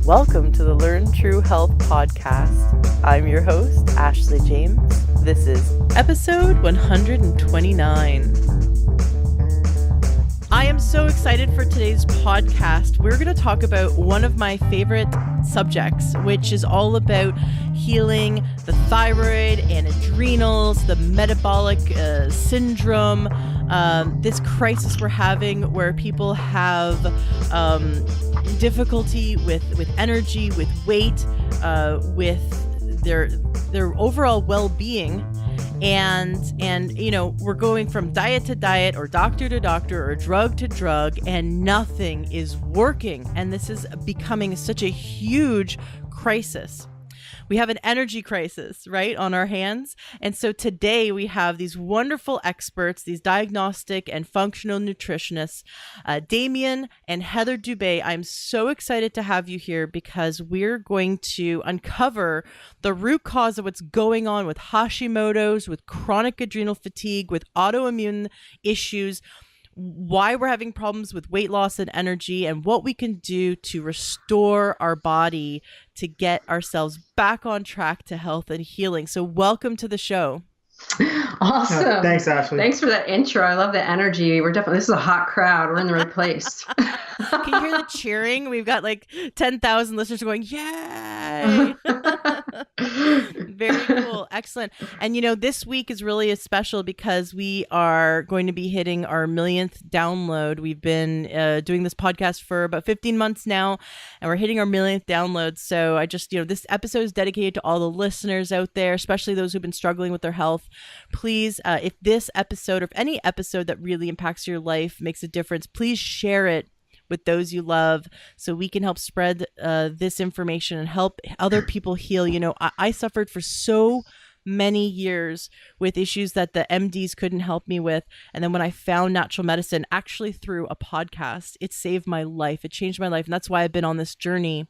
Welcome to the Learn True Health podcast. I'm your host, Ashley James. This is episode 129. I am so excited for today's podcast. We're going to talk about one of my favorite subjects, which is all about healing the thyroid and adrenals, the metabolic syndrome, this crisis we're having where people have difficulty with energy, with weight, with their overall well-being. And you know, we're going from diet to diet or doctor to doctor or drug to drug, and nothing is working. And this is becoming such a huge crisis. We have an energy crisis, right, on our hands. And so today we have these wonderful experts, these diagnostic and functional nutritionists, Damian and Heather Dubé. I'm so excited to have you here because we're going to uncover the root cause of what's going on with Hashimoto's, with chronic adrenal fatigue, with autoimmune issues, why we're having problems with weight loss and energy, and what we can do to restore our body to get ourselves back on track to health and healing. So welcome to the show. Awesome. Thanks, Ashley. Thanks for that intro. I love the energy. This is a hot crowd. We're in the right place. Can you hear the cheering? We've got like 10,000 listeners going, yay! Very cool. Excellent. And you know, this week is really special because we are going to be hitting our 1,000,000th download. We've been doing this podcast for about 15 months now, and we're hitting our 1,000,000th download. So I just, this episode is dedicated to all the listeners out there, especially those who've been struggling with their health. Please, if this episode or if any episode that really impacts your life makes a difference, please share it with those you love so we can help spread this information and help other people heal. You know, I suffered for so many years with issues that the MDs couldn't help me with. And then when I found natural medicine, actually through a podcast, it saved my life. It changed my life. And that's why I've been on this journey.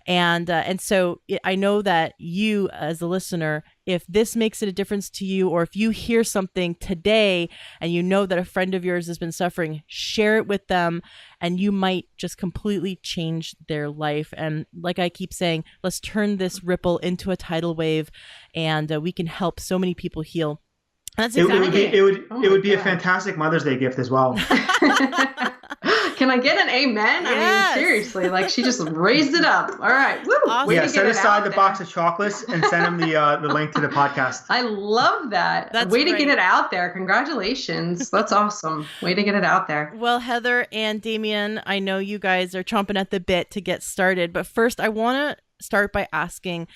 And so I know that you as a listener, if this makes it a difference to you, or if you hear something today and you know that a friend of yours has been suffering, share it with them and you might just completely change their life. And like I keep saying, let's turn this ripple into a tidal wave, and we can help so many people heal. That's exactly it would be a fantastic Mother's Day gift as well. Can I get an amen? Yes. I mean, seriously, like she just raised it up. All right. Woo. Awesome. Yeah, set aside the box of chocolates and send them the link to the podcast. I love that. That's Way great. to get it out there. Congratulations. That's awesome. Way to get it out there. Well, Heather and Damian, I know you guys are chomping at the bit to get started, but first I want to start by asking,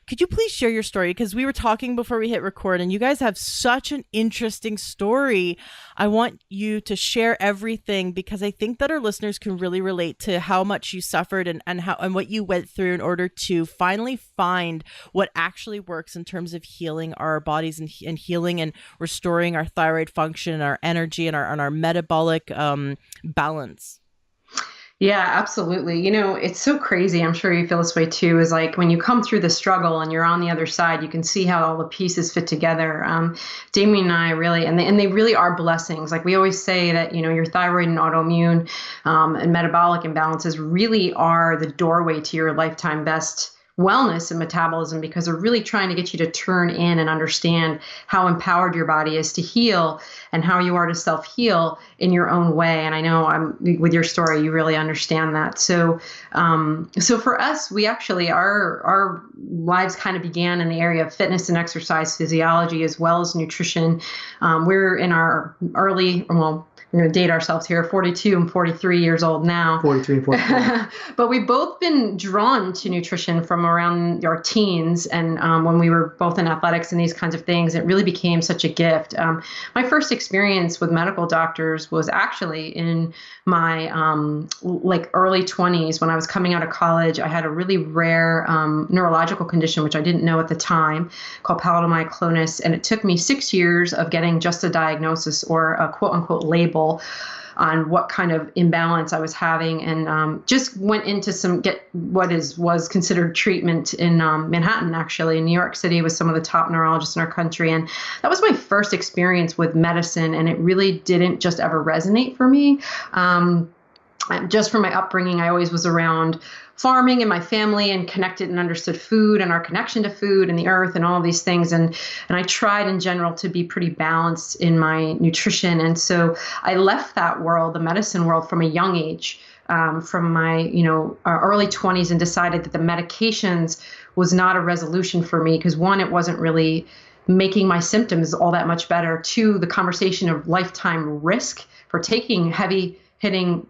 could you please share your story? Because we were talking before we hit record, and you guys have such an interesting story. I want you to share everything because I think that our listeners can really relate to how much you suffered and what you went through in order to finally find what actually works in terms of healing our bodies and healing and restoring our thyroid function, our energy, and our metabolic balance. Yeah, absolutely. You know, it's so crazy. I'm sure you feel this way too, is like when you come through the struggle and you're on the other side, you can see how all the pieces fit together. Damian and I really, and they really are blessings. Like we always say that, your thyroid and autoimmune and metabolic imbalances really are the doorway to your lifetime best wellness and metabolism, because they're really trying to get you to turn in and understand how empowered your body is to heal and how you are to self-heal in your own way. And I know with your story, you really understand that. So for us, we actually, our lives kind of began in the area of fitness and exercise physiology, as well as nutrition. We're in our early, we're going to date ourselves here, 42 and 43 years old now. 43 and 44. But we've both been drawn to nutrition from around our teens. And when we were both in athletics and these kinds of things, it really became such a gift. My first experience with medical doctors was actually in my early 20s. When I was coming out of college, I had a really rare neurological condition, which I didn't know at the time, called palatal myoclonus. And it took me 6 years of getting just a diagnosis or a quote unquote label on what kind of imbalance I was having, and just went into was considered treatment in Manhattan, actually in New York City, with some of the top neurologists in our country. And that was my first experience with medicine, and it really didn't just ever resonate for me. just from my upbringing, I always was around farming and my family and connected and understood food and our connection to food and the earth and all these things. And I tried in general to be pretty balanced in my nutrition. And so I left that world, the medicine world, from a young age, from my, early 20s, and decided that the medications was not a resolution for me because, one, it wasn't really making my symptoms all that much better. Two, the conversation of lifetime risk for taking heavy hitting,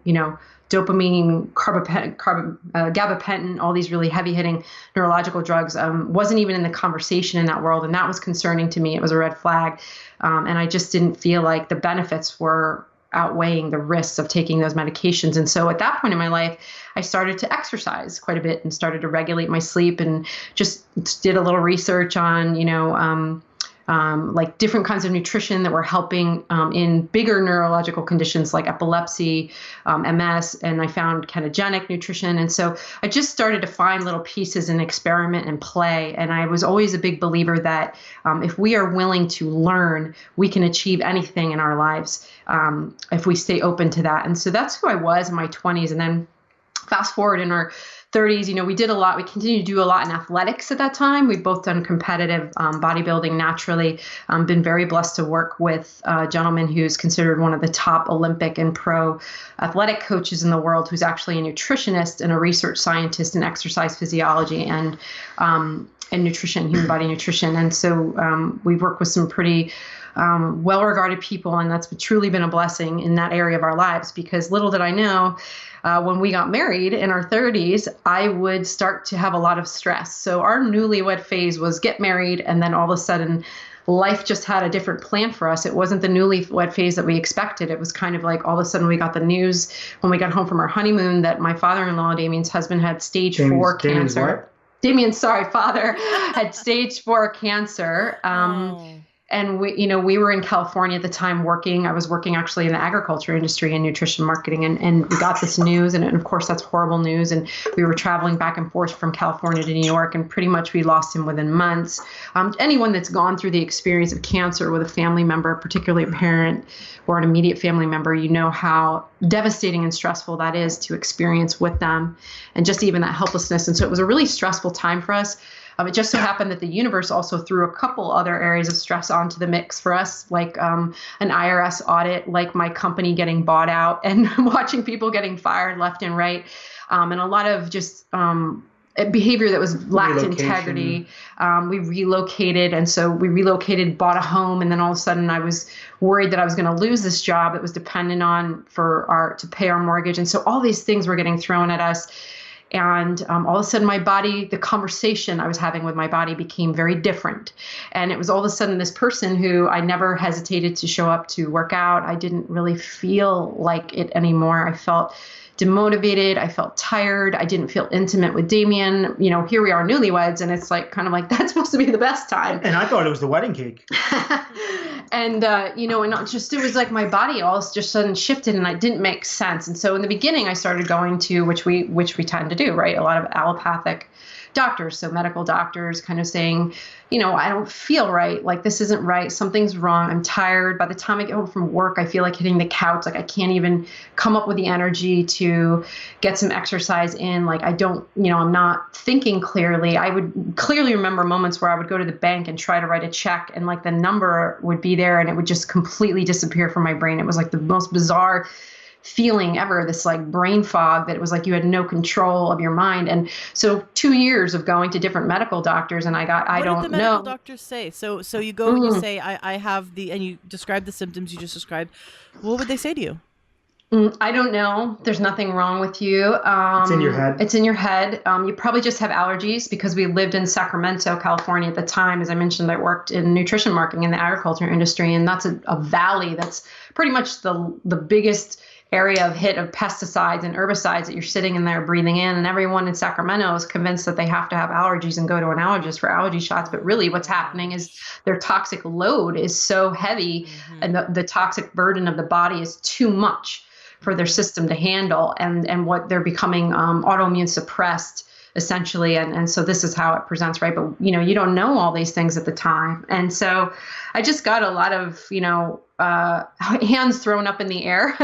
dopamine, gabapentin, all these really heavy hitting neurological drugs, wasn't even in the conversation in that world. And that was concerning to me. It was a red flag. And I just didn't feel like the benefits were outweighing the risks of taking those medications. And so at that point in my life, I started to exercise quite a bit and started to regulate my sleep and just did a little research on, like different kinds of nutrition that were helping in bigger neurological conditions like epilepsy, MS, and I found ketogenic nutrition. And so I just started to find little pieces and experiment and play. And I was always a big believer that if we are willing to learn, we can achieve anything in our lives if we stay open to that. And so that's who I was in my 20s. And then fast forward in our 30s, we did a lot. We continued to do a lot in athletics at that time. We've both done competitive bodybuilding naturally. Been very blessed to work with a gentleman who's considered one of the top Olympic and pro athletic coaches in the world, who's actually a nutritionist and a research scientist in exercise physiology and nutrition, human body nutrition. And so we've worked with some pretty well-regarded people, and that's truly been a blessing in that area of our lives, because little did I know, when we got married in our 30s, I would start to have a lot of stress. So our newlywed phase was get married, and then all of a sudden life just had a different plan for us. It wasn't the newlywed phase that we expected. It was kind of like all of a sudden we got the news when we got home from our honeymoon that my father-in-law, Damian's husband, had stage 4 cancer. Damian's father had stage 4 cancer. And we were in California at the time working. I was working actually in the agriculture industry and nutrition marketing, and we got this news, and of course that's horrible news. And we were traveling back and forth from California to New York, and pretty much we lost him within months. Anyone that's gone through the experience of cancer with a family member, particularly a parent or an immediate family member, you know how devastating and stressful that is to experience with them, and just even that helplessness. And so it was a really stressful time for us. It just so happened that the universe also threw a couple other areas of stress onto the mix for us, like an IRS audit, like my company getting bought out and watching people getting fired left and right, and a lot of just behavior that was lacked integrity. We relocated, and so we relocated, bought a home, and then all of a sudden I was worried that I was going to lose this job that was dependent on to pay our mortgage, and so all these things were getting thrown at us. And all of a sudden my body, the conversation I was having with my body became very different. And it was all of a sudden this person who I never hesitated to show up to work out. I didn't really feel like it anymore. I felt demotivated. I felt tired. I didn't feel intimate with Damian. Here we are newlyweds, and it's like kind of like that's supposed to be the best time. And I thought it was the wedding cake. And it was like my body all just sudden shifted, and it didn't make sense. And so in the beginning, I started going to, which we tend to do, right? A lot of allopathic doctors, so medical doctors, kind of saying, I don't feel right. Like this isn't right. Something's wrong. I'm tired. By the time I get home from work, I feel like hitting the couch. Like I can't even come up with the energy to get some exercise in. Like I don't, I'm not thinking clearly. I would clearly remember moments where I would go to the bank and try to write a check, and like the number would be there and it would just completely disappear from my brain. It was like the most bizarre feeling ever, this like brain fog that it was like you had no control of your mind. And so 2 years of going to different medical doctors, and I don't know. What did the medical doctors say? So you go and you say, I have and you describe the symptoms you just described. What would they say to you? I don't know. There's nothing wrong with you. It's in your head. It's in your head. You probably just have allergies, because we lived in Sacramento, California at the time. As I mentioned, I worked in nutrition marketing in the agriculture industry, and that's a valley that's pretty much the biggest area of hit of pesticides and herbicides that you're sitting in there breathing in. And everyone in Sacramento is convinced that they have to have allergies and go to an allergist for allergy shots. But really what's happening is their toxic load is so heavy, and the toxic burden of the body is too much for their system to handle. And what they're becoming autoimmune suppressed essentially. And so this is how it presents, right? But, you don't know all these things at the time. And so I just got a lot of, hands thrown up in the air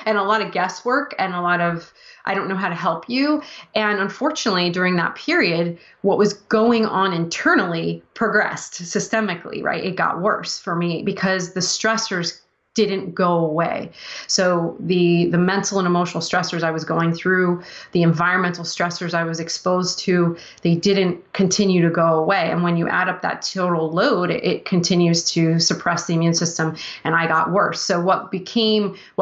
and a lot of guesswork and a lot of, I don't know how to help you. And unfortunately, during that period, what was going on internally progressed systemically, right? It got worse for me because the stressors didn't go away. So the mental and emotional stressors I was going through, the environmental stressors I was exposed to, they didn't continue to go away. And when you add up that total load, it continues to suppress the immune system, and I got worse. So what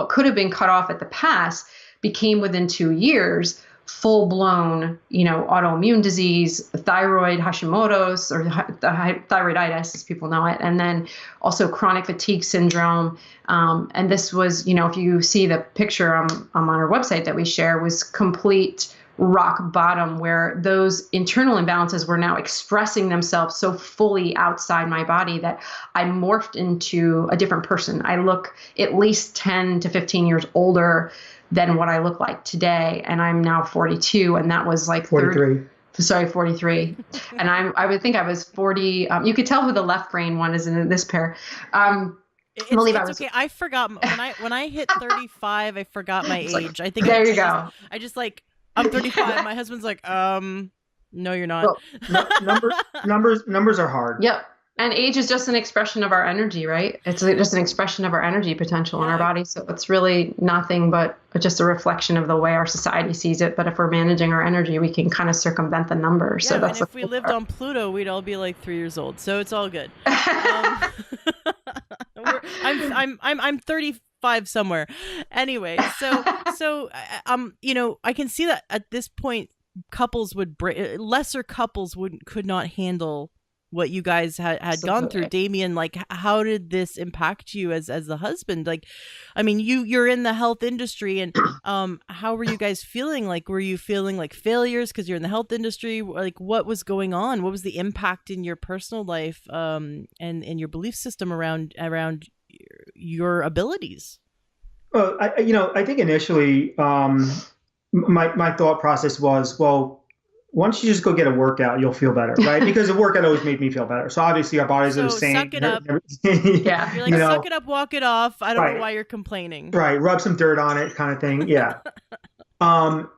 could have been cut off at the pass became within 2 years full-blown, autoimmune disease, thyroid, Hashimoto's, or thyroiditis, as people know it, and then also chronic fatigue syndrome. And this was, if you see the picture on our website that we share, was complete rock bottom, where those internal imbalances were now expressing themselves so fully outside my body that I morphed into a different person. I look at least 10 to 15 years older than what I look like today. And I'm now 42, and that was like 43. 43. And I would think I was 40. You could tell who the left brain one is in this pair. It's okay. I forgot when I hit 35, I forgot my age. I think there you go. I just I'm 35. My husband's like, no, you're not. Well, numbers are hard. Yep. And age is just an expression of our energy, right? It's just an expression of our energy potential in our body. So it's really nothing but just a reflection of the way our society sees it. But if we're managing our energy, we can kind of circumvent the numbers. Yeah, so that's and if we lived on Pluto, we'd all be like 3 years old. So it's all good. I'm 35 somewhere. Anyway, so I can see that at this point, couples lesser couples could not handle what you guys had gone through. Damian, how did this impact you as the husband? You're in the health industry, and how were you guys feeling? Were you feeling like failures because you're in the health industry? What was going on? What was the impact in your personal life, and your belief system around your abilities? Well, I think initially, my thought process was, well, why don't you just go get a workout? You'll feel better, right? Because a workout always made me feel better. So obviously our bodies are the same. Suck it up. Yeah. You're suck it up, walk it off. I don't know why you're complaining. Right. Rub some dirt on it kind of thing. Yeah. And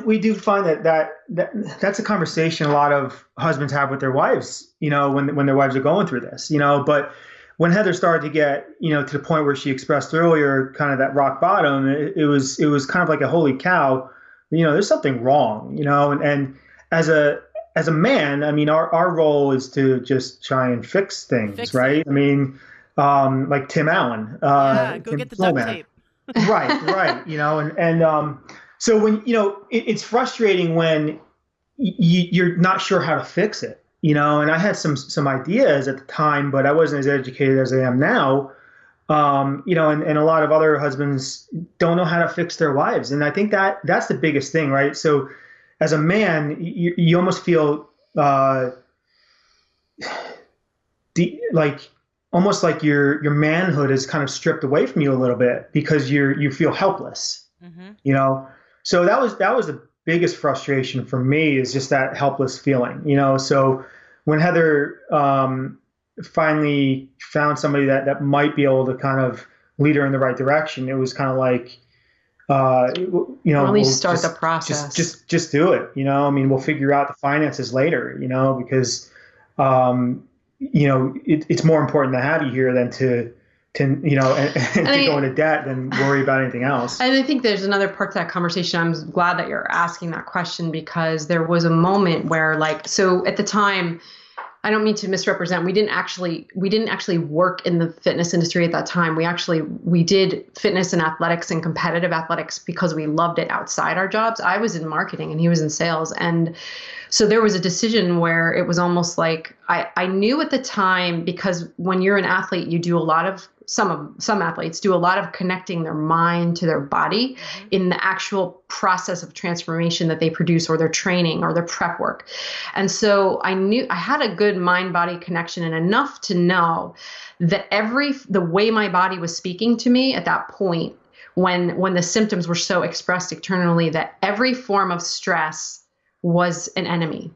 we do find that's a conversation a lot of husbands have with their wives, when their wives are going through this, but when Heather started to get, to the point where she expressed earlier, kind of that rock bottom, it was kind of like a holy cow. There's something wrong, and as a man, our role is to just try and fix things, right? Like Tim Allen. Go get the duct tape. Right. So when, it's frustrating when you're not sure how to fix it, and I had some ideas at the time, but I wasn't as educated as I am now. And a lot of other husbands don't know how to fix their wives. And I think that's the biggest thing, right? So as a man, you almost feel almost like your manhood is kind of stripped away from you a little bit because you feel helpless, So that was the biggest frustration for me, is just that helpless feeling, So when Heather finally found somebody that might be able to kind of lead her in the right direction, it was kind of like, at least start the process. Just do it. We'll figure out the finances later, because, it's more important to have you here than to go into debt than worry about anything else. And I think there's another part to that conversation. I'm glad that you're asking that question, because there was a moment where so at the time, I don't mean to misrepresent. We didn't actually work in the fitness industry at that time. We did fitness and athletics and competitive athletics because we loved it outside our jobs. I was in marketing and he was in sales. And so there was a decision where it was almost like I knew at the time, because when you're an athlete, you do a lot of, some athletes do a lot of connecting their mind to their body in the actual process of transformation that they produce, or their training or their prep work. And so I knew I had a good mind-body connection, and enough to know that the way my body was speaking to me at that point, when the symptoms were so expressed externally, that every form of stress was an enemy.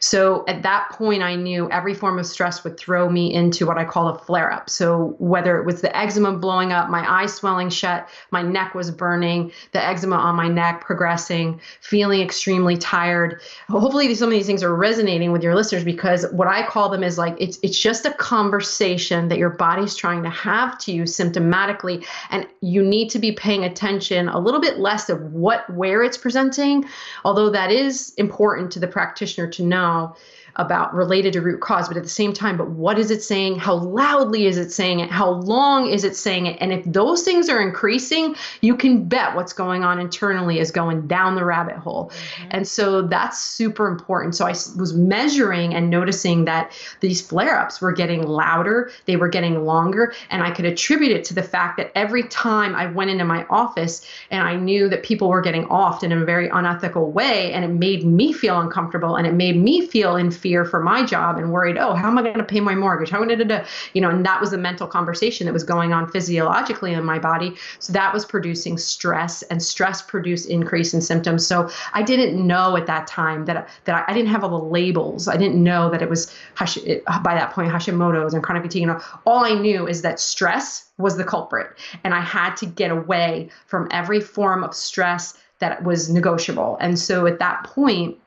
So at that point, I knew every form of stress would throw me into what I call a flare up. So whether it was the eczema blowing up, my eyes swelling shut, my neck was burning, the eczema on my neck progressing, feeling extremely tired. Hopefully some of these things are resonating with your listeners, because what I call them is like, it's just a conversation that your body's trying to have to you symptomatically. And you need to be paying attention a little bit less of where it's presenting, although that is important to the practitioner to know about, related to root cause, but at the same time, but what is it saying? How loudly is it saying it? How long is it saying it? And if those things are increasing, you can bet what's going on internally is going down the rabbit hole. Mm-hmm. And so that's super important. So I was measuring and noticing that these flare-ups were getting louder, they were getting longer, and I could attribute it to the fact that every time I went into my office and I knew that people were getting offed in a very unethical way, and it made me feel uncomfortable, and it made me feel in fear for my job and worried, oh, how am I going to pay my mortgage? How am I going to, and that was the mental conversation that was going on physiologically in my body. So that was producing stress, and stress produced increase in symptoms. So I didn't know at that time that I didn't have all the labels. I didn't know that it was by that point Hashimoto's and chronic fatigue. All I knew is that stress was the culprit, and I had to get away from every form of stress that was negotiable. And so at that point,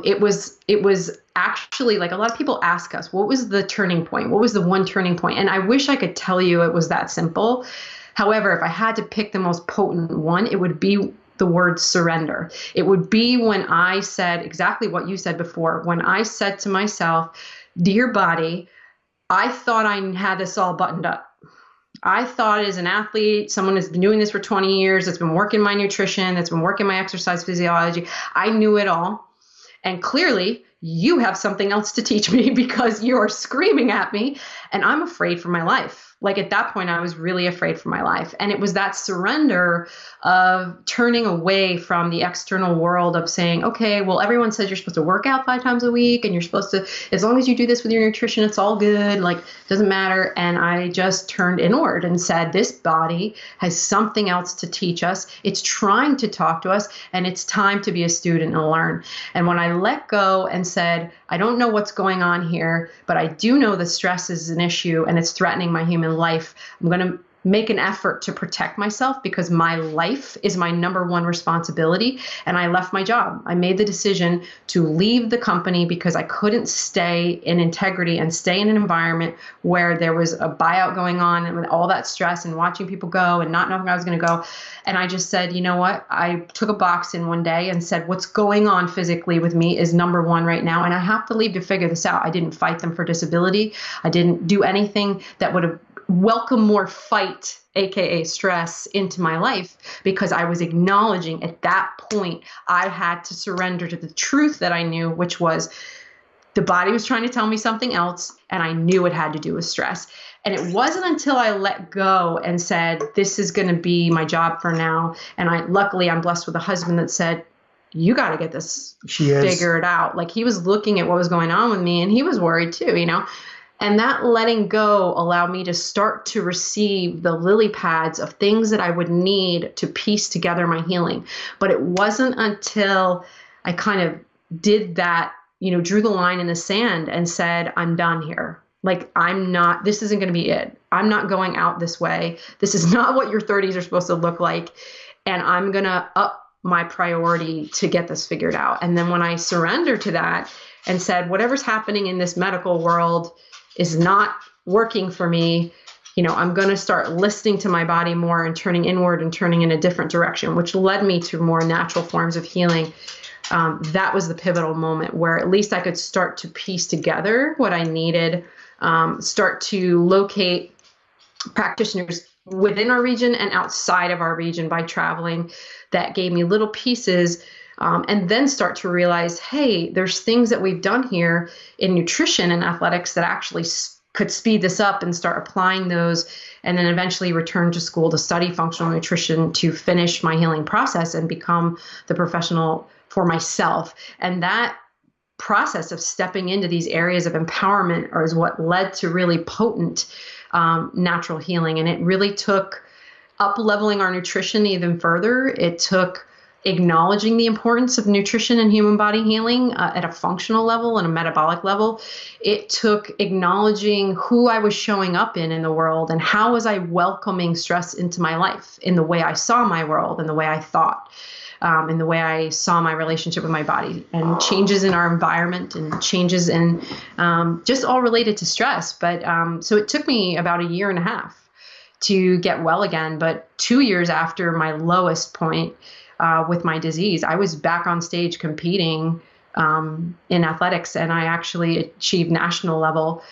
it was actually, like, a lot of people ask us, what was the turning point? What was the one turning point? And I wish I could tell you it was that simple. However, if I had to pick the most potent one, it would be the word surrender. It would be when I said exactly what you said before, when I said to myself, dear body, I thought I had this all buttoned up. I thought as an athlete, someone has been doing this for 20 years, that's been working my nutrition, that's been working my exercise physiology. I knew it all. And clearly, you have something else to teach me, because you're screaming at me and I'm afraid for my life. Like, at that point, I was really afraid for my life. And it was that surrender of turning away from the external world of saying, okay, well, everyone says you're supposed to work out 5 times a week, and you're supposed to, as long as you do this with your nutrition, it's all good. Like, it doesn't matter. And I just turned inward and said, this body has something else to teach us. It's trying to talk to us, and it's time to be a student and learn. And when I let go and said, I don't know what's going on here, but I do know the stress is an issue and it's threatening my human life. I'm going to make an effort to protect myself, because my life is my number one responsibility. And I left my job. I made the decision to leave the company because I couldn't stay in integrity and stay in an environment where there was a buyout going on, and with all that stress and watching people go and not knowing where I was going to go. And I just said, you know what? I took a box in one day and said, what's going on physically with me is number one right now. And I have to leave to figure this out. I didn't fight them for disability. I didn't do anything that would have welcome more fight, aka stress, into my life, because I was acknowledging at that point I had to surrender to the truth that I knew, which was the body was trying to tell me something else, and I knew it had to do with stress. And it wasn't until I let go and said, this is going to be my job for now. And luckily I'm blessed with a husband that said, you got to get this figured out. Like, he was looking at what was going on with me, and he was worried too, And that letting go allowed me to start to receive the lily pads of things that I would need to piece together my healing. But it wasn't until I kind of did that, drew the line in the sand and said, I'm done here. Like, this isn't going to be it. I'm not going out this way. This is not what your 30s are supposed to look like. And I'm going to up my priority to get this figured out. And then when I surrendered to that and said, whatever's happening in this medical world is not working for me, I'm going to start listening to my body more and turning inward and turning in a different direction, which led me to more natural forms of healing. That was the pivotal moment where at least I could start to piece together what I needed, start to locate practitioners within our region and outside of our region by traveling that gave me little pieces. And then start to realize, hey, there's things that we've done here in nutrition and athletics that actually could speed this up, and start applying those, and then eventually return to school to study functional nutrition to finish my healing process and become the professional for myself. And that process of stepping into these areas of empowerment is what led to really potent natural healing. And it really took up leveling our nutrition even further. It took acknowledging the importance of nutrition and human body healing at a functional level and a metabolic level. It took acknowledging who I was showing up in the world, and how was I welcoming stress into my life, in the way I saw my world, in the way I thought, in the way I saw my relationship with my body, and changes in our environment, and changes in just all related to stress. But so it took me about a year and a half to get well again. But 2 years after my lowest point with my disease, I was back on stage competing in athletics, and I actually achieved national level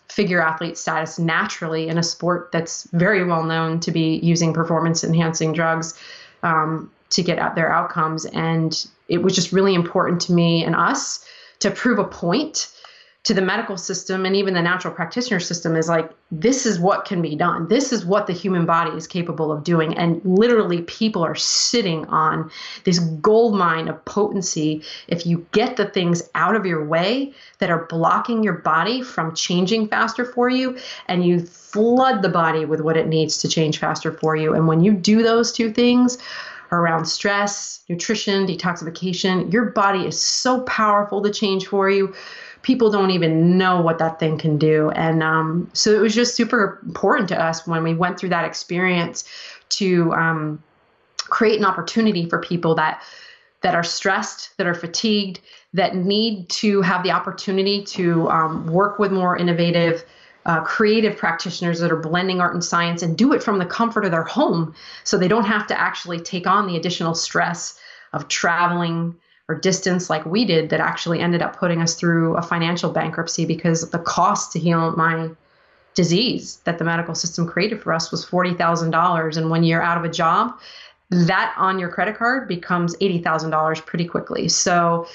figure athlete status naturally in a sport that's very well known to be using performance enhancing drugs to get at their outcomes. And it was just really important to me and us to prove a point to the medical system and even the natural practitioner system, is like, this is what can be done. This is what the human body is capable of doing. And literally people are sitting on this gold mine of potency if you get the things out of your way that are blocking your body from changing faster for you, and you flood the body with what it needs to change faster for you. And when you do those two things around stress, nutrition, detoxification, your body is so powerful to change for you. People don't even know what that thing can do. And so it was just super important to us when we went through that experience to create an opportunity for people that are stressed, that are fatigued, that need to have the opportunity to work with more innovative, creative practitioners that are blending art and science, and do it from the comfort of their home, so they don't have to actually take on the additional stress of traveling or distance like we did, that actually ended up putting us through a financial bankruptcy, because the cost to heal my disease that the medical system created for us was $40,000. And when you're out of a job, that on your credit card becomes $80,000 pretty quickly. So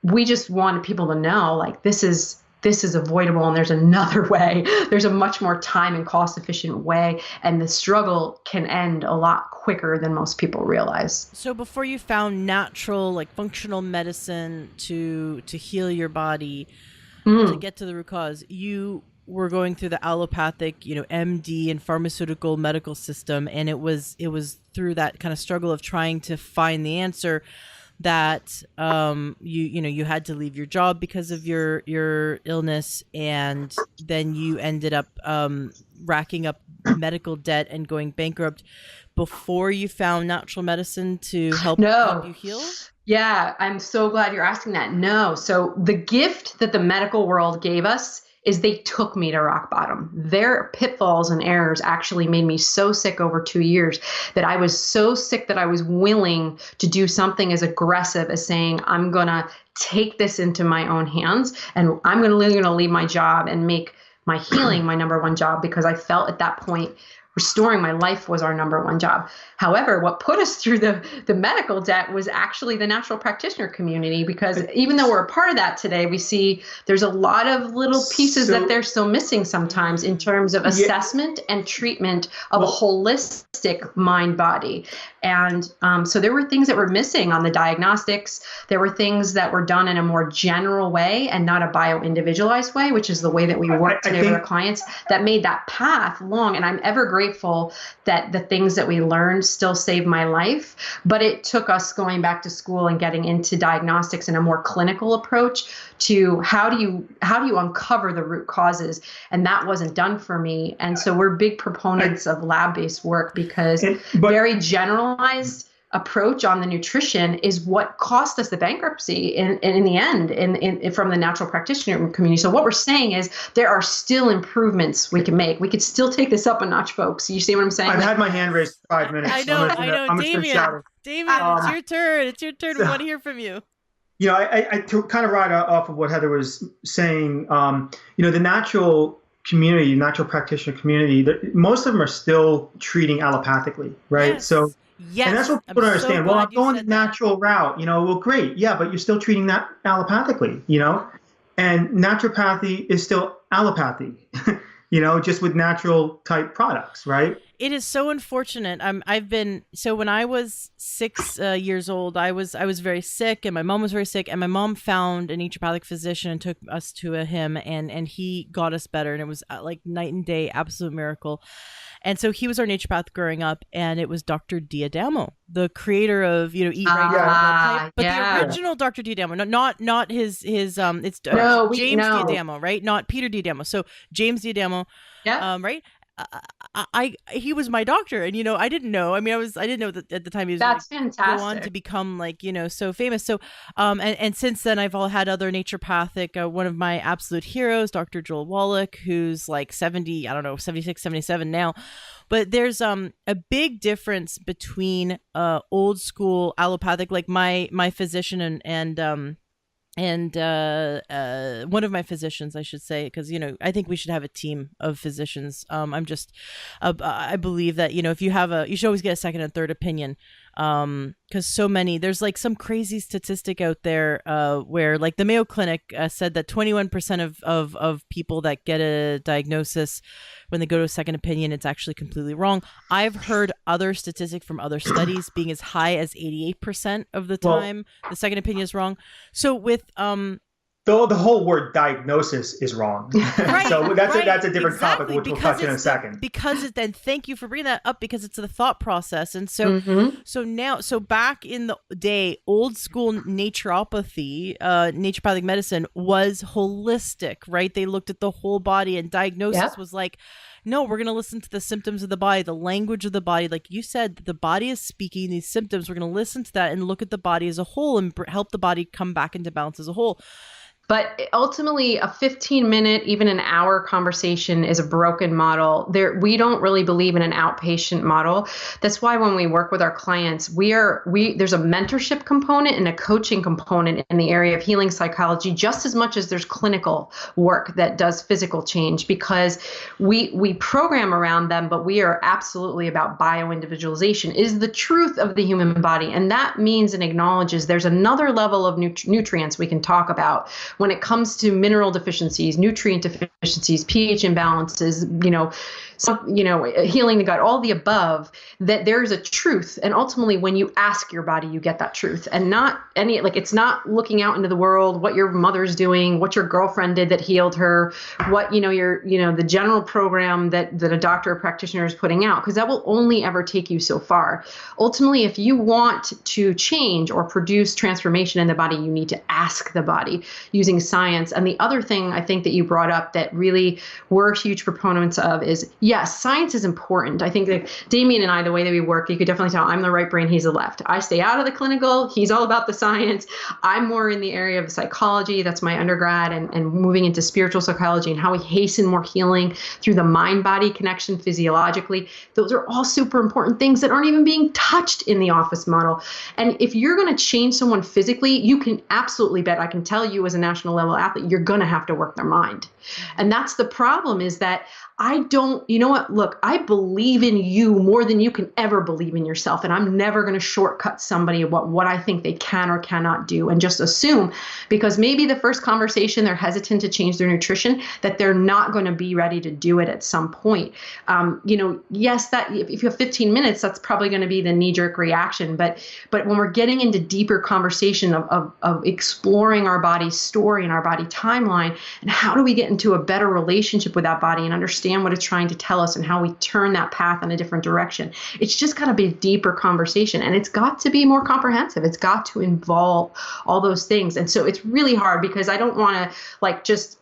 we just wanted people to know, like, this is avoidable, and there's another way. There's a much more time and cost efficient way, and the struggle can end a lot quicker than most people realize. So before you found natural, like functional medicine to heal your body, to get to the root cause, you were going through the allopathic, MD and pharmaceutical medical system, and it was through that kind of struggle of trying to find the answer that you had to leave your job because of your illness, and then you ended up racking up medical debt and going bankrupt before you found natural medicine to help you heal? Yeah, I'm so glad you're asking that. No. So the gift that the medical world gave us is they took me to rock bottom. Their pitfalls and errors actually made me so sick over 2 years, that I was so sick that I was willing to do something as aggressive as saying, I'm going to take this into my own hands, and I'm going to leave my job and make my healing my number one job, because I felt at that point restoring my life was our number one job. However, what put us through the medical debt was actually the natural practitioner community, because even though we're a part of that today, we see there's a lot of little pieces that they're still missing sometimes in terms of assessment and treatment of a holistic mind body. And so there were things that were missing on the diagnostics. There were things that were done in a more general way and not a bio-individualized way, which is the way that we work today with our clients, that made that path long. And I'm ever grateful that the things that we learned still saved my life. But it took us going back to school and getting into diagnostics and a more clinical approach to how do you uncover the root causes. And that wasn't done for me. And so we're big proponents of lab-based work, because very generalized approach on the nutrition is what cost us the bankruptcy in the end from the natural practitioner community. So what we're saying is there are still improvements we can make. We could still take this up a notch, folks. You see what I'm saying? I've had my hand raised for 5 minutes. I know. Damian, it's your turn. It's your turn. We want to hear from you. I kind of ride off of what Heather was saying. The natural community, natural practitioner community, most of them are still treating allopathically, right? Yes. So, yes. And that's what people don't understand. So I'm going the natural route, well, great. Yeah, but you're still treating that allopathically, and naturopathy is still allopathy, just with natural type products, right? It is so unfortunate. So when I was 6 years old, I was very sick, and my mom was very sick, and my mom found a naturopathic physician and took us to him, and he got us better, and it was like night and day, absolute miracle. And so he was our naturopath growing up, and it was Dr. D'Adamo, the creator of, Eat Right, Blood Type, but the original Dr. D'Adamo, not his James D'Adamo, right? Not Peter D'Adamo. So James D'Adamo, right? He was my doctor, and I didn't know. I didn't know that at the time he was fantastic. Go on to become so famous. So and since then I've all had other naturopathic. One of my absolute heroes, Dr. Joel Wallach, who's like 70, 76, 77 now. But there's a big difference between old school allopathic, like my physician and one of my physicians, I should say, because I think we should have a team of physicians. I believe that if you should always get a second and third opinion, because there's like some crazy statistic out there where like the Mayo Clinic said that 21% of people that get a diagnosis, when they go to a second opinion, it's actually completely wrong. I've heard other statistics from other studies being as high as 88% of the time the second opinion is wrong. So with the whole word diagnosis is wrong. Right, so that's a different exactly, topic, which we'll touch in a second. Then thank you for bringing that up, because it's the thought process. And so so back in the day, old school naturopathy, naturopathic medicine was holistic, right? They looked at the whole body, and diagnosis was like, no, we're going to listen to the symptoms of the body, the language of the body. Like you said, the body is speaking these symptoms. We're going to listen to that and look at the body as a whole and help the body come back into balance as a whole. But ultimately, a 15-minute, even an hour conversation is a broken model. We don't really believe in an outpatient model. That's why when we work with our clients, there's a mentorship component and a coaching component in the area of healing psychology, just as much as there's clinical work that does physical change, because we program around them, but we are absolutely about bioindividualization. It is the truth of the human body, and that means and acknowledges there's another level of nutrients we can talk about when it comes to mineral deficiencies, nutrient deficiencies, pH imbalances, healing the gut, all the above, that there's a truth. And ultimately, when you ask your body, you get that truth, and not it's not looking out into the world, what your mother's doing, what your girlfriend did that healed her, what, the general program that a doctor or practitioner is putting out, because that will only ever take you so far. Ultimately, if you want to change or produce transformation in the body, you need to ask the body using science. And the other thing I think that you brought up that really we're huge proponents of is, yes, science is important. I think that Damian and I, the way that we work, you could definitely tell I'm the right brain, he's the left. I stay out of the clinical. He's all about the science. I'm more in the area of psychology. That's my undergrad, and moving into spiritual psychology and how we hasten more healing through the mind-body connection physiologically. Those are all super important things that aren't even being touched in the office model. And if you're going to change someone physically, you can absolutely bet, I can tell you as a national level athlete, you're going to have to work their mind. And that's the problem, is that I believe in you more than you can ever believe in yourself. And I'm never going to shortcut somebody about what I think they can or cannot do and just assume, because maybe the first conversation they're hesitant to change their nutrition, that they're not going to be ready to do it at some point. Yes, that if you have 15 minutes, that's probably going to be the knee-jerk reaction. But when we're getting into deeper conversation of exploring our body's story and our body timeline, and how do we get into a better relationship with that body and understand what it's trying to tell us and how we turn that path in a different direction. It's just got to be a deeper conversation, and it's got to be more comprehensive. It's got to involve all those things. And so it's really hard, because I don't want to just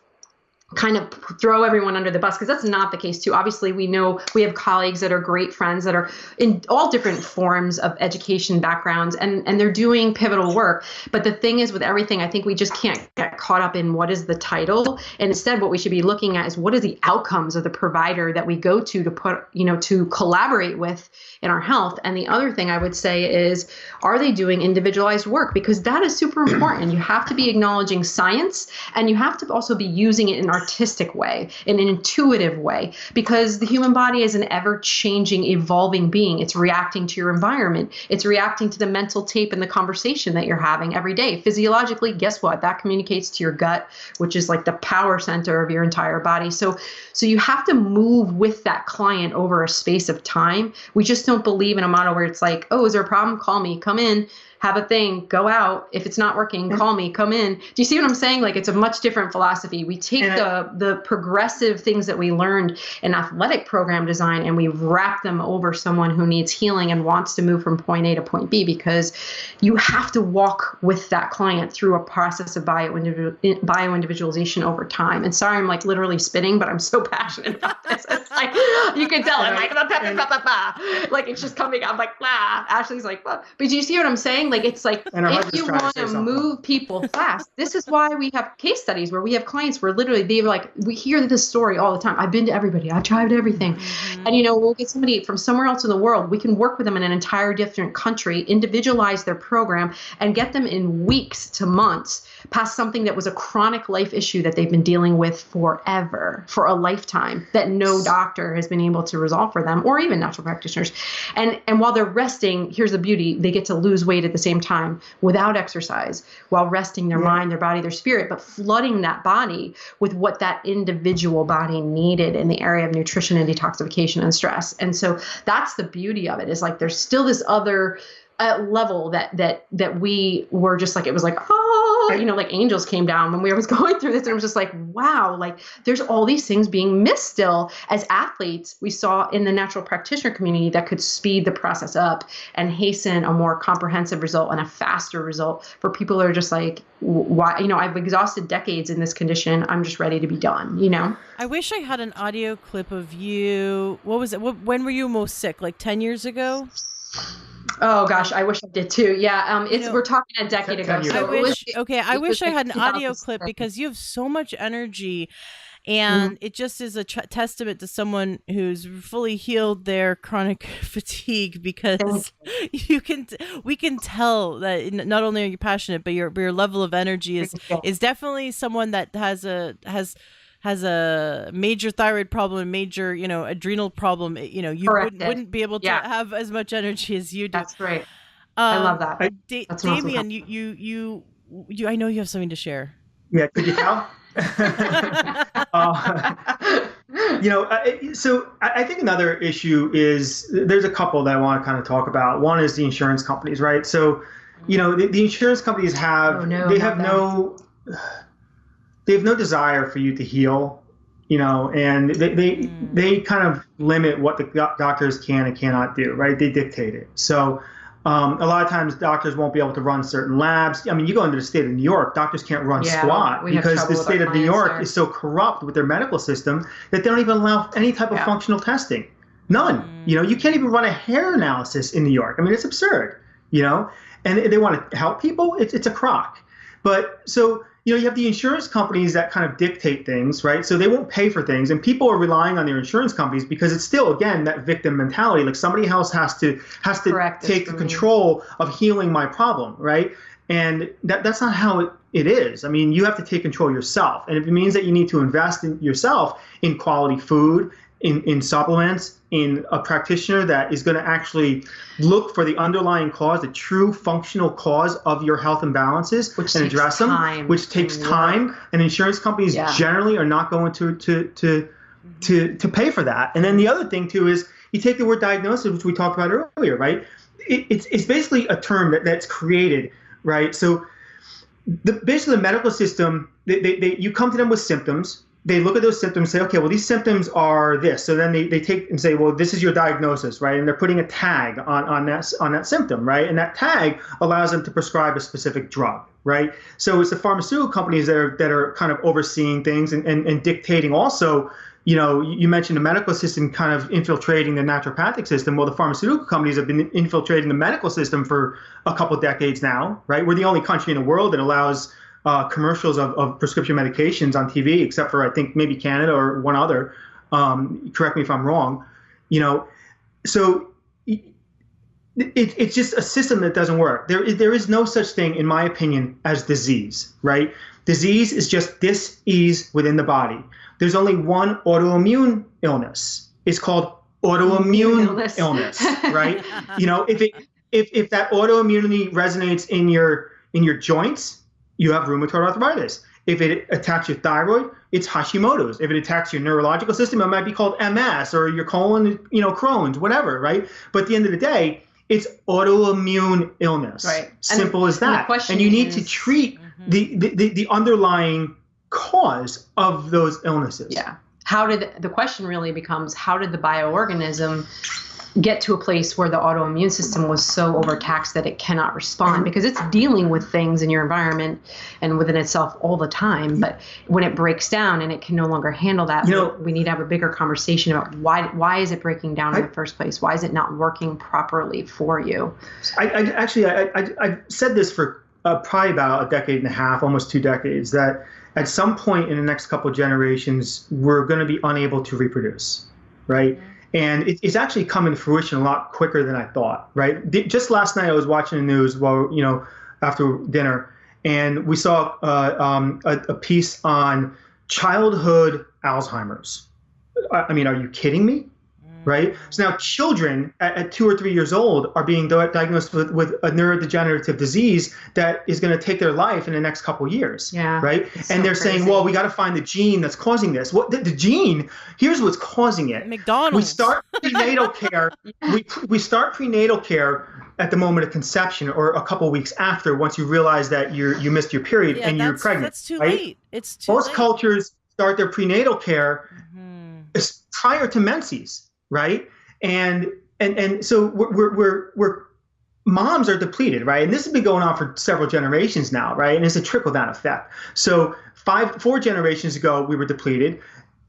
kind of throw everyone under the bus, because that's not the case too. Obviously, we know we have colleagues that are great friends that are in all different forms of education backgrounds, and they're doing pivotal work. But the thing is, with everything, I think we just can't get caught up in what is the title. And instead, what we should be looking at is what is the outcomes of the provider that we go to to collaborate with in our health. And the other thing I would say is, are they doing individualized work? Because that is super important. You have to be acknowledging science, and you have to also be using it in artistic way, in an intuitive way, because the human body is an ever-changing, evolving being. It's reacting to your environment. It's reacting to the mental tape and the conversation that you're having every day. Physiologically, guess what? That communicates to your gut, which is like the power center of your entire body. So you have to move with that client over a space of time. We just don't believe in a model where it's like, oh, is there a problem? Call me, come in, have a thing, go out. If it's not working, call me, come in. Do you see what I'm saying? Like, it's a much different philosophy. We take the progressive things that we learned in athletic program design and we wrap them over someone who needs healing and wants to move from point A to point B, because you have to walk with that client through a process of bio-individualization over time. And sorry, I'm like literally spitting, but I'm so passionate about this. It's like, you can tell I'm like, like it's just coming. I'm like, Ashley's like, but do you see what I'm saying? Like, it's like, if you want to move people fast, this is why we have case studies where we have clients where literally they're like, we hear this story all the time. I've been to everybody. I've tried everything. Mm-hmm. And, we'll get somebody from somewhere else in the world. We can work with them in an entire different country, individualize their program, and get them in weeks to months past something that was a chronic life issue that they've been dealing with forever, for a lifetime, that no doctor has been able to resolve for them, or even natural practitioners. And while they're resting, here's the beauty, they get to lose weight at the same time without exercise, while resting their mind, their body, their spirit, but flooding that body with what that individual body needed in the area of nutrition and detoxification and stress. And so that's the beauty of it, is like, there's still this other level that we were just like, it was like, like angels came down when we was going through this, and it was just like, wow, like there's all these things being missed still. As athletes, we saw in the natural practitioner community that could speed the process up and hasten a more comprehensive result and a faster result for people who are just like, why, I've exhausted decades in this condition. I'm just ready to be done, I wish I had an audio clip of you. What was it? When were you most sick? Like 10 years ago? Oh gosh, I wish I did too. Yeah, we're talking a decade ago. So I wish I had an audio clip, because you have so much energy, and it just is a testament to someone who's fully healed their chronic fatigue, because we can tell that not only are you passionate, but your level of energy is definitely someone that has a major thyroid problem, major, adrenal problem. You wouldn't be able to have as much energy as you do. That's right. I love that. Damian, you, I know you have something to share. Yeah. Could you tell? So I think another issue is, there's a couple that I want to kind of talk about. One is the insurance companies, right? So, the insurance companies have no desire for you to heal, and they kind of limit what the doctors can and cannot do, right? They dictate it. So a lot of times doctors won't be able to run certain labs. I mean, you go into the state of New York, doctors can't run squat because the state of New York is so corrupt with their medical system that they don't even allow any type of functional testing. None. You can't even run a hair analysis in New York. I mean, it's absurd, and they want to help people. It's a crock. But so, you have the insurance companies that kind of dictate things, right? So they won't pay for things, and people are relying on their insurance companies because it's still, again, that victim mentality. Like, somebody else has to take the control of healing my problem, right? And that's not how it is. I mean, you have to take control yourself. And if it means that you need to invest in yourself, in quality food, in supplements, in a practitioner that is going to actually look for the underlying cause, the true functional cause of your health imbalances, and address them, which takes time. And insurance companies generally are not going to pay for that. And then the other thing too is, you take the word diagnosis, which we talked about earlier, right? It's basically a term that's created, right? So basically the medical system, you come to them with symptoms. They look at those symptoms and say, okay, well, these symptoms are this. So then they take and say, well, this is your diagnosis, right? And they're putting a tag on that symptom, right? And that tag allows them to prescribe a specific drug, right? So it's the pharmaceutical companies that are kind of overseeing things and dictating also. You mentioned the medical system kind of infiltrating the naturopathic system. Well, the pharmaceutical companies have been infiltrating the medical system for a couple of decades now, right? We're the only country in the world that allows commercials of prescription medications on TV, except for I think maybe Canada or one other. Correct me if I'm wrong. So it's just a system that doesn't work. There is no such thing, in my opinion, as disease, right? Disease is just dis-ease within the body. There's only one autoimmune illness. It's called autoimmune illness, right? If that autoimmunity resonates in your joints, you have rheumatoid arthritis. If it attacks your thyroid, it's Hashimoto's. If it attacks your neurological system, it might be called MS, or your colon, Crohn's, whatever, right? But at the end of the day, it's autoimmune illness. Right. Simple as that. And you need to treat the underlying cause of those illnesses. Yeah. The question really becomes, how did the bioorganism get to a place where the autoimmune system was so overtaxed that it cannot respond? Because it's dealing with things in your environment and within itself all the time. But when it breaks down and it can no longer handle that, we need to have a bigger conversation about why is it breaking down in the first place? Why is it not working properly for you? I said this for probably about a decade and a half, almost 2 decades, that at some point in the next couple of generations, we're going to be unable to reproduce, right? Mm-hmm. And it's actually come into fruition a lot quicker than I thought, right? Just last night, I was watching the news after dinner, and we saw a piece on childhood Alzheimer's. I mean, are you kidding me? Right? So now children at 2 or 3 years old are being diagnosed with a neurodegenerative disease that is going to take their life in the next couple of years. Yeah. Right? And they're saying, well, we got to find the gene that's causing this. What the gene? Here's what's causing it. McDonald's. We start prenatal care. We start prenatal care at the moment of conception, or a couple of weeks after, once you realize that you missed your period and you're pregnant. That's too late. It's too Most late. cultures start their prenatal care prior to menses. Right. And so we're moms are depleted. Right. And this has been going on for several generations now. Right. And it's a trickle down effect. So 4 generations ago, we were depleted.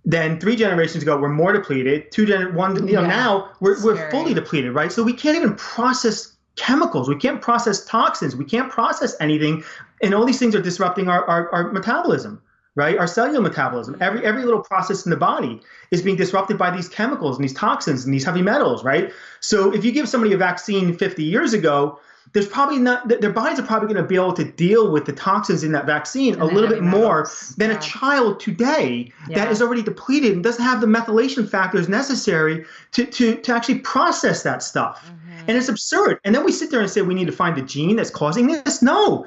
Then 3 generations ago, we're more depleted. Now we're fully depleted. Right. So we can't even process chemicals. We can't process toxins. We can't process anything. And all these things are disrupting our metabolism. Right? Our cellular metabolism, every little process in the body is being disrupted by these chemicals and these toxins and these heavy metals, right? So if you give somebody a vaccine 50 years ago, their bodies are probably going to be able to deal with the toxins in that vaccine a little bit more than a child today that is already depleted and doesn't have the methylation factors necessary to actually process that stuff. Mm-hmm. And it's absurd. And then we sit there and say we need to find the gene that's causing this. No.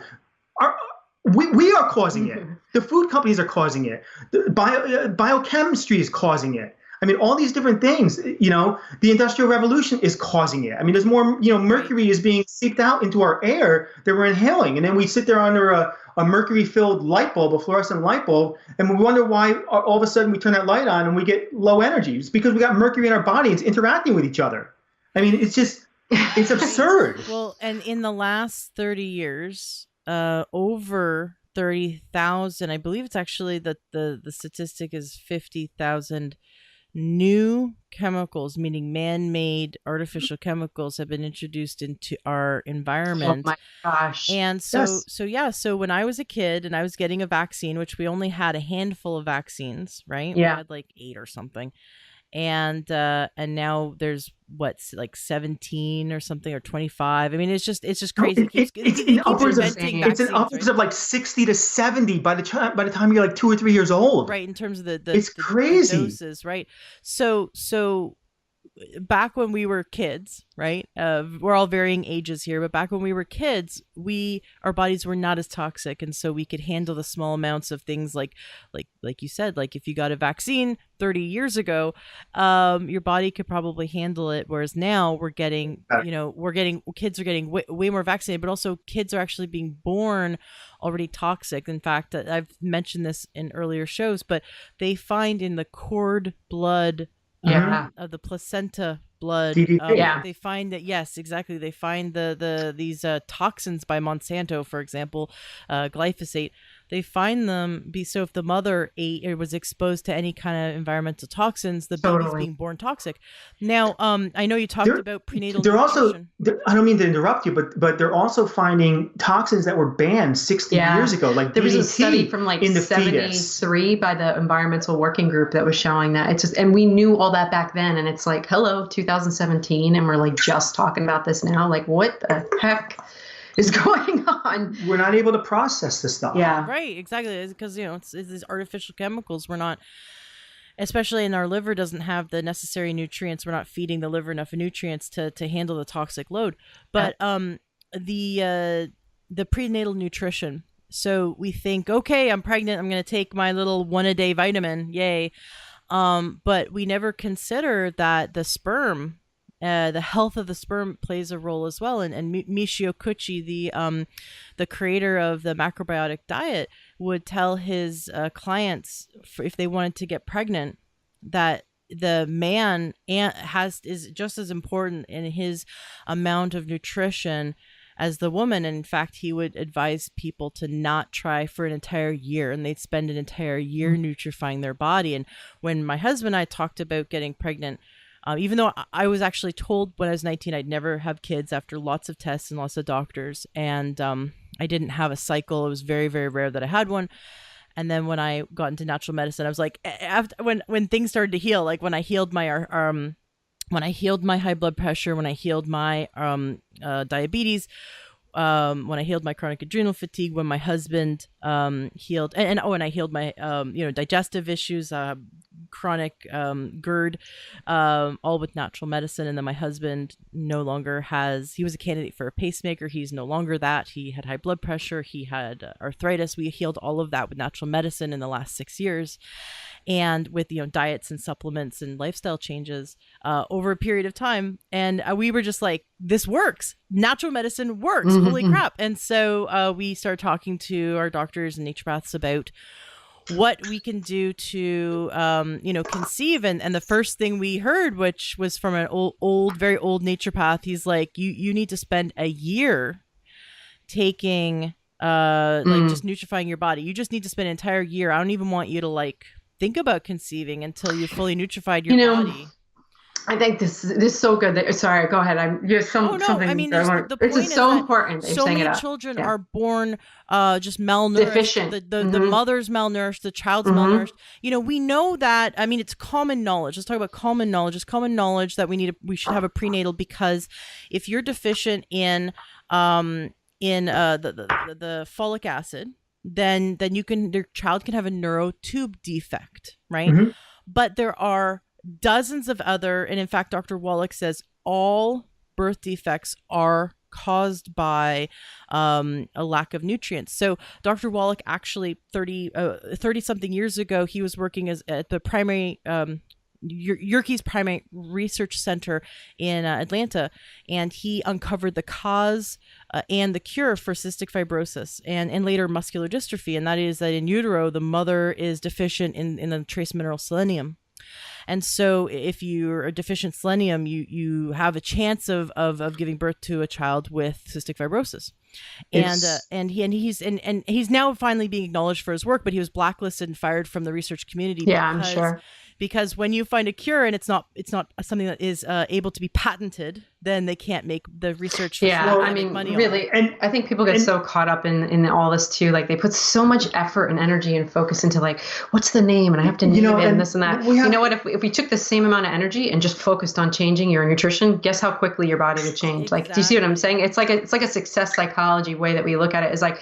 We are causing it. The food companies are causing it. The biochemistry is causing it. I mean, all these different things, the Industrial Revolution is causing it. I mean, there's more, mercury is being seeped out into our air that we're inhaling. And then we sit there under a mercury-filled light bulb, a fluorescent light bulb, and we wonder why all of a sudden we turn that light on and we get low energy. It's because we got mercury in our body. It's interacting with each other. I mean, it's absurd. Well, and in the last 30 years, over 30,000, I believe it's actually that the statistic is 50,000 new chemicals, meaning man-made artificial chemicals, have been introduced into our environment. Oh my gosh. And so when I was a kid and I was getting a vaccine, which we only had a handful of vaccines, right? Yeah. We had like 8 or something. And now there's like 17 or something, or 25. I mean, it's just crazy. It's upwards of like 60 to 70 by the time you're like 2 or 3 years old. Right. In terms of the crazy doses, right? So back when we were kids, right? We're all varying ages here, but back when we were kids, our bodies were not as toxic, and so we could handle the small amounts of things like you said, like if you got a vaccine 30 years ago, your body could probably handle it. Whereas now kids are getting way more vaccinated, but also kids are actually being born already toxic. In fact, I've mentioned this in earlier shows, but they find in the cord blood of the placenta blood, they find that, yes, exactly, they find these toxins by Monsanto, for example, glyphosate. they find them so if the mother ate or was exposed to any kind of environmental toxins, the baby's being born toxic. Now, I know you talked about prenatal nutrition. I don't mean to interrupt you, but they're also finding toxins that were banned 60 years ago, like there was DDT a study from like 73 by the Environmental Working Group that was showing that. It's just, and we knew all that back then, and it's like, hello, 2017, and we're like just talking about this now. Like, what the heck is going on? We're not able to process this stuff. Yeah, right, exactly, because it's these artificial chemicals. We're not, especially in our liver, doesn't have the necessary nutrients. We're not feeding the liver enough nutrients to handle the toxic load. But the prenatal nutrition. So we think, okay, I'm pregnant, I'm going to take my little 1-a-day vitamin, yay. But we never consider that the sperm, the health of the sperm plays a role as well. And Michio Kaku, the creator of the macrobiotic diet, would tell his clients, if they wanted to get pregnant, that the man is just as important in his amount of nutrition as the woman. And in fact, he would advise people to not try for an entire year, and they'd spend an entire year nutrifying their body. And when my husband and I talked about getting pregnant, even though I was actually told when I was 19 I'd never have kids after lots of tests and lots of doctors, and I didn't have a cycle. It was very, very rare that I had one. And then when I got into natural medicine, I was like, when things started to heal, like when I healed my high blood pressure, when I healed my diabetes, when I healed my chronic adrenal fatigue, when my husband healed, when I healed my digestive issues, chronic GERD, all with natural medicine. And then my husband he was a candidate for a pacemaker. He's no longer that. He had high blood pressure. He had arthritis. We healed all of that with natural medicine in the last 6 years. And with, diets and supplements and lifestyle changes over a period of time. And we were just like, this works. Natural medicine works. Holy crap. And so we started talking to our doctors and naturopaths about what we can do to, conceive. And the first thing we heard, which was from an very old naturopath, he's like, you need to spend a year taking, just nutrifying your body. You just need to spend an entire year. I don't even want you to think about conceiving until you've fully nutrified your body. I think this is so good. Sorry, go ahead. Something. I mean, the point is so important. So many children are born just malnourished. Deficient. The mother's malnourished, the child's malnourished. We know that. I mean, it's common knowledge. Let's talk about common knowledge. It's common knowledge that we should have a prenatal, because if you're deficient in the folic acid, then your child can have a neurotube defect, right? But there are dozens of other, and in fact, Dr. Wallach says all birth defects are caused by a lack of nutrients. So Dr. Wallach actually 30 something years ago, he was working at the primary Yerkes Primary Research Center in Atlanta, and he uncovered the cause and the cure for cystic fibrosis and later muscular dystrophy, and that is that in utero, the mother is deficient in the trace mineral selenium. And so if you're a deficient selenium, you have a chance of giving birth to a child with cystic fibrosis. And he's now finally being acknowledged for his work, but he was blacklisted and fired from the research community. Yeah, I'm sure. Because when you find a cure and it's not something that is able to be patented, then they can't make the research. Yeah, I mean, really, and I think people get so caught up in all this too. Like they put so much effort and energy and focus into what's the name, and I have to name it and this and that. You know what? If we took the same amount of energy and just focused on changing your nutrition, guess how quickly your body would change. Exactly. Do you see what I'm saying? It's like a success psychology way that we look at it. Is an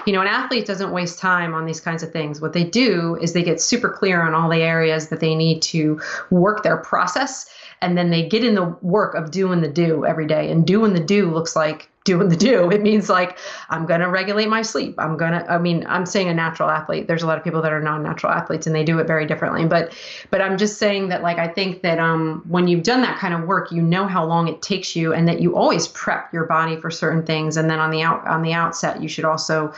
athlete doesn't waste time on these kinds of things. What they do is they get super clear on all the areas that they need to work their process. And then they get in the work of doing the do every day. And doing the do looks like doing the do. It means I'm going to regulate my sleep. I'm saying a natural athlete. There's a lot of people that are non-natural athletes and they do it very differently. But I'm just saying that I think that when you've done that kind of work, you know how long it takes you and that you always prep your body for certain things. And then on the outset, you should also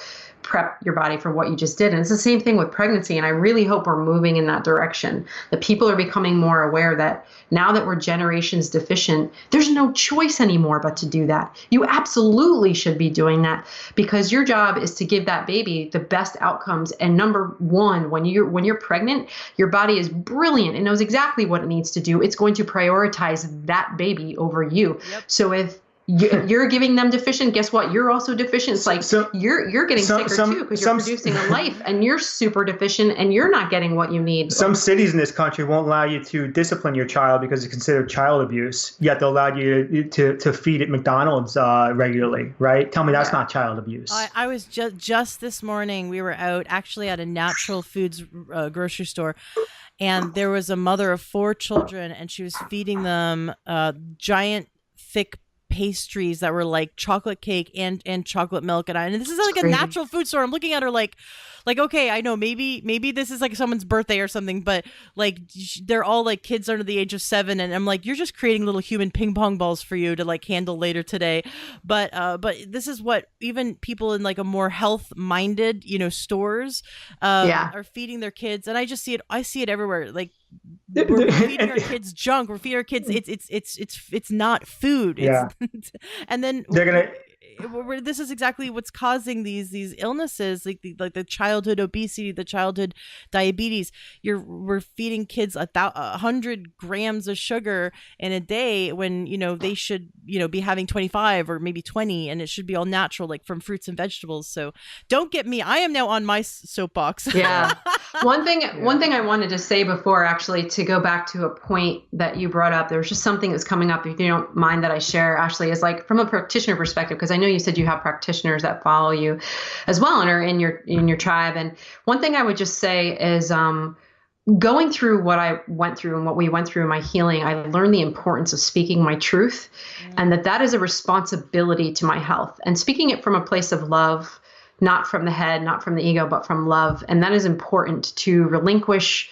prep your body for what you just did. And it's the same thing with pregnancy. And I really hope we're moving in that direction, that people are becoming more aware that now that we're generations deficient, there's no choice anymore but to do that. You absolutely should be doing that, because your job is to give that baby the best outcomes. And number one, when you're pregnant, your body is brilliant. It knows exactly what it needs to do. It's going to prioritize that baby over you. Yep. So if you're giving them deficient, guess what? You're also deficient. It's like you're getting sicker too, because you're producing a life, and you're super deficient and you're not getting what you need. Some cities in this country won't allow you to discipline your child because it's considered child abuse, yet they'll allow you to feed at McDonald's regularly, right? Tell me that's not child abuse. I was just this morning, we were out actually at a natural foods grocery store, and there was a mother of 4 children, and she was feeding them giant thick pastries that were like chocolate cake and chocolate milk, and this is like a natural food store. I'm looking at her like okay, I know maybe this is like someone's birthday or something, but like they're all like kids under the age of 7, and I'm like, you're just creating little human ping pong balls for you to like handle later today. But this is what even people in like a more health minded stores are feeding their kids, and I see it everywhere. Like we're feeding our kids junk. We're feeding our kids. It's not food. And then they're gonna. This is exactly what's causing these illnesses, like the childhood obesity, the childhood diabetes. We're feeding kids 100 grams of sugar in a day when they should be having 25 or maybe 20, and it should be all natural, like from fruits and vegetables. So don't get me. I am now on my soapbox. Yeah. One thing I wanted to say before, actually, to go back to a point that you brought up, there was just something that's coming up, if you don't mind that I share, Ashley, is like from a practitioner perspective, because I know you said you have practitioners that follow you as well and are in your tribe. And one thing I would just say is going through what I went through and what we went through in my healing, I learned the importance of speaking my truth, and that is a responsibility to my health, and speaking it from a place of love, not from the head, not from the ego, but from love. And that is important to relinquish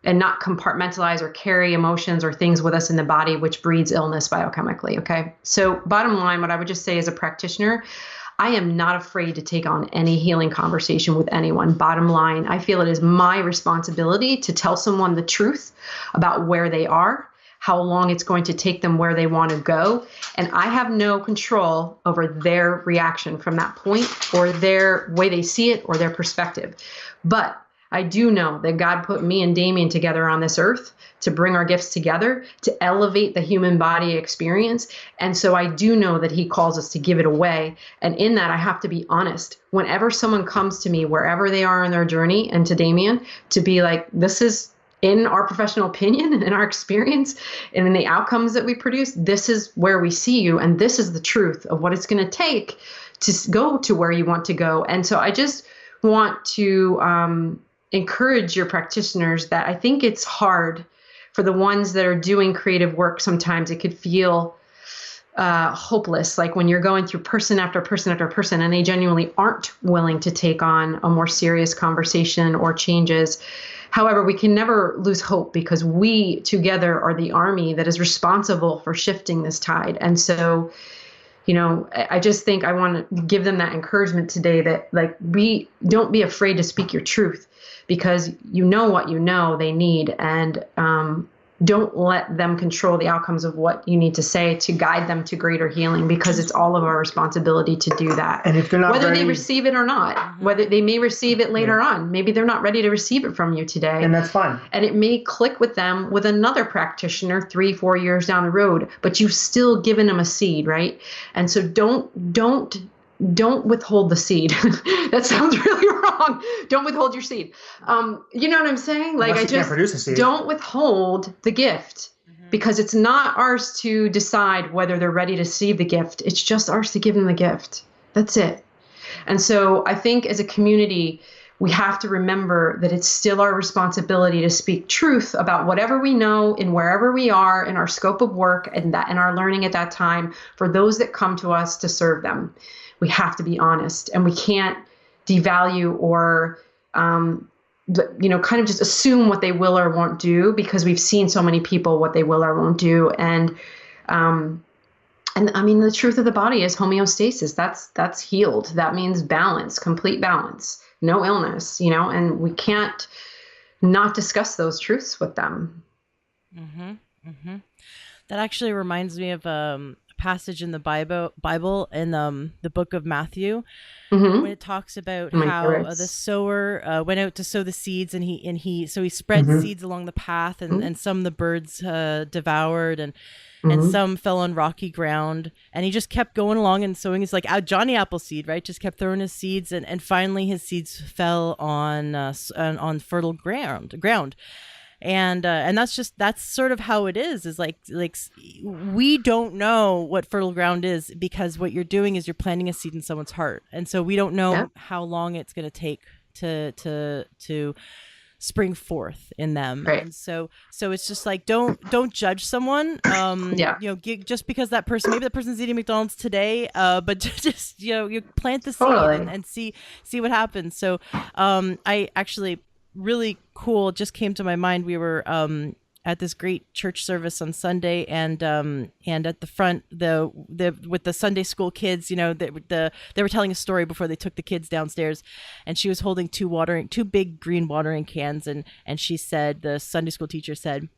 and not compartmentalize or carry emotions or things with us in the body, which breeds illness biochemically. Okay. So bottom line, what I would just say as a practitioner, I am not afraid to take on any healing conversation with anyone. Bottom line, I feel it is my responsibility to tell someone the truth about where they are, how long it's going to take them where they want to go. And I have no control over their reaction from that point, or their way they see it, or their perspective. But I do know that God put me and Damian together on this earth to bring our gifts together, to elevate the human body experience. And so I do know that he calls us to give it away. And in that, I have to be honest. Whenever someone comes to me, wherever they are in their journey, and to Damian, to be like, this is, in our professional opinion and in our experience and in the outcomes that we produce, this is where we see you. And this is the truth of what it's going to take to go to where you want to go. And so I just want to encourage your practitioners that I think it's hard for the ones that are doing creative work. Sometimes it could feel hopeless, like when you're going through person after person after person, and they genuinely aren't willing to take on a more serious conversation or changes. However, we can never lose hope, because we together are the army that is responsible for shifting this tide. And so, I just think I want to give them that encouragement today, that don't be afraid to speak your truth, because what they need, and don't let them control the outcomes of what you need to say to guide them to greater healing, because it's all of our responsibility to do that. And if they're not whether ready, they receive it or not, whether they may receive it later on, maybe they're not ready to receive it from you today. And that's fine. And it may click with them with another practitioner 3-4 years down the road, but you've still given them a seed, right? And so don't withhold the seed. That sounds really wrong. Don't withhold your seed. You know what I'm saying? Like, unless you can't produce a seed. Don't withhold the gift, because it's not ours to decide whether they're ready to receive the gift. It's just ours to give them the gift. That's it. And so I think as a community, we have to remember that it's still our responsibility to speak truth about whatever we know and wherever we are in our scope of work and our learning at that time, for those that come to us to serve them. We have to be honest, and we can't devalue or, kind of just assume what they will or won't do, because we've seen so many people what they will or won't do. And And I mean, the truth of the body is homeostasis. That's healed. That means balance, complete balance, no illness, and we can't not discuss those truths with them. Mm-hmm. Mm-hmm. That actually reminds me of a passage in the Bible in the book of Matthew, when it talks about how the sower went out to sow the seeds, and he spread seeds along the path, and some the birds devoured, and some fell on rocky ground, and he just kept going along and sowing his, like Johnny Appleseed, right? Just kept throwing his seeds, and finally his seeds fell on fertile ground. And that's sort of how it is like we don't know what fertile ground is, because what you're doing is you're planting a seed in someone's heart, and so we don't know how long it's going to take to spring forth in them. Right. And so it's just like, don't judge someone, just because maybe that person's eating McDonald's today, but just you plant the seed and see what happens. So I actually, really cool, just came to my mind. We were at this great church service on Sunday, and at the front, with the Sunday school kids, they were telling a story before they took the kids downstairs, and she was holding two big green watering cans, and she said, the Sunday school teacher said,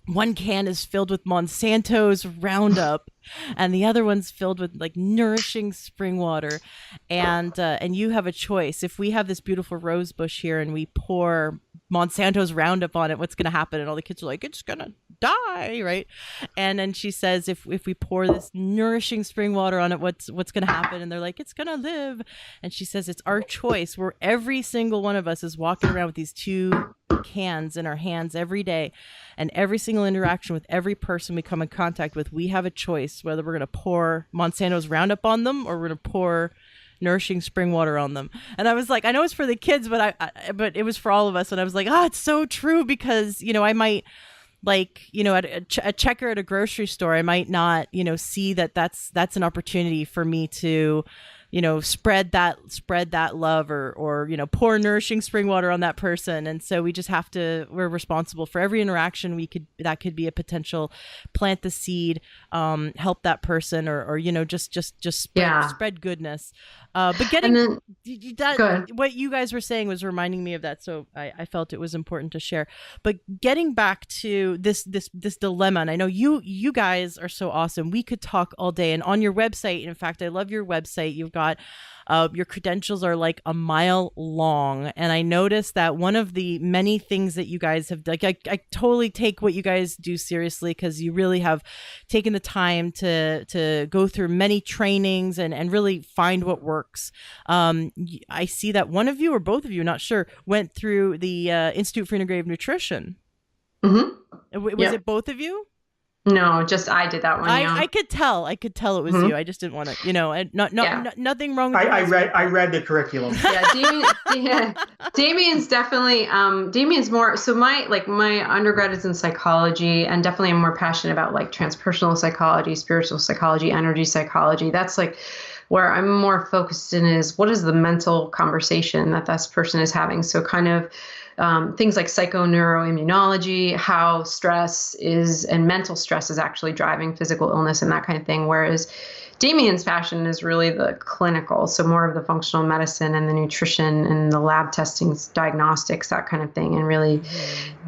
one can is filled with Monsanto's Roundup, and the other one's filled with like nourishing spring water. And you have a choice. If we have this beautiful rose bush here and we pour Monsanto's Roundup on it, what's going to happen? And all the kids are like, it's going to die, right? And then she says, if we pour this nourishing spring water on it, what's going to happen? And they're like, it's going to live. And she says, it's our choice, where every single one of us is walking around with these two cans in our hands every day, and every single interaction with every person we come in contact with, we have a choice whether we're going to pour Monsanto's Roundup on them or we're going to pour nourishing spring water on them. And I was like, I know it's for the kids, but but it was for all of us. And I was like, it's so true, because I might, like, at a checker at a grocery store, I might not see that's an opportunity for me to spread that love, or pour nourishing spring water on that person. And so we just we're responsible for every interaction that could be a potential, plant the seed, help that person, or just spread goodness. But what you guys were saying was reminding me of that. So I felt it was important to share, but getting back to this dilemma, and I know you guys are so awesome. We could talk all day, and on your website, in fact, I love your website. You've got your credentials are like a mile long, and I noticed that one of the many things that you guys have done, I totally take what you guys do seriously, because you really have taken the time to go through many trainings and really find what works. I see that one of you, or both of you, not sure, went through the Institute for Integrative Nutrition. Mm-hmm. Was it both of you? No, just I did that one. I could tell it was you. I just didn't want to, nothing wrong with I read the curriculum. Damian's definitely, Damian's more, so my undergrad is in psychology, and definitely I'm more passionate about like transpersonal psychology, spiritual psychology, energy psychology. That's like where I'm more focused in, is what is the mental conversation that this person is having. So kind of things like psychoneuroimmunology, how stress is, and mental stress is actually driving physical illness and that kind of thing. Whereas Damian's passion is really the clinical, so more of the functional medicine and the nutrition and the lab testings, diagnostics, that kind of thing, and really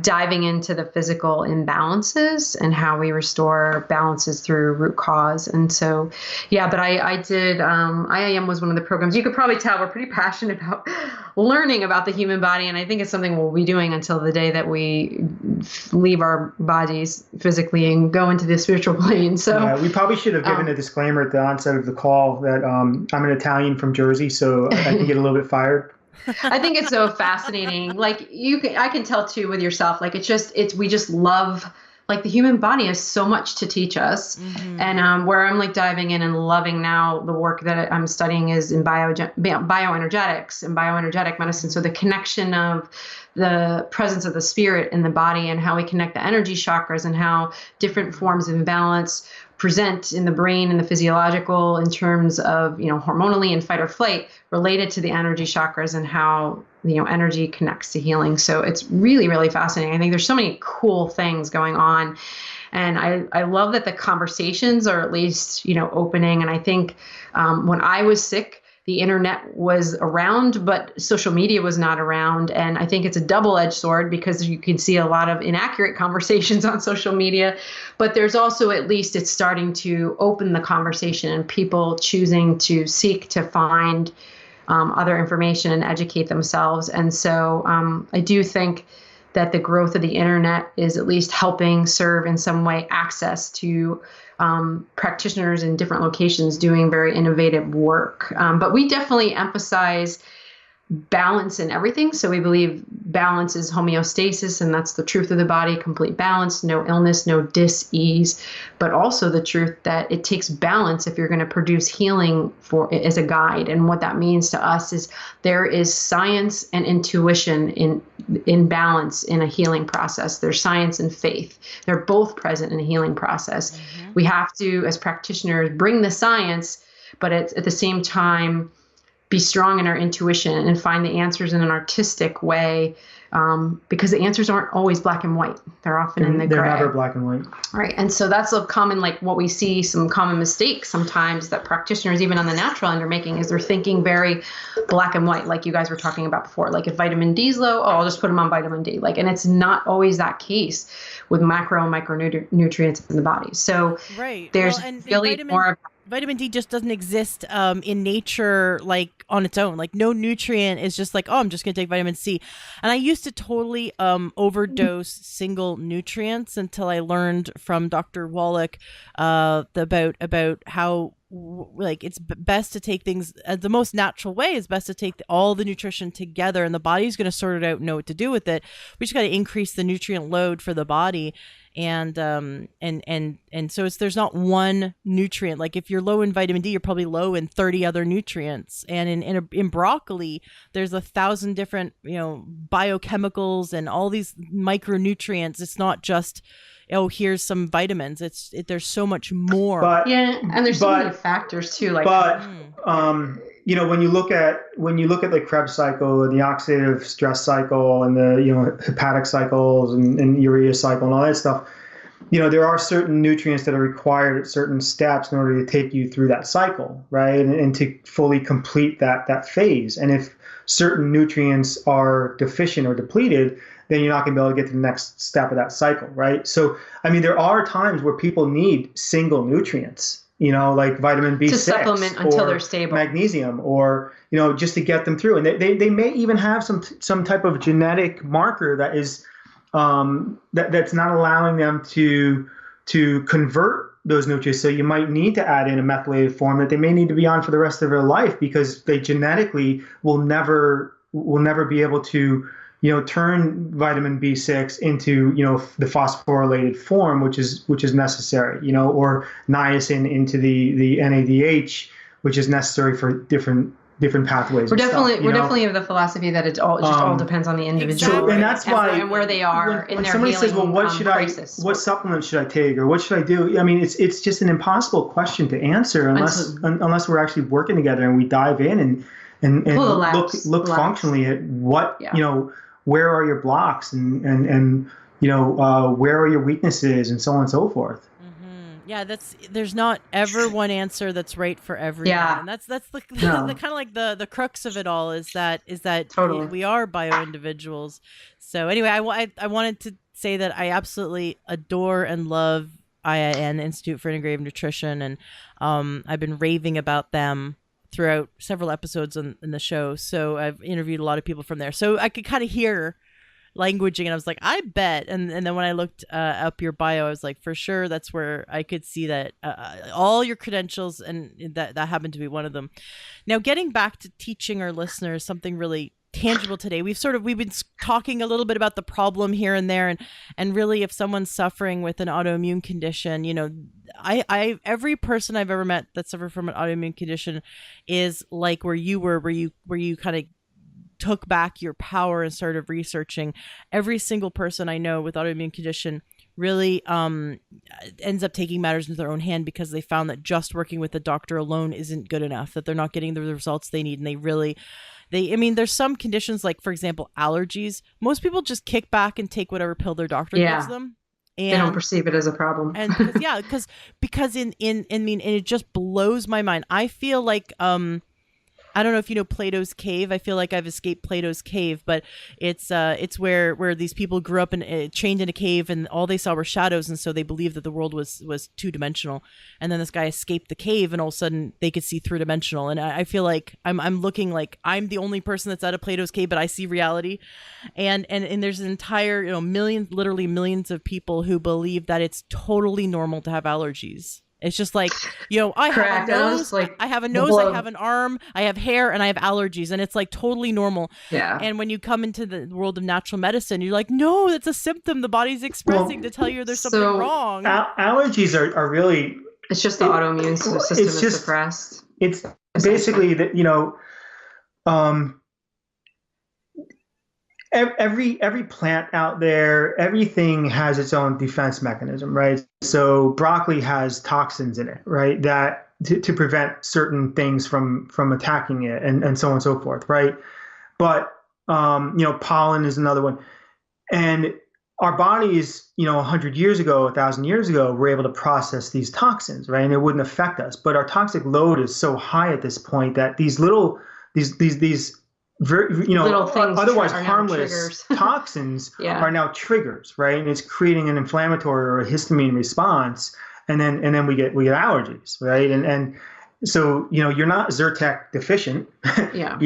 diving into the physical imbalances and how we restore balances through root cause. And so, but I did, IIM was one of the programs. You could probably tell we're pretty passionate about learning about the human body, and I think it's something we'll be doing until the day that we leave our bodies physically and go into the spiritual plane. So we probably should have given a disclaimer at the onset of the call that I'm an Italian from Jersey, so I can get a little bit fired. I think it's so fascinating. Like I can tell too with yourself, like we just love, like the human body has so much to teach us. Mm-hmm. And where I'm like diving in and loving now the work that I'm studying is in bioenergetics and bioenergetic medicine. So the connection of the presence of the spirit in the body, and how we connect the energy chakras, and how different forms of imbalance present in the brain and the physiological in terms of, hormonally and fight or flight related to the energy chakras, and how, energy connects to healing. So it's really, really fascinating. I think there's so many cool things going on. And I love that the conversations are at least, opening. And I think when I was sick, the internet was around, but social media was not around. And I think it's a double-edged sword because you can see a lot of inaccurate conversations on social media, but there's also, at least it's starting to open the conversation and people choosing to seek to find other information and educate themselves. And so I do think that the growth of the internet is at least helping serve in some way access to practitioners in different locations doing very innovative work. But we definitely emphasize balance in everything. So we believe balance is homeostasis, and that's the truth of the body, complete balance, no illness, no dis-ease, but also the truth that it takes balance if you're going to produce healing as a guide. And what that means to us is there is science and intuition in balance in a healing process. There's science and faith. They're both present in a healing process. Mm-hmm. We have to, as practitioners, bring the science, but at the same time, be strong in our intuition and find the answers in an artistic way, because the answers aren't always black and white. They're often in the gray. They're never black and white. Right. And so that's a common, like what we see, some common mistakes sometimes that practitioners, even on the natural end, are making, is they're thinking very black and white, like you guys were talking about before. Like if vitamin D is low, I'll just put them on vitamin D. And it's not always that case with macro and micronutrients in the body. So there's really more. Vitamin D just doesn't exist in nature, like on its own. Like no nutrient is just like, oh, I'm just going to take vitamin C. And I used to totally overdose single nutrients until I learned from Dr. Wallach about how it's best to take things the most natural way is best to take all the nutrition together, and the body's going to sort it out and know what to do with it. We just got to increase the nutrient load for the body. And so there's not one nutrient. Like if you're low in vitamin D, you're probably low in 30 other nutrients. And in broccoli, there's 1,000 different, biochemicals and all these micronutrients. It's not just, oh, here's some vitamins. There's so much more. And there's so many factors too. When you look at the Krebs cycle and the oxidative stress cycle and the hepatic cycles and urea cycle and all that stuff, there are certain nutrients that are required at certain steps in order to take you through that cycle, right? And to fully complete that phase. And if certain nutrients are deficient or depleted, then you're not going to be able to get to the next step of that cycle, right? So, there are times where people need single nutrients, like vitamin B6 to supplement until they're stable, magnesium, or just to get them through. And they may even have some type of genetic marker that is that's not allowing them to convert those nutrients. So you might need to add in a methylated form that they may need to be on for the rest of their life, because they genetically will never be able to turn vitamin B6 into, the phosphorylated form, which is necessary, or niacin into the NADH, which is necessary for different pathways. We're definitely of the philosophy that it all depends on the individual, exactly. And that's why and where they are in when their somebody healing says, well, what supplement should I take, or what should I do? It's just an impossible question to answer unless we're actually working together and we dive in and look functionally at what where are your blocks and where are your weaknesses, and so on and so forth. Mm-hmm. Yeah, there's not ever one answer that's right for everyone. Yeah. And that's the kind of like the crux of it all is that totally. We are bio individuals. So anyway, I wanted to say that I absolutely adore and love IIN, Institute for Integrative Nutrition, and I've been raving about them throughout several episodes in the show. So I've interviewed a lot of people from there. So I could kind of hear languaging, and I was like, I bet. And then when I looked up your bio, I was like, for sure, that's where I could see that all your credentials, and that happened to be one of them. Now, getting back to teaching our listeners something really tangible today, we've been talking a little bit about the problem here and there, and really, if someone's suffering with an autoimmune condition, I every person I've ever met that suffered from an autoimmune condition is like where you were, where you kind of took back your power and started researching. Every single person I know with autoimmune condition really ends up taking matters into their own hand, because they found that just working with a doctor alone isn't good enough, that they're not getting the results they need. And there's some conditions, like, for example, allergies. Most people just kick back and take whatever pill their doctor gives them. They don't perceive it as a problem. And because and it just blows my mind. I feel like I don't know if you know Plato's cave. I feel like I've escaped Plato's cave, but it's where these people grew up and chained in a cave, and all they saw were shadows, and so they believed that the world was 2-dimensional. And then this guy escaped the cave, and all of a sudden they could see 3-dimensional. And I feel like I'm looking like I'm the only person that's out of Plato's cave, but I see reality. And there's an entire literally millions of people who believe that it's totally normal to have allergies. It's just like, I have a nose, I have an arm, I have hair, and I have allergies, and it's like totally normal. Yeah. And when you come into the world of natural medicine, you're like, no, that's a symptom the body's expressing to tell you there's something wrong. Allergies are really... It's just the autoimmune system is suppressed. It's basically that, every plant out there, everything has its own defense mechanism, right? So broccoli has toxins in it, right? That to prevent certain things from attacking it, and so on and so forth, right? But pollen is another one. And our bodies, 100 years ago, 1,000 years ago, were able to process these toxins, right? And it wouldn't affect us. But our toxic load is so high at this point that these little otherwise harmless toxins are now triggers, right? And it's creating an inflammatory or a histamine response, and then we get allergies, right? And so you're not Zyrtec deficient. Yeah.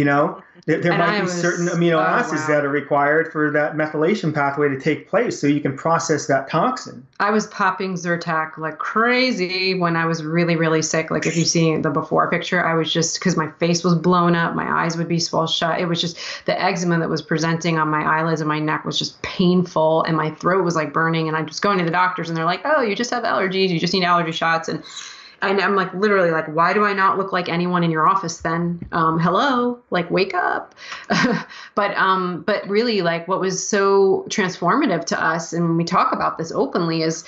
There might be certain amino acids that are required for that methylation pathway to take place, so you can process that toxin. I was popping Zyrtec like crazy when I was really, really sick. Like if you see the before picture, I was just, because my face was blown up, my eyes would be swelled shut. It was just the eczema that was presenting on my eyelids and my neck was just painful, and my throat was like burning. And I'm just going to the doctors, and they're like, "Oh, you just have allergies. You just need allergy shots." And I'm like, literally like, why do I not look like anyone in your office then? Hello, like wake up. But really, like what was so transformative to us, and when we talk about this openly, is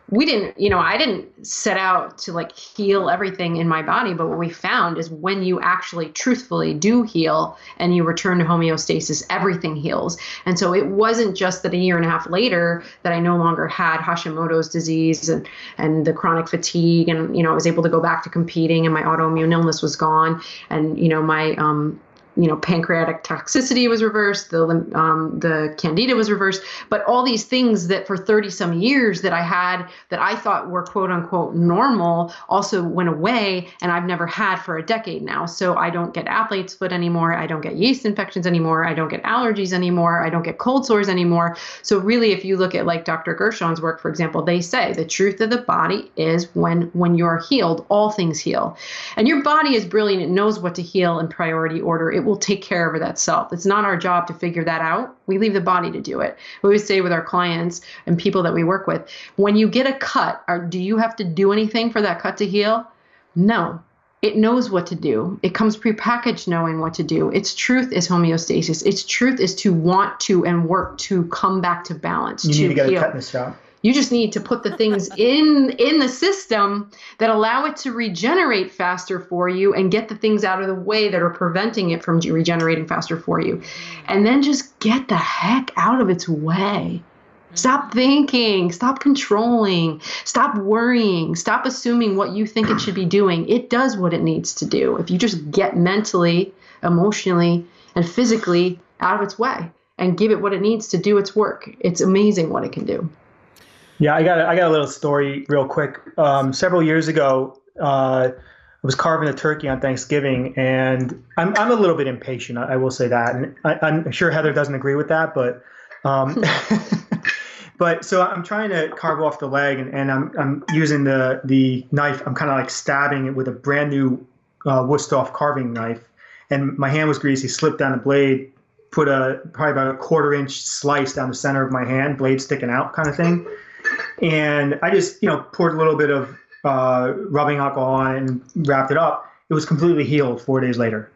we didn't, I didn't set out to like heal everything in my body, but what we found is when you actually truthfully do heal and you return to homeostasis, everything heals. And so it wasn't just that 1.5 years later that I no longer had Hashimoto's disease and the chronic fatigue, and, I was able to go back to competing, and my autoimmune illness was gone, and, my, pancreatic toxicity was reversed, the candida was reversed, but all these things that for 30 some years that I had that I thought were quote unquote normal also went away, and I've never had for a decade now. So I don't get athlete's foot anymore. I don't get yeast infections anymore. I don't get allergies anymore. I don't get cold sores anymore. So really, if you look at like Dr. Gershon's work, for example, they say the truth of the body is when you're healed, all things heal. And your body is brilliant. It knows what to heal in priority order. It will take care of itself. It's not our job to figure that out. We leave the body to do it. We always say with our clients and people that we work with, when you get a cut, do you have to do anything for that cut to heal? No. It knows what to do. It comes prepackaged knowing what to do. Its truth is homeostasis. Its truth is to want to and work to come back to balance. You need to get a cut in this job. You just need to put the things in the system that allow it to regenerate faster for you and get the things out of the way that are preventing it from regenerating faster for you. And then just get the heck out of its way. Stop thinking, stop controlling, stop worrying, stop assuming what you think it should be doing. It does what it needs to do. If you just get mentally, emotionally, and physically out of its way and give it what it needs to do its work, it's amazing what it can do. Yeah, I got a little story real quick. Several years ago, I was carving a turkey on Thanksgiving, and I'm a little bit impatient. I will say that, and I'm sure Heather doesn't agree with that, but but so I'm trying to carve off the leg, and I'm using the knife. I'm kind of like stabbing it with a brand new Wusthof carving knife, and my hand was greasy. Slipped down the blade, put probably about a 1/4 inch slice down the center of my hand, blade sticking out, kind of thing. And I just, poured a little bit of rubbing alcohol on it and wrapped it up. It was completely healed 4 days later.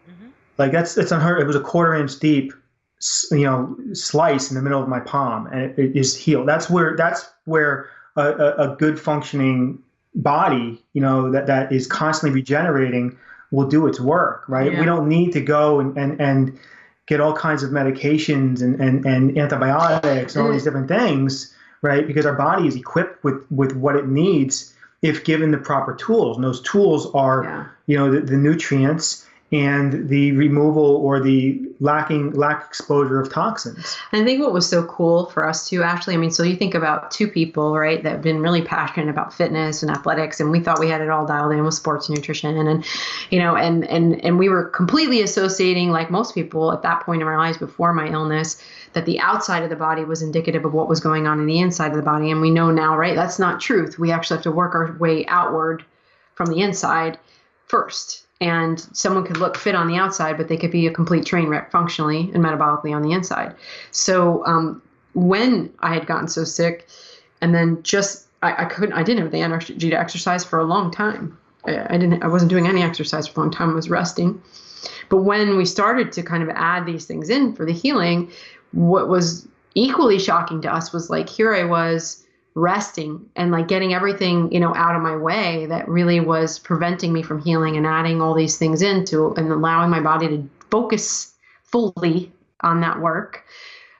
Mm-hmm. Like that's unheard. It was a 1/4 inch deep, slice in the middle of my palm, and it is healed. That's where a good functioning body, that is constantly regenerating, will do its work, right? Yeah. We don't need to go and get all kinds of medications and antibiotics and all these different things. right? Because our body is equipped with what it needs if given the proper tools. And those tools are, the nutrients and the removal or the lack exposure of toxins. And I think what was so cool for us too, Ashley, I mean, so you think about two people, right, that have been really passionate about fitness and athletics, and we thought we had it all dialed in with sports nutrition. And, and we were completely associating, like most people at that point in our lives before my illness, that the outside of the body was indicative of what was going on in the inside of the body. And we know now, right, that's not truth. We actually have to work our way outward from the inside first. And someone could look fit on the outside, but they could be a complete train wreck functionally and metabolically on the inside. So when I had gotten so sick, and then I didn't have the energy to exercise for a long time. I wasn't doing any exercise for a long time. I was resting. But when we started to kind of add these things in for the healing, what was equally shocking to us was like, here I was resting and like getting everything, out of my way that really was preventing me from healing, and adding all these things into and allowing my body to focus fully on that work,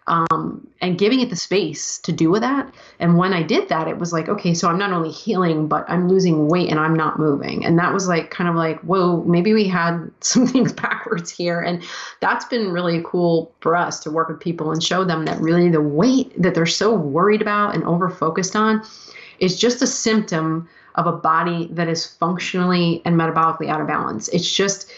and giving it the space to do with that. And when I did that, it was like, okay, so I'm not only healing, but I'm losing weight and I'm not moving. And that was like, kind of like, whoa, maybe we had some things backwards here. And that's been really cool for us to work with people and show them that really the weight that they're so worried about and over focused on is just a symptom of a body that is functionally and metabolically out of balance. It's just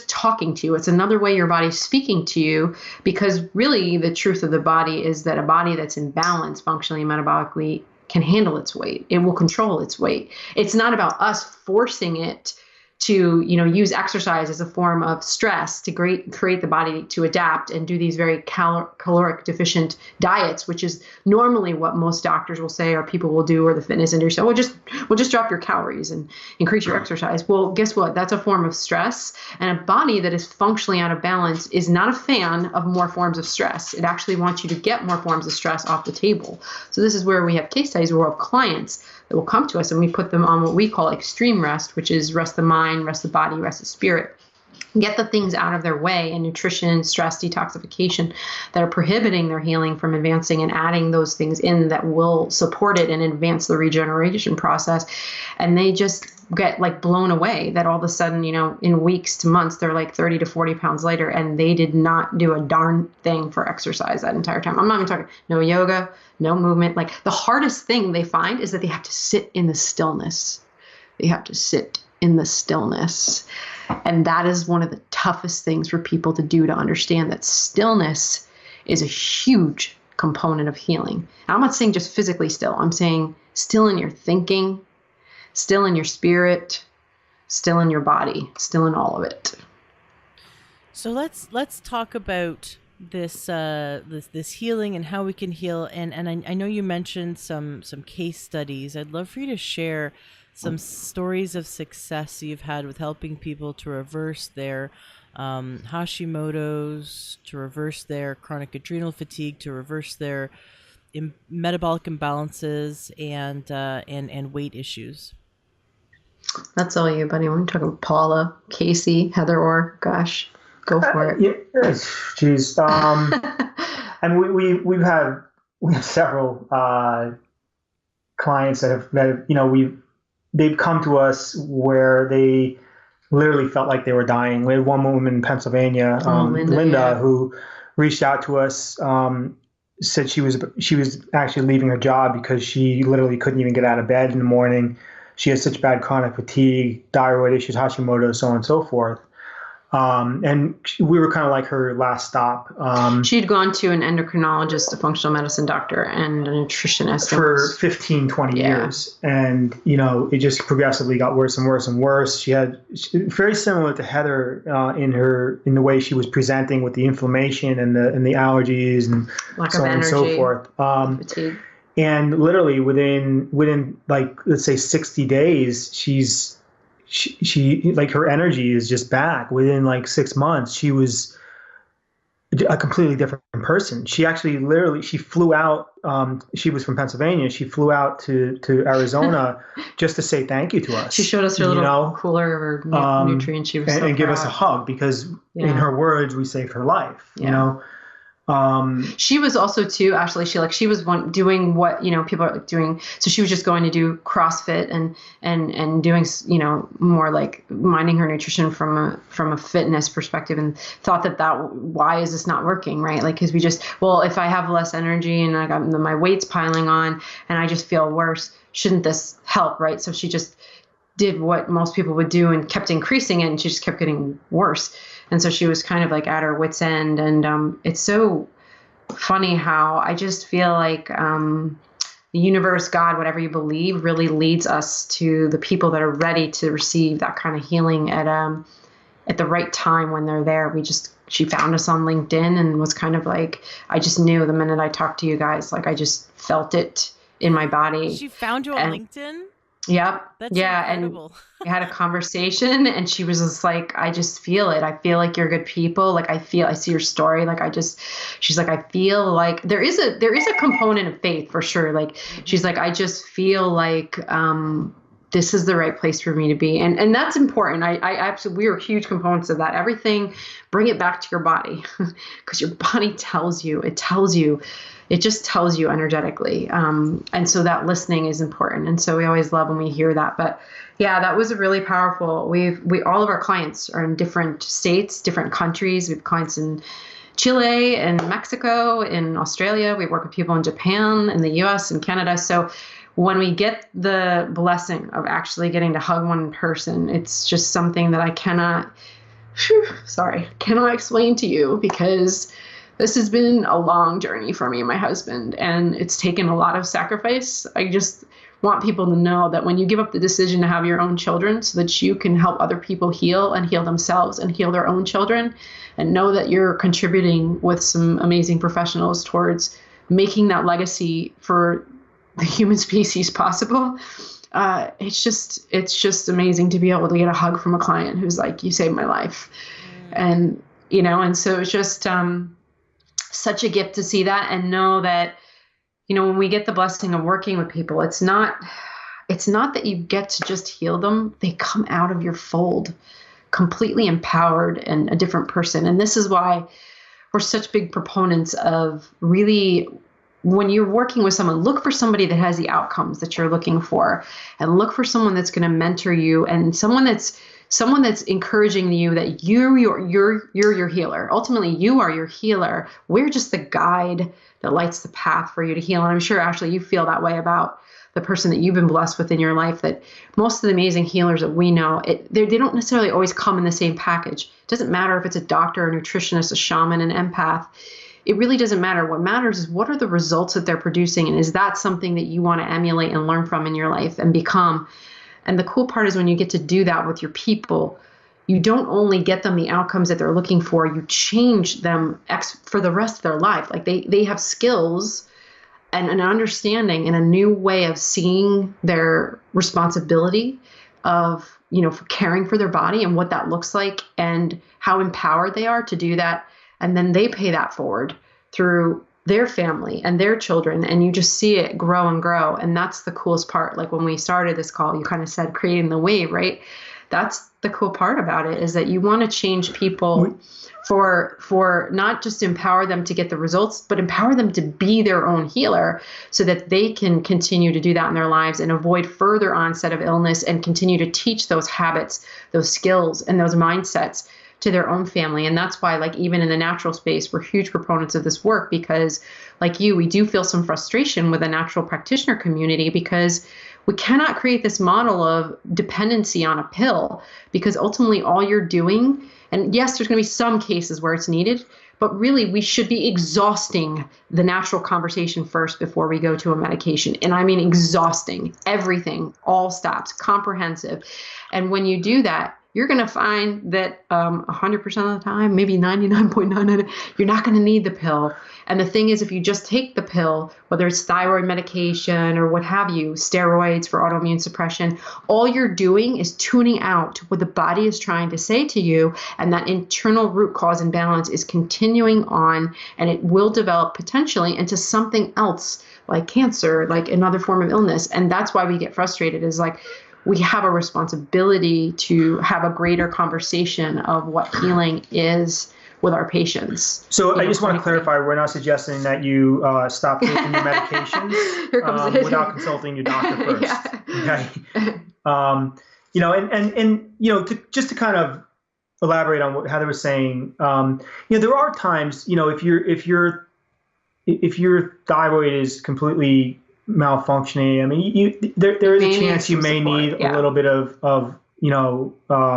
talking to you. It's another way your body's speaking to you, because really the truth of the body is that a body that's in balance functionally and metabolically can handle its weight. It will control its weight. It's not about us forcing it to, use exercise as a form of stress to create the body to adapt and do these very caloric deficient diets, which is normally what most doctors will say or people will do, or the fitness industry. So we'll just drop your calories and increase your exercise. Well, guess what? That's a form of stress, and a body that is functionally out of balance is not a fan of more forms of stress. It actually wants you to get more forms of stress off the table. So this is where we have case studies where we have clients that will come to us and we put them on what we call extreme rest, which is rest the mind, rest the body, rest the spirit. Get the things out of their way in nutrition, stress, detoxification that are prohibiting their healing from advancing, and adding those things in that will support it and advance the regeneration process. And they just get like blown away that all of a sudden, in weeks to months, they're like 30 to 40 pounds lighter, and they did not do a darn thing for exercise that entire time. I'm not even talking no yoga, no movement. Like the hardest thing they find is that they have to sit in the stillness. They have to sit in the stillness. And that is one of the toughest things for people to do, to understand that stillness is a huge component of healing. I'm not saying just physically still. I'm saying still in your thinking, still in your spirit, still in your body, still in all of it. So let's talk about this this healing and how we can heal. And I know you mentioned some case studies. I'd love for you to share some stories of success you've had with helping people to reverse their Hashimoto's, to reverse their chronic adrenal fatigue, to reverse their metabolic imbalances and weight issues. That's all you, buddy. Want to talk about Paula, Casey, Heather, or gosh, go for it. Geez. And we have several clients they've come to us where they literally felt like they were dying. We had one woman in Pennsylvania, Linda, who reached out to us, said she was actually leaving her job because she literally couldn't even get out of bed in the morning. She had such bad chronic fatigue, thyroid issues, Hashimoto's, so on and so forth. And we were kind of like her last stop. She'd gone to an endocrinologist, a functional medicine doctor, and a nutritionist for 15, 20 years. And, it just progressively got worse and worse and worse. She had very similar to Heather in the way she was presenting with the inflammation and the allergies and so on and so forth. Fatigue. And literally within like, let's say 60 days, she like her energy is just back. Within like 6 months, she was a completely different person. She actually she flew out. She was from Pennsylvania. She flew out to Arizona just to say thank you to us. She showed us her little cooler of nutrients. She was and give us a hug because in her words, we saved her life. She was also too, actually, she was doing what, people are like doing. So she was just going to do CrossFit and doing, more like minding her nutrition from a fitness perspective, and thought that why is this not working? Right. Like, cause if I have less energy and I got my weight's piling on and I just feel worse, shouldn't this help? Right. So she just did what most people would do and kept increasing it, and she just kept getting worse. And so she was kind of like at her wit's end. And it's so funny how I just feel like the universe, God, whatever you believe, really leads us to the people that are ready to receive that kind of healing at the right time when they're there. She found us on LinkedIn and was kind of like, I just knew the minute I talked to you guys, like I just felt it in my body. She found you on LinkedIn? Yep. That's incredible. And we had a conversation and she was just like, I just feel it. I feel like you're good people. Like I see your story. Like she's like, I feel like there is a component of faith for sure. Like she's like, I just feel like, this is the right place for me to be. And that's important. I absolutely, we are huge components of that. Everything, bring it back to your body because your body it just tells you energetically. And so that listening is important. And so we always love when we hear that. But yeah, that was really powerful. All of our clients are in different states, different countries. We have clients in Chile and Mexico, in Australia. We work with people in Japan, in the US and Canada. So when we get the blessing of actually getting to hug one person, it's just something that I cannot explain to you, because this has been a long journey for me and my husband, and it's taken a lot of sacrifice. I just want people to know that when you give up the decision to have your own children so that you can help other people heal and heal themselves and heal their own children, and know that you're contributing with some amazing professionals towards making that legacy for the human species possible. It's just amazing to be able to get a hug from a client who's like, you saved my life. And so it's just such a gift to see that and know that, when we get the blessing of working with people, it's not that you get to just heal them. They come out of your fold completely empowered and a different person. And this is why we're such big proponents of really, when you're working with someone, look for somebody that has the outcomes that you're looking for, and look for someone that's going to mentor you, and someone that's encouraging you that you're your healer. Ultimately, you are your healer. We're just the guide that lights the path for you to heal. And I'm sure, Ashley, you feel that way about the person that you've been blessed with in your life, that most of the amazing healers that we know, they don't necessarily always come in the same package. It doesn't matter if it's a doctor, a nutritionist, a shaman, an empath. It really doesn't matter. What matters is what are the results that they're producing, and is that something that you want to emulate and learn from in your life and become? And the cool part is when you get to do that with your people, you don't only get them the outcomes that they're looking for, you change them for the rest of their life. Like they have skills and an understanding and a new way of seeing their responsibility of, for caring for their body and what that looks like and how empowered they are to do that. And then they pay that forward through their family and their children, and you just see it grow and grow. And that's the coolest part. Like when we started this call, you kind of said creating the wave, right? That's the cool part about it, is that you want to change people for not just empower them to get the results, but empower them to be their own healer so that they can continue to do that in their lives and avoid further onset of illness, and continue to teach those habits, those skills, and those mindsets to their own family. And that's why, like, even in the natural space, we're huge proponents of this work, because like you, we do feel some frustration with the natural practitioner community, because we cannot create this model of dependency on a pill, because ultimately all you're doing, and yes, there's going to be some cases where it's needed, but really we should be exhausting the natural conversation first before we go to a medication. And I mean exhausting everything, all stops, comprehensive. And when you do that, you're going to find that 100% of the time, maybe 99.99%, you're not going to need the pill. And the thing is, if you just take the pill, whether it's thyroid medication or what have you, steroids for autoimmune suppression, all you're doing is tuning out what the body is trying to say to you. And that internal root cause imbalance is continuing on, and it will develop potentially into something else like cancer, like another form of illness. And that's why we get frustrated, is like, we have a responsibility to have a greater conversation of what healing is, with our patients. So I just want to clarify, we're not suggesting that you stop taking your medications without consulting your doctor first. Yeah. Okay. Just to kind of elaborate on what Heather was saying, there are times, if your thyroid is completely malfunctioning, I mean, there is a chance you may need a little bit of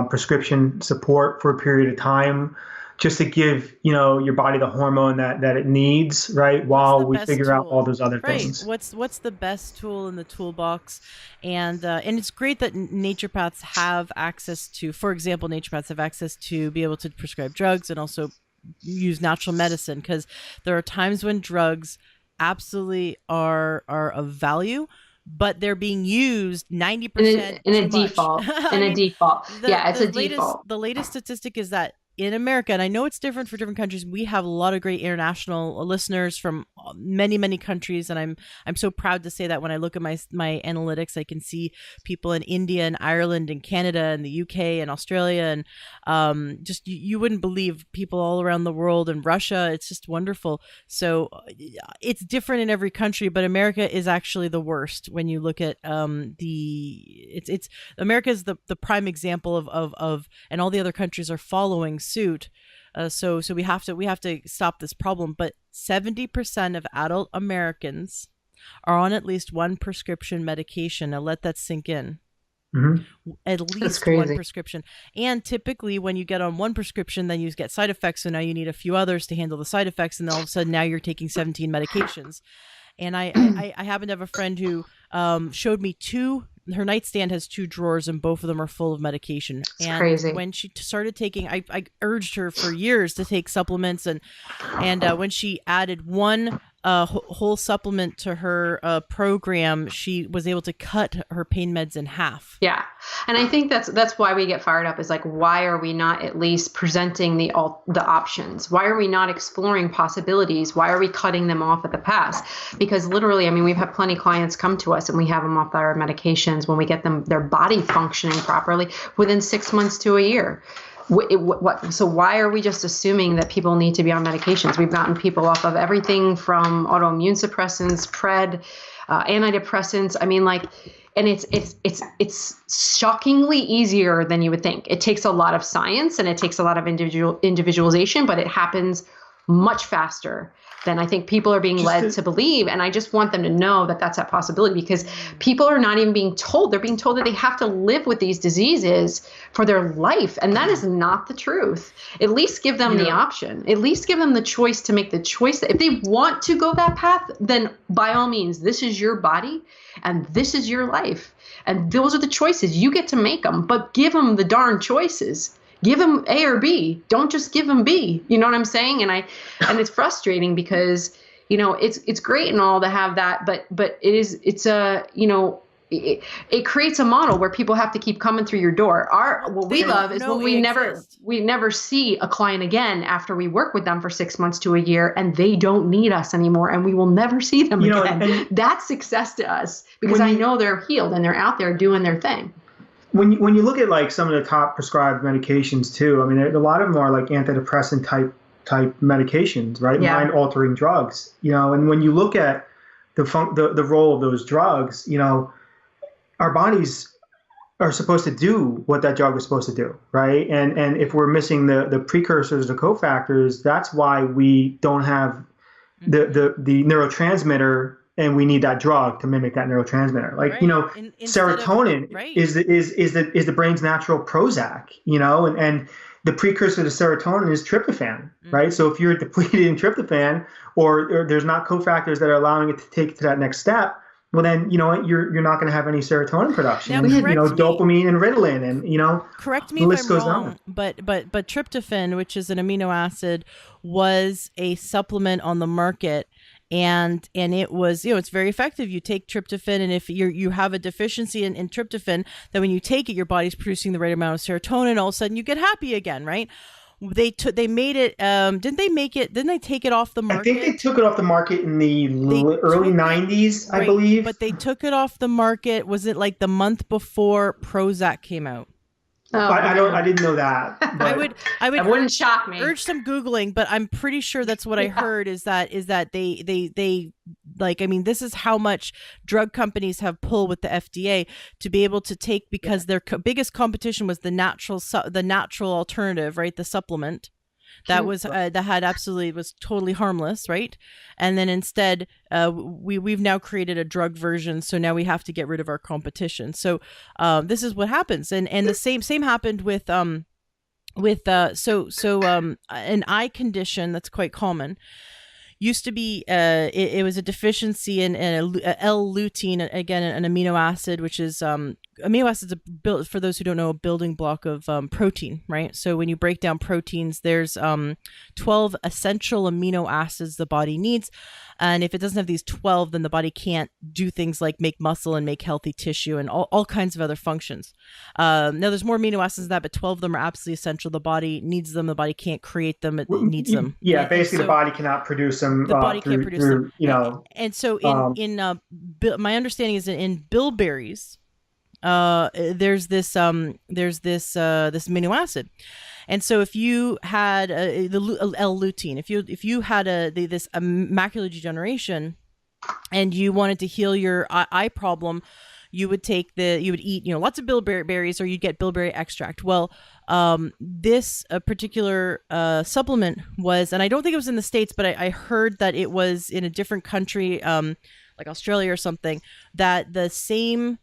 prescription support for a period of time, just to give your body the hormone that it needs, right? While we figure out all those other things. What's the best tool in the toolbox? And it's great that naturopaths have access to, for example, naturopaths have access to be able to prescribe drugs and also use natural medicine, because there are times when drugs absolutely are of value, but they're being used 90% in a default. Default. It's a default. The latest statistic is that in America, and I know it's different for different countries, we have a lot of great international listeners from many, many countries, and I'm so proud to say that when I look at my analytics, I can see people in India and Ireland and Canada and the UK and Australia, and just you wouldn't believe people all around the world, and Russia. It's just wonderful. So it's different in every country, but America is actually the worst when you look at it's America is the prime example of and all the other countries are following suit. So we have to stop this problem. But 70% of adult Americans are on at least one prescription medication. Now let that sink in. Mm-hmm. At least one prescription. And typically when you get on one prescription, then you get side effects. So now you need a few others to handle the side effects. And then all of a sudden now you're taking 17 medications. And I happen to have a friend who showed me her nightstand has 2 drawers and both of them are full of medication. It's crazy. When she started taking, I urged her for years to take supplements, and when she added one whole supplement to her program, she was able to cut her pain meds in half. Yeah. And I think that's why we get fired up, is like, why are we not at least presenting the options? Why are we not exploring possibilities? Why are we cutting them off at the pass? Because literally, I mean, we've had plenty of clients come to us and we have them off thyroid medications when we get them their body functioning properly within 6 months to a year. So why are we just assuming that people need to be on medications? We've gotten people off of everything from autoimmune suppressants, pred, antidepressants. I mean, and it's shockingly easier than you would think. It takes a lot of science and it takes a lot of individualization, but it happens much faster than I think people are being led to believe. And I just want them to know that that's a possibility, because people are not even being told. They're being told that they have to live with these diseases for their life. And that is not the truth. At least give them the option. At least give them the choice to make the choice. If they want to go that path, then by all means, this is your body and this is your life. And those are the choices. You get to make them, but give them the darn choices. Give them A or B. Don't just give them B. You know what I'm saying? And it's frustrating because, it's great and all to have that, but it creates a model where people have to keep coming through your door. What we love is when we never see a client again after we work with them for 6 months to a year, and they don't need us anymore, and we will never see them again. That's success to us, because I know they're healed and they're out there doing their thing. When you look at some of the top prescribed medications too, I mean, a lot of them are like antidepressant type medications, right? Yeah. Mind altering drugs, and when you look at the role of those drugs, our bodies are supposed to do what that drug is supposed to do, right? And if we're missing the precursors, the cofactors, that's why we don't have the neurotransmitter. And we need that drug to mimic that neurotransmitter. Serotonin is the brain's natural Prozac, and the precursor to serotonin is tryptophan, right? So if you're depleted in tryptophan, or there's not cofactors that are allowing it to take it to that next step, well then, you're not going to have any serotonin production. Now, dopamine and Ritalin, and correct me if I'm wrong, but tryptophan, which is an amino acid, was a supplement on the market. And it was, it's very effective. You take tryptophan, and if you have a deficiency in tryptophan, then when you take it, your body's producing the right amount of serotonin. All of a sudden, you get happy again, right? They made it. Didn't they take it off the market? I think they took it off the market in the early 90s, I believe. But they took it off the market. Was it like the month before Prozac came out? Oh, I didn't know that. But I would That wouldn't shock me. urge some Googling, but I'm pretty sure that's what I heard is that they like, I mean, this is how much drug companies have pull with the FDA to be able to take, because their biggest competition was the natural alternative, right? The supplement. That was that had absolutely was totally harmless, right? And then instead, we've now created a drug version, so now we have to get rid of our competition. So this is what happens, and the same happened with an eye condition that's quite common. Used to be it was a deficiency in L-lutein, again an amino acid, which is amino acids for those who don't know, a building block of protein, right? So when you break down proteins, there's 12 essential amino acids the body needs, and if it doesn't have these 12, then the body can't do things like make muscle and make healthy tissue and all kinds of other functions. Now there's more amino acids than that, but 12 of them are absolutely essential. The body needs them. The body can't create them. It needs them. Yeah, basically the body cannot produce them. The body can't produce them. You know, and so my understanding is that in bilberries, there's this amino acid, and so if you had the L-lutein, if you had this macular degeneration, and you wanted to heal your eye problem, you would eat lots of bilberries, or you'd get bilberry extract. Well, this particular supplement was, and I don't think it was in the States, but I heard that it was in a different country, like Australia or something, that the same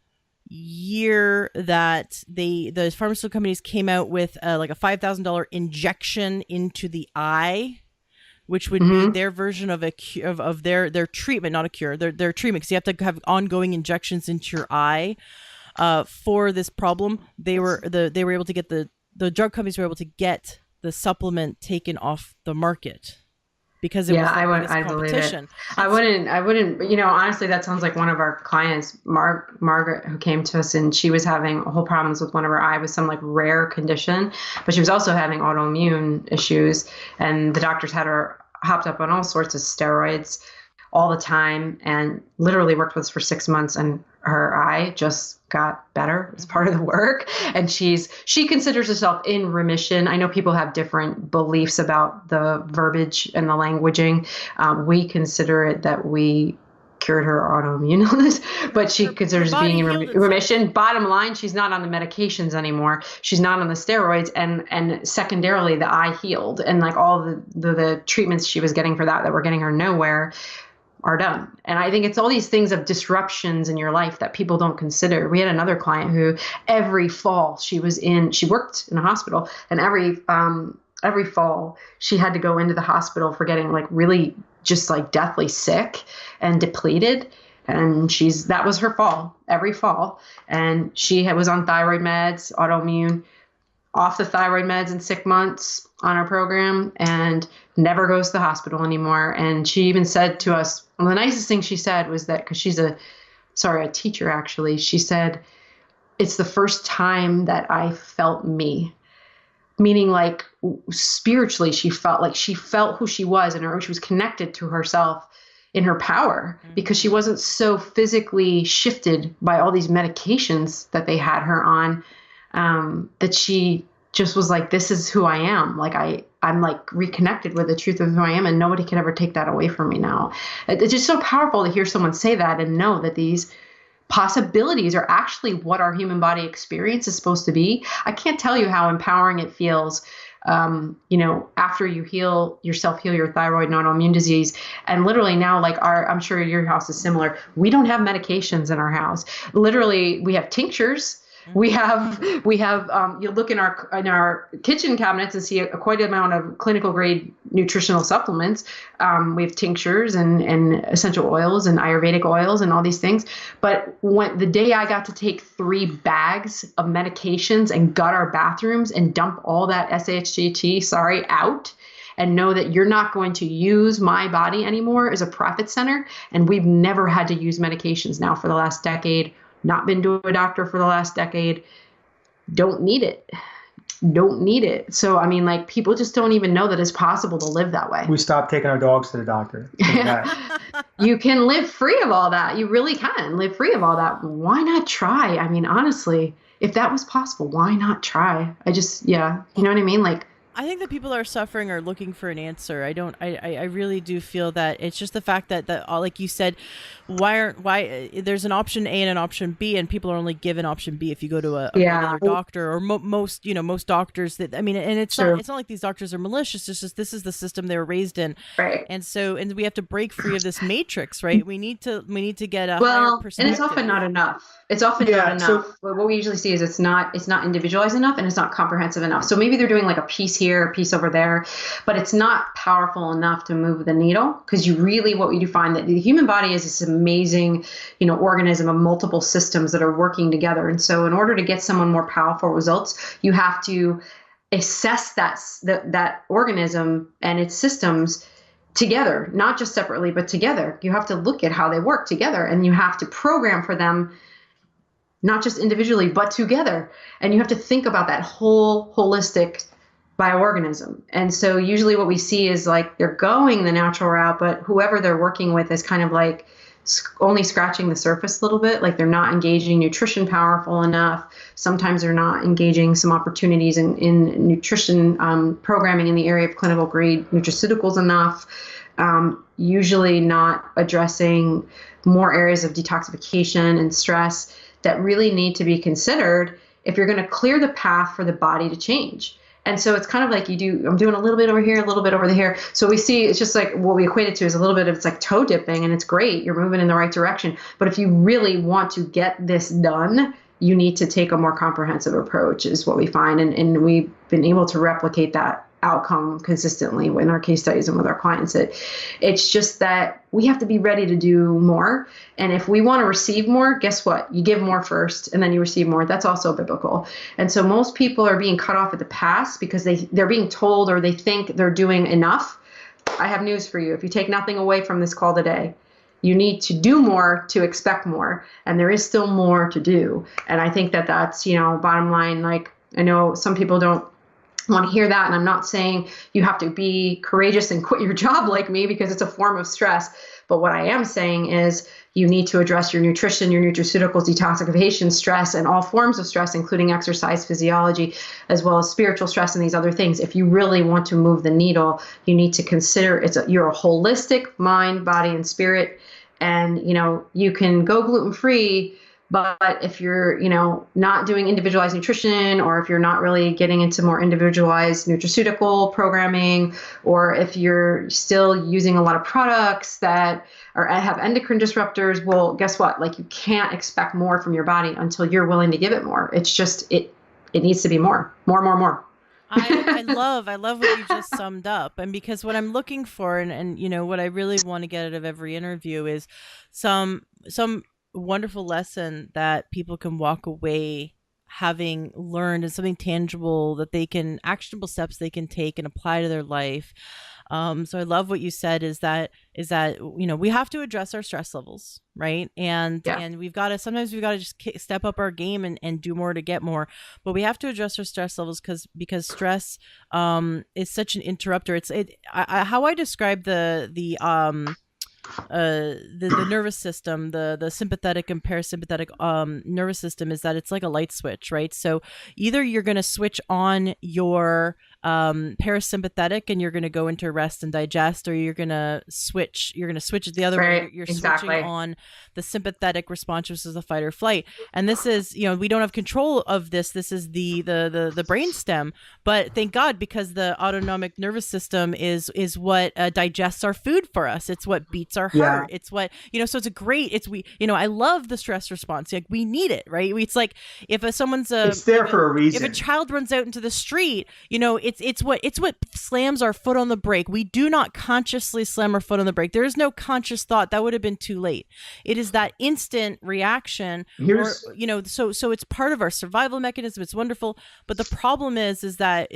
year that the pharmaceutical companies came out with like a $5,000 injection into the eye, which would be their version of of their treatment, not a cure, their treatment, because you have to have ongoing injections into your eye for this problem. They were able to get the drug companies were able to get the supplement taken off the market, because it was I believe it. I wouldn't, honestly, that sounds like one of our clients, Margaret, who came to us, and she was having whole problems with one of her eye with some like rare condition, but she was also having autoimmune issues, and the doctors had her hopped up on all sorts of steroids all the time, and literally worked with us for 6 months, and her eye just got better as part of the work. And she considers herself in remission. I know people have different beliefs about the verbiage and the languaging. We consider it that we cured her autoimmune illness, but she considers being in remission. Bottom line, she's not on the medications anymore. She's not on the steroids, and secondarily, the eye healed, and like all the treatments she was getting for that were getting her nowhere are done. And I think it's all these things of disruptions in your life that people don't consider. We had another client who every fall she worked in a hospital, and every fall she had to go into the hospital for getting like really just like deathly sick and depleted. And that was her fall, every fall. And she was on thyroid meds, autoimmune, off the thyroid meds in 6 months on our program, and never goes to the hospital anymore. And she even said to us, well, the nicest thing she said was that, because she's a teacher actually, she said, it's the first time that I felt me. Meaning like spiritually, she felt who she was, and she was connected to herself in her power, because she wasn't so physically shifted by all these medications that they had her on, that she just was like, this is who I am. Like I'm like reconnected with the truth of who I am, and nobody can ever take that away from me now. It's just so powerful to hear someone say that and know that these possibilities are actually what our human body experience is supposed to be. I can't tell you how empowering it feels, after you heal your thyroid and autoimmune disease. And literally now, like I'm sure your house is similar. We don't have medications in our house. Literally, we have tinctures. We have you look in our kitchen cabinets and see quite an amount of clinical grade nutritional supplements. We have tinctures and essential oils and Ayurvedic oils and all these things. But the day I got to take 3 bags of medications and gut our bathrooms and dump all that SHGT, out, and know that you're not going to use my body anymore as a profit center. And we've never had to use medications now for the last decade. Not been to a doctor for the last decade. Don't need it. So, I mean, like, people just don't even know that it's possible to live that way. We stopped taking our dogs to the doctor. You can live free of all that. You really can live free of all that. Why not try? I mean, honestly, if that was possible, why not try? I just, yeah, you know what I mean? Like, I think that people are suffering are looking for an answer. I really do feel that it's just the fact that like you said, why there's an option A and an option B, and people are only given option B if you go to a regular doctor, or most doctors that, I mean, and it's not like these doctors are malicious. It's just, this is the system they were raised in. Right. And we have to break free of this matrix, right? We need to get a higher perspective. And it's often not enough. It's often not enough. What we usually see is it's not individualized enough, and it's not comprehensive enough. So maybe they're doing like a piece here, a piece over there, but it's not powerful enough to move the needle, because what we do find that the human body is this amazing, organism of multiple systems that are working together. And so in order to get someone more powerful results, you have to assess that organism and its systems together, not just separately, but together. You have to look at how they work together, and you have to program for them, not just individually, but together. And you have to think about that whole holistic bioorganism. And so usually what we see is like they're going the natural route, but whoever they're working with is kind of like only scratching the surface a little bit. Like they're not engaging nutrition powerful enough. Sometimes they're not engaging some opportunities in nutrition programming in the area of clinical grade nutraceuticals enough. Usually not addressing more areas of detoxification and stress that really need to be considered if you're going to clear the path for the body to change. And so it's kind of like I'm doing a little bit over here, a little bit over here. So we see, it's just like what we equate it to is a little bit of, it's like toe dipping, and it's great. You're moving in the right direction. But if you really want to get this done, you need to take a more comprehensive approach, is what we find. And we've been able to replicate that outcome consistently in our case studies and with our clients. It's just that we have to be ready to do more. And if we want to receive more, guess what? You give more first, and then you receive more. That's also biblical. And so most people are being cut off at the pass because they're being told, or they think they're doing enough. I have news for you. If you take nothing away from this call today, you need to do more to expect more. And there is still more to do. And I think that that's, bottom line. Like, I know some people don't want to hear that. And I'm not saying you have to be courageous and quit your job like me, because it's a form of stress. But what I am saying is you need to address your nutrition, your nutraceuticals, detoxification, stress, and all forms of stress, including exercise physiology, as well as spiritual stress and these other things. If you really want to move the needle, you need to consider you're a holistic mind, body, and spirit. And, you can go gluten-free, but if you're, not doing individualized nutrition, or if you're not really getting into more individualized nutraceutical programming, or if you're still using a lot of products that have endocrine disruptors, well, guess what? Like, you can't expect more from your body until you're willing to give it more. It's just, it needs to be more. I love what you just summed up. And because what I'm looking for, and what I really want to get out of every interview is some wonderful lesson that people can walk away having learned, and something tangible that they can, actionable steps they can take and apply to their life. So I love what you said is that we have to address our stress levels, right? And sometimes we've got to just step up our game and do more to get more. But we have to address our stress levels because stress is such an interrupter. How I describe the nervous system, the sympathetic and parasympathetic nervous system, is that it's like a light switch, right? So either you're going to switch on your parasympathetic and you're going to go into rest and digest, or you're going to switch it the other way. You're switching on the sympathetic response, which is the fight or flight. And this is, we don't have control of this. This is the brain stem, but thank God, because the autonomic nervous system is what digests our food for us. It's what beats our heart. It's what, so I love the stress response. Like, we need it, right? It's like, if it's there for a reason. If a child runs out into the street, it's what slams our foot on the brake. We do not consciously slam our foot on the brake. There is no conscious thought. That would have been too late. It is that instant reaction. So it's part of our survival mechanism. It's wonderful. But the problem is that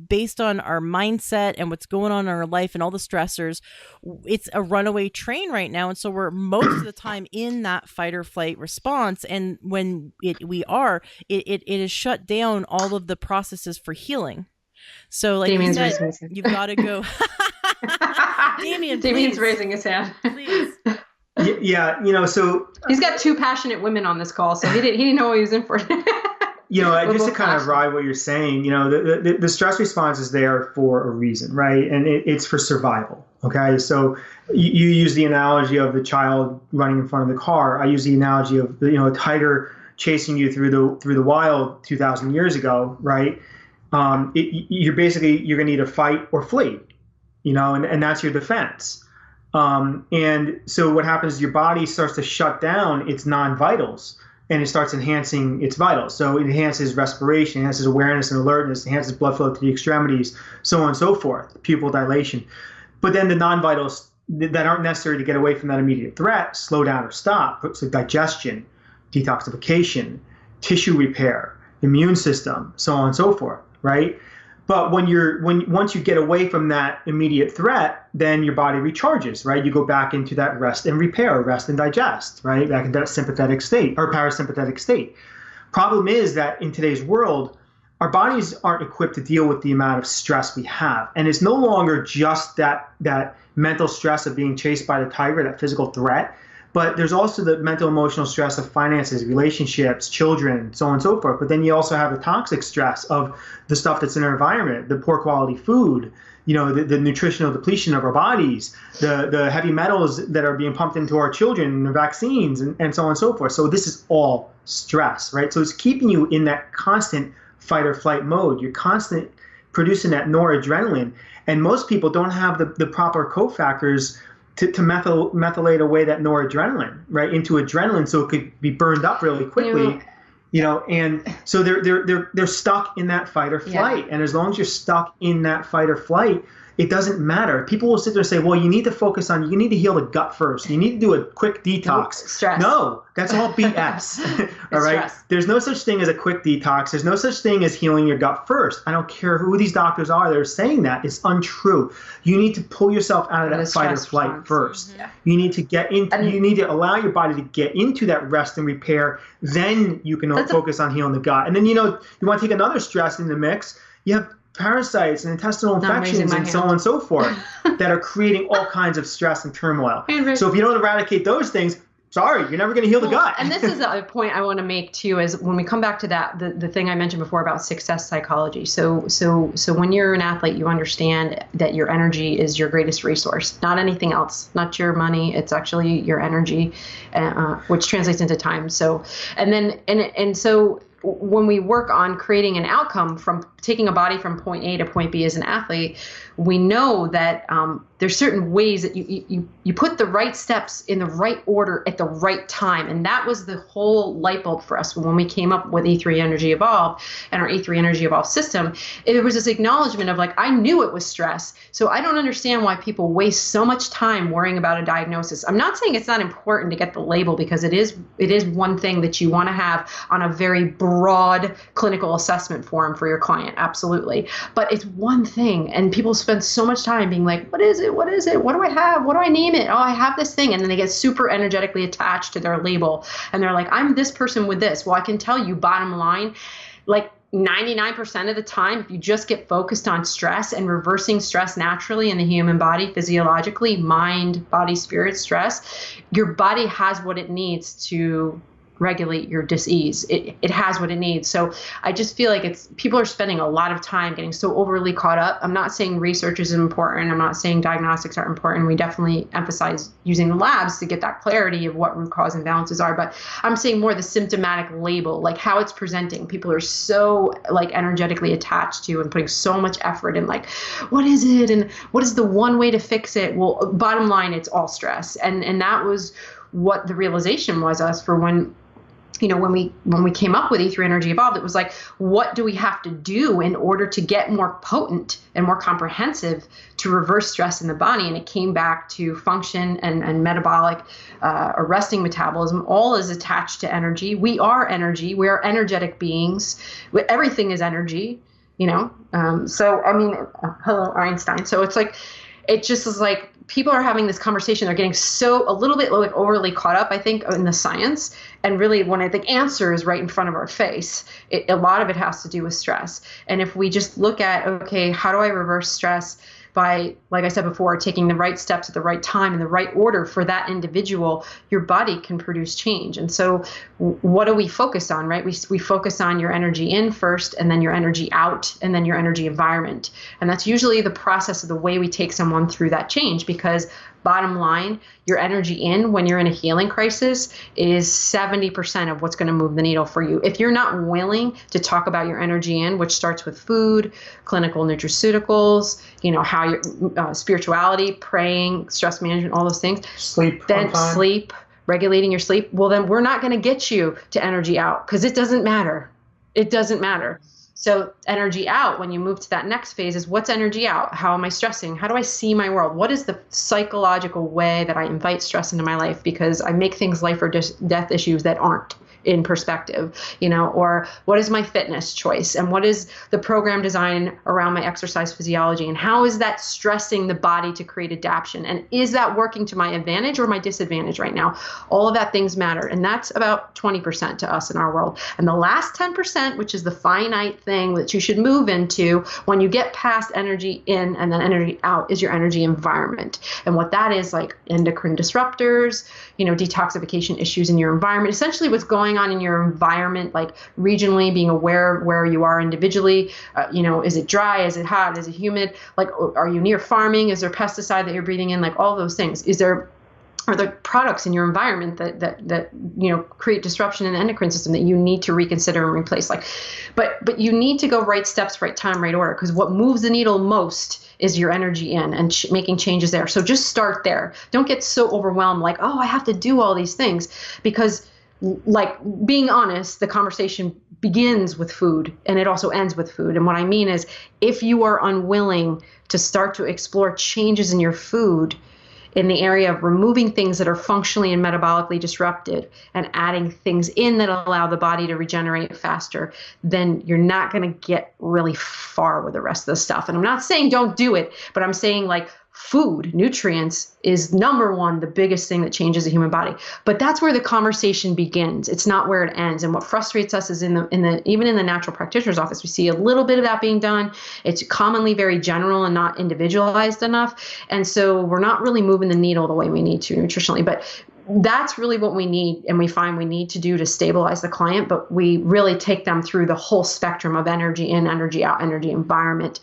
based on our mindset and what's going on in our life and all the stressors, it's a runaway train right now. And so we're most of the time in that fight or flight response. And when it has shut down all of the processes for healing. So like Damian's you said, you've got to go. Damian's raising his hand. Please. Yeah, so he's got two passionate women on this call, so he didn't know what he was in for. just to kind of ride what you're saying, the stress response is there for a reason, right? And it's for survival. Okay. So you use the analogy of the child running in front of the car. I use the analogy of, a tiger chasing you through the wild 2,000 years ago, right? You're going to either fight or flee, and that's your defense. And so what happens is your body starts to shut down its non-vitals and it starts enhancing its vitals. So it enhances respiration, enhances awareness and alertness, enhances blood flow to the extremities, so on and so forth, pupil dilation. But then the non-vitals that aren't necessary to get away from that immediate threat slow down or stop. So digestion, detoxification, tissue repair, immune system, so on and so forth, right? But once you get away from that immediate threat, then your body recharges, right? You go back into that rest and repair, rest and digest, right? Back into that sympathetic state or parasympathetic state. Problem is that in today's world, our bodies aren't equipped to deal with the amount of stress we have. And it's no longer just that mental stress of being chased by the tiger, that physical threat. But there's also the mental, emotional stress of finances, relationships, children, so on and so forth. But then you also have the toxic stress of the stuff that's in our environment, the poor quality food, the nutritional depletion of our bodies, the heavy metals that are being pumped into our children, the vaccines, and so on and so forth. So this is all stress, right? So it's keeping you in that constant fight or flight mode. You're constant producing that noradrenaline. And most people don't have the proper cofactors to methylate away that noradrenaline, right, into adrenaline, so it could be burned up really quickly, and so they're stuck in that fight or flight. And as long as you're stuck in that fight or flight, it doesn't matter. People will sit there and say, well, you need to heal the gut first. You need to do a quick detox. Stress. No, that's all BS. All right. Stress. There's no such thing as a quick detox. There's no such thing as healing your gut first. I don't care who these doctors are that are saying that. It's untrue. You need to pull yourself out of that fight or flight response. First. Mm-hmm. Yeah. You need to you need to allow your body to get into that rest and repair. Then you can focus on healing the gut. And then, you want to take another stress in the mix. You have parasites and intestinal infections and so on and so forth that are creating all kinds of stress and turmoil. So if you don't eradicate those things, sorry, you're never going to heal the gut. And this is a point I want to make too, is when we come back to that, the thing I mentioned before about success psychology. So when you're an athlete, you understand that your energy is your greatest resource, not anything else, not your money. It's actually your energy, which translates into time. So, so when we work on creating an outcome from taking a body from point A to point B as an athlete, we know that there's certain ways that you put the right steps in the right order at the right time. And that was the whole light bulb for us when we came up with E3 Energy Evolved and our E3 Energy Evolved system. It was this acknowledgement of I knew it was stress. So I don't understand why people waste so much time worrying about a diagnosis. I'm not saying it's not important to get the label, because it is one thing that you want to have on a very broad clinical assessment form for your client. Absolutely. But it's one thing. And people spend so much time being like, what is it? What is it? What do I have? What do I name it? Oh, I have this thing. And then they get super energetically attached to their label. And they're like, I'm this person with this. Well, I can tell you, bottom line, 99% of the time, if you just get focused on stress and reversing stress naturally in the human body, physiologically, mind, body, spirit, stress, your body has what it needs to regulate your dis-ease. It has what it needs. So I just feel like people are spending a lot of time getting so overly caught up. I'm not saying research isn't important. I'm not saying diagnostics aren't important. We definitely emphasize using the labs to get that clarity of what root cause imbalances are. But I'm saying more the symptomatic label, like how it's presenting. People are so energetically attached to and putting so much effort in what is it? And what is the one way to fix it? Well, bottom line, it's all stress. And that was what the realization was for when we came up with E3 Energy Evolved. It was what do we have to do in order to get more potent and more comprehensive to reverse stress in the body? And it came back to function and metabolic, arresting metabolism. All is attached to energy. We are energy. We are energetic beings. Everything is energy, hello, Einstein. So it just is people are having this conversation. They're getting a little bit overly caught up, I think, in the science. And really, when I think answer is right in front of our face, a lot of it has to do with stress. And if we just look at, okay, how do I reverse stress? by, like I said before, taking the right steps at the right time in the right order for that individual, your body can produce change. And so what do we focus on, right? We focus on your energy in first, and then your energy out, and then your energy environment. And that's usually the process of the way we take someone through that change, because bottom line, your energy in when you're in a healing crisis is 70% of what's going to move the needle for you. If you're not willing to talk about your energy in, which starts with food, clinical nutraceuticals, how your spirituality, praying, stress management, all those things, sleep, regulating your sleep, well, then we're not going to get you to energy out, because it doesn't matter. It doesn't matter. So energy out, when you move to that next phase, is what's energy out? How am I stressing? How do I see my world? What is the psychological way that I invite stress into my life? Because I make things life or death issues that aren't in perspective, or what is my fitness choice? And what is the program design around my exercise physiology? And how is that stressing the body to create adaptation? And is that working to my advantage or my disadvantage right now? All of that things matter. And that's about 20% to us in our world. And the last 10%, which is the finite thing that you should move into when you get past energy in and then energy out, is your energy environment. And what that is, like endocrine disruptors, detoxification issues in your environment, essentially what's going on in your environment, like regionally, being aware of where you are individually. Is it dry? Is it hot? Is it humid? Like, are you near farming? Is there pesticide that you're breathing in? Like all those things. Are there products in your environment that create disruption in the endocrine system that you need to reconsider and replace? But you need to go right steps, right time, right order, because what moves the needle most is your energy in and making changes there. So just start there. Don't get so overwhelmed, like, oh, I have to do all these things, because, like, being honest, the conversation begins with food and it also ends with food. And what I mean is, if you are unwilling to start to explore changes in your food in the area of removing things that are functionally and metabolically disrupted and adding things in that allow the body to regenerate faster, then you're not going to get really far with the rest of the stuff. And I'm not saying don't do it, but I'm saying, like, food, nutrients is number one, the biggest thing that changes the human body. But that's where the conversation begins. It's not where it ends. And what frustrates us is even in the natural practitioner's office, we see a little bit of that being done. It's commonly very general and not individualized enough. And so we're not really moving the needle the way we need to nutritionally. But that's really what we need, and we find we need to do to stabilize the client. But we really take them through the whole spectrum of energy in, energy out, energy environment,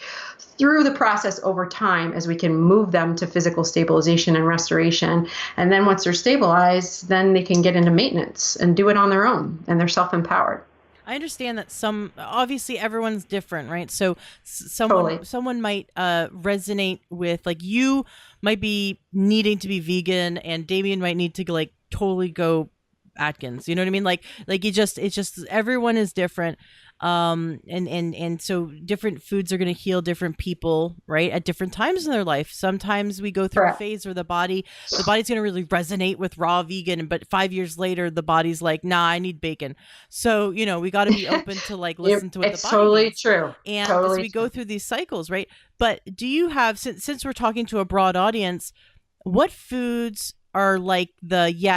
through the process over time, as we can move them to physical stabilization and restoration. And then once they're stabilized, then they can get into maintenance and do it on their own, and they're self-empowered. I understand that obviously everyone's different, right? So someone might resonate with, like, you might be needing to be vegan, and Damian might need to like totally go Atkins. You know what I mean? Like it's just everyone is different. And so different foods are going to heal different people, right, at different times in their life. Sometimes we go through a phase where the body's going to really resonate with raw vegan, but 5 years later the body's like, nah, I need bacon. So we got to be open to, like, listen to what the body totally needs. True. And totally as we go through these cycles, right? But do you have, since we're talking to a broad audience, what foods are like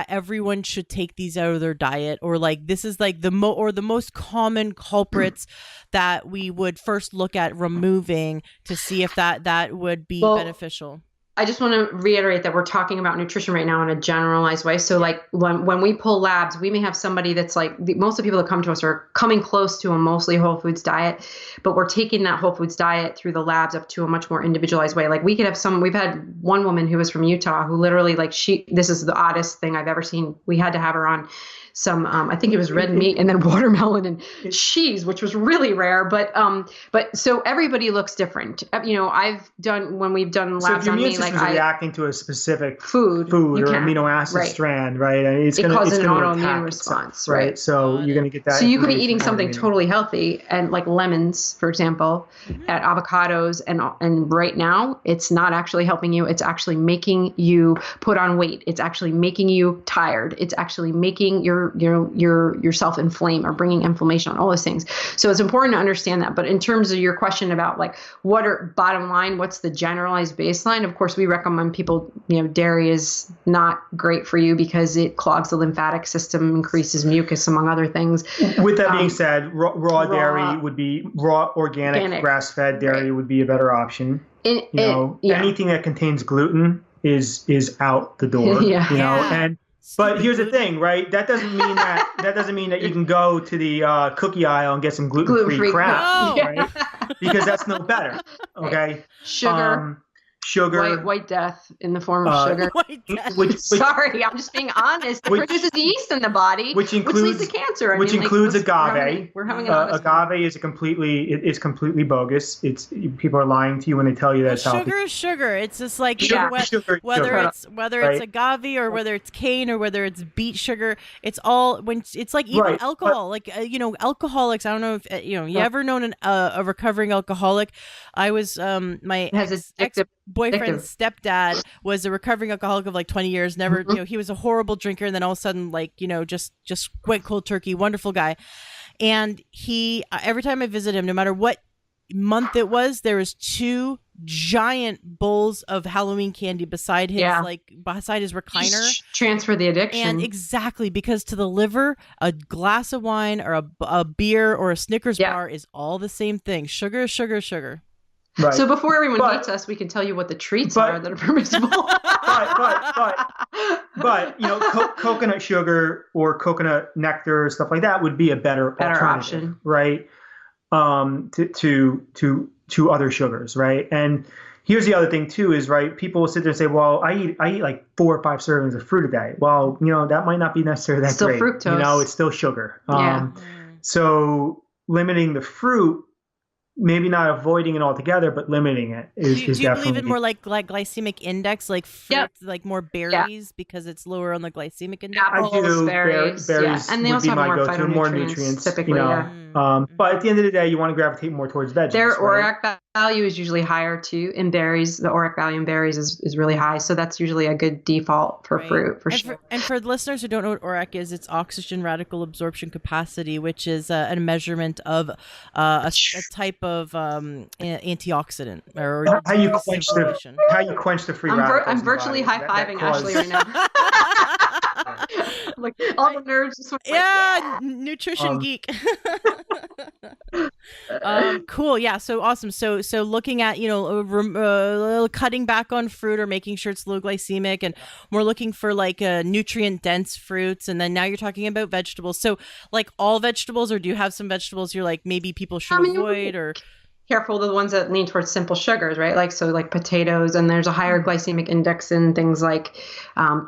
everyone should take these out of their diet, or like this is like the most common culprits that we would first look at removing to see if that would be beneficial? I just want to reiterate that we're talking about nutrition right now in a generalized way. So, like, when we pull labs, we may have somebody that's like, most of the people that come to us are coming close to a mostly whole foods diet, but we're taking that whole foods diet through the labs up to a much more individualized way. Like, we've had one woman who was from Utah who literally, like, this is the oddest thing I've ever seen. We had to have her on some, I think it was red meat and then watermelon and cheese, which was really rare. But so everybody looks different. When we've done labs on me, like, reacting to a specific food or amino acid strand, right? I mean, it causes an autoimmune response, right? So you're going to get that. So you could be eating something totally healthy, and like lemons, for example, and avocados, and right now it's not actually helping you. It's actually making you put on weight. It's actually making you tired. It's actually making your yourself inflame or bringing inflammation on, all those things. So it's important to understand that. But in terms of your question about like bottom line, what's the generalized baseline? Of course, we recommend people, dairy is not great for you because it clogs the lymphatic system, increases mucus, among other things. With that being said, raw dairy would be organic grass-fed dairy would be a better option. Anything that contains gluten is out the door. But here's the thing, right? That doesn't mean that you can go to the cookie aisle and get some gluten-free crap, right? Because that's no better. Okay. Sugar. White death in the form of sugar. Sorry, I'm just being honest. It produces yeast in the body, which leads to cancer. Which includes agave. We're having an agave is completely bogus. People are lying to you when they tell you that it's healthy. Sugar is sugar. It's just like whether it's agave or whether it's cane or whether it's beet sugar. It's all it's like even alcohol. Like alcoholics. I don't know if you ever known a recovering alcoholic. I was my ex-boyfriend's stepdad was a recovering alcoholic of like 20 years. Never, he was a horrible drinker, and then all of a sudden, just went cold turkey. Wonderful guy, and he every time I visit him, no matter what month it was, there was 2 giant bowls of Halloween candy beside his beside his recliner. Transfer the addiction. And exactly, because to the liver, a glass of wine or a beer or a Snickers bar is all the same thing. Sugar is sugar is sugar. Right. So before everyone hates us, we can tell you what the treats are that are permissible. but coconut sugar or coconut nectar, stuff like that would be a better option, right? To other sugars, right? And here's the other thing too is, right, people will sit there and say, well, I eat like 4 or 5 servings of fruit a day. Well, that might not be necessarily that great. Fructose. It's still sugar. So limiting the fruit, maybe not avoiding it altogether, but limiting it is do you definitely. believe in more like glycemic index, like fruit, like more berries because it's lower on the glycemic index? Apples, berries, and they also have more phytonutrients, more nutrients, typically. But at the end of the day, you want to gravitate more towards veggies. Their ORAC value is usually higher too. In berries, the ORAC value in berries is really high, so that's usually a good default for fruit for sure. And for the listeners who don't know what ORAC is, it's oxygen radical absorption capacity, which is a measurement of a type of antioxidant or how you quench the free radicals. I'm virtually high-fiving Ashley right now. Like all the nerves just nutrition geek. Cool. Yeah. So awesome. So looking at, cutting back on fruit or making sure it's low glycemic, and we're looking for like nutrient dense fruits. And then now you're talking about vegetables. So like all vegetables, or do you have some vegetables you're like, maybe people should avoid, or careful the ones that lean towards simple sugars, right? Like potatoes, and there's a higher glycemic index in things like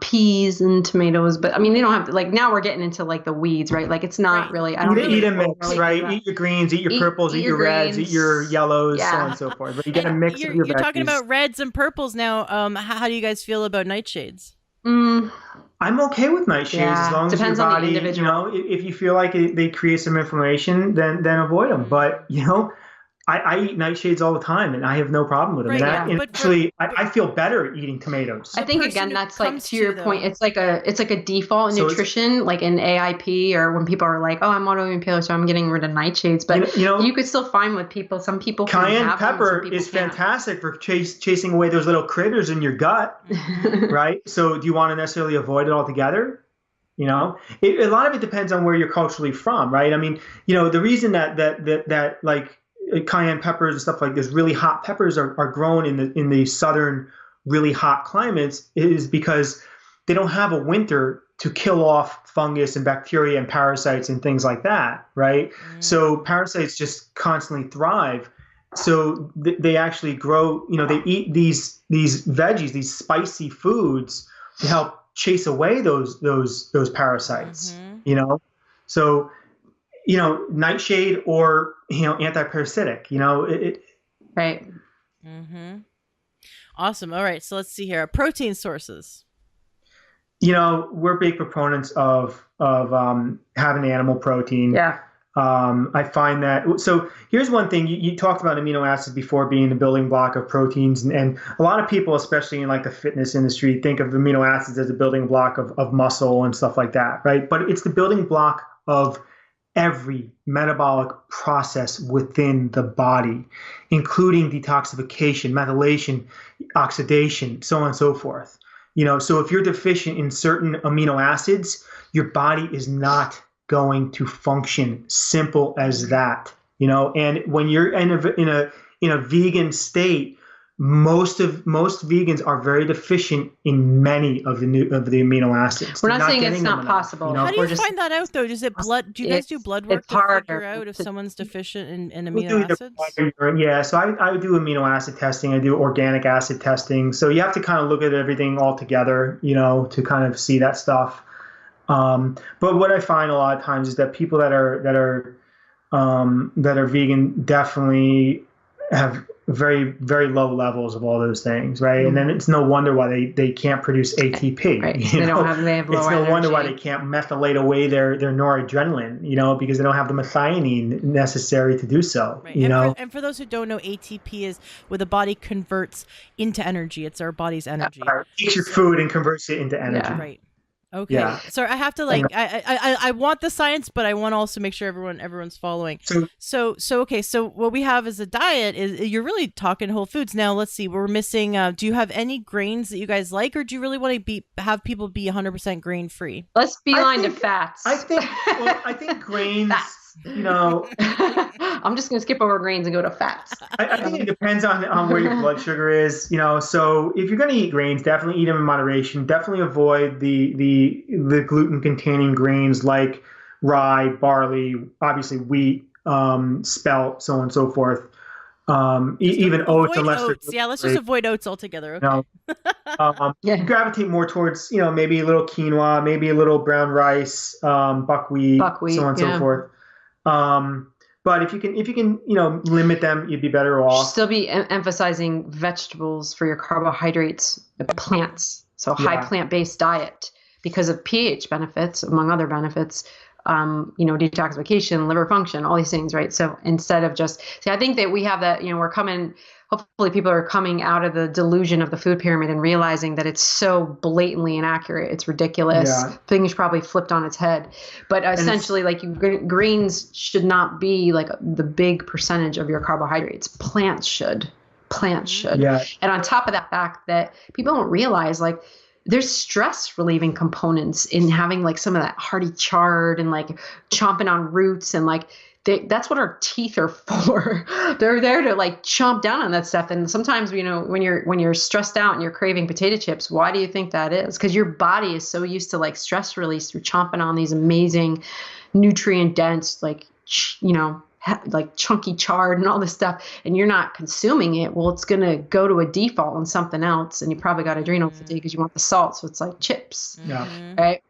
peas and tomatoes. But I mean, they don't have to, like, now we're getting into like the weeds, right? Like it's not really. I don't eat a mix, right? Eat your greens, eat your purples, eat your reds, eat your yellows, so on and so forth. But you get a mix of your veggies. You're talking about reds and purples now. How do you guys feel about nightshades? I'm okay with nightshades as long as your body, if you feel like they create some inflammation, then avoid them. But I eat nightshades all the time, and I have no problem with them. I feel better eating tomatoes. I think again, that's like to your point. It's like a default in nutrition, like in AIP, or when people are like, "Oh, I'm autoimmune paleo, so I'm getting rid of nightshades." But you could still find with people. Some people cayenne pepper is fantastic for chasing away those little critters in your gut, right? So, do you want to necessarily avoid it altogether? A lot of it depends on where you're culturally from, right? I mean, the reason that like cayenne peppers and stuff like this, really hot peppers are grown in the southern really hot climates is because they don't have a winter to kill off fungus and bacteria and parasites and things like that, right? So parasites just constantly thrive. So they actually grow, they eat these veggies, these spicy foods to help chase away those parasites, So nightshade or, antiparasitic, Right. Mm-hmm. Awesome. All right. So let's see here. Protein sources. We're big proponents of having animal protein. Yeah. I find that, so here's one thing, you talked about amino acids before being the building block of proteins, and a lot of people, especially in like the fitness industry, think of amino acids as a building block of muscle and stuff like that, right? But it's the building block of every metabolic process within the body, including detoxification, methylation, oxidation, so on and so forth. So if you're deficient in certain amino acids, your body is not going to function. Simple as that. And when you're in a vegan state, most vegans are very deficient in many of the amino acids. We're not saying it's not possible. How do you find that out, though? Is it blood? Do you guys do blood work to figure out if someone's deficient in amino acids? Yeah, so I do amino acid testing. I do organic acid testing. So you have to kind of look at everything all together, to kind of see that stuff. But what I find a lot of times is that people that are vegan definitely have very, very low levels of all those things, right? And then it's no wonder why they can't produce ATP. Right. They have low It's no energy. wonder why they can't methylate away their noradrenaline, because they don't have the methionine necessary to do so. Right. And for those who don't know, ATP is what the body converts into energy. It's our body's energy. It takes your food and converts it into energy. Yeah. Right. Okay. Yeah. So I have to I want the science, but I want to also make sure everyone's following. So okay. So what we have as a diet is you're really talking whole foods. Now let's see. We're missing. Do you have any grains that you guys like, or do you really want to have people be 100% grain free? Let's beeline to fats. I think grains. Fats. I'm just going to skip over grains and go to fats. I think it depends on where your blood sugar is, so if you're going to eat grains, definitely eat them in moderation. Definitely avoid the gluten containing grains like rye, barley, obviously wheat, spelt, so on and so forth. Even oats, unless oats. Yeah, let's just avoid oats altogether. Okay. Gravitate more towards, maybe a little quinoa, maybe a little brown rice, buckwheat, so on and so forth. But if you can, limit them, you'd be better off. Still be emphasizing vegetables for your carbohydrates, plants. So high plant-based diet because of pH benefits, among other benefits, detoxification, liver function, all these things, right? So instead of I think that we have that, hopefully people are coming out of the delusion of the food pyramid and realizing that it's so blatantly inaccurate. It's ridiculous. Yeah. Things probably flipped on its head. But essentially, greens should not be like the big percentage of your carbohydrates. Plants should. Yeah. And on top of that fact that people don't realize, there's stress relieving components in having some of that hearty chard and chomping on roots and that's what our teeth are for. They're there to chomp down on that stuff. And sometimes, when you're stressed out and you're craving potato chips, why do you think that is? Because your body is so used to stress release through chomping on these amazing nutrient dense, chunky chard and all this stuff, and you're not consuming it. Well, it's going to go to a default on something else. And you probably got adrenal fatigue because you want the salt. So it's like chips. Yeah. Right.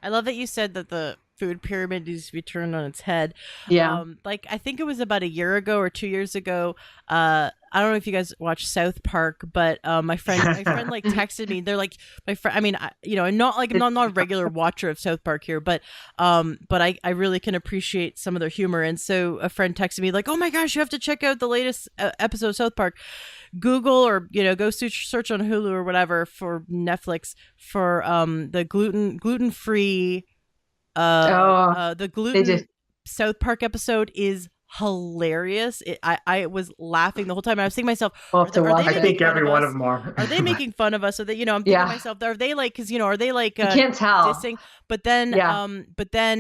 I love that you said that the food pyramid needs to be turned on its head. Yeah. I think it was about a year ago or 2 years ago. I don't know if you guys watch South Park, but my friend texted me. They're like, my friend. I mean, I'm not a regular watcher of South Park here, but I really can appreciate some of their humor. And so a friend texted me oh my gosh, you have to check out the latest episode of South Park. Google or go search on Hulu or whatever for Netflix for the gluten free. The gluten South Park episode is hilarious. I was laughing the whole time. I was thinking to myself, I think every one of them are. Are they making fun of us? Or they, I'm thinking to myself, are they because are they you can't tell. Dissing? But then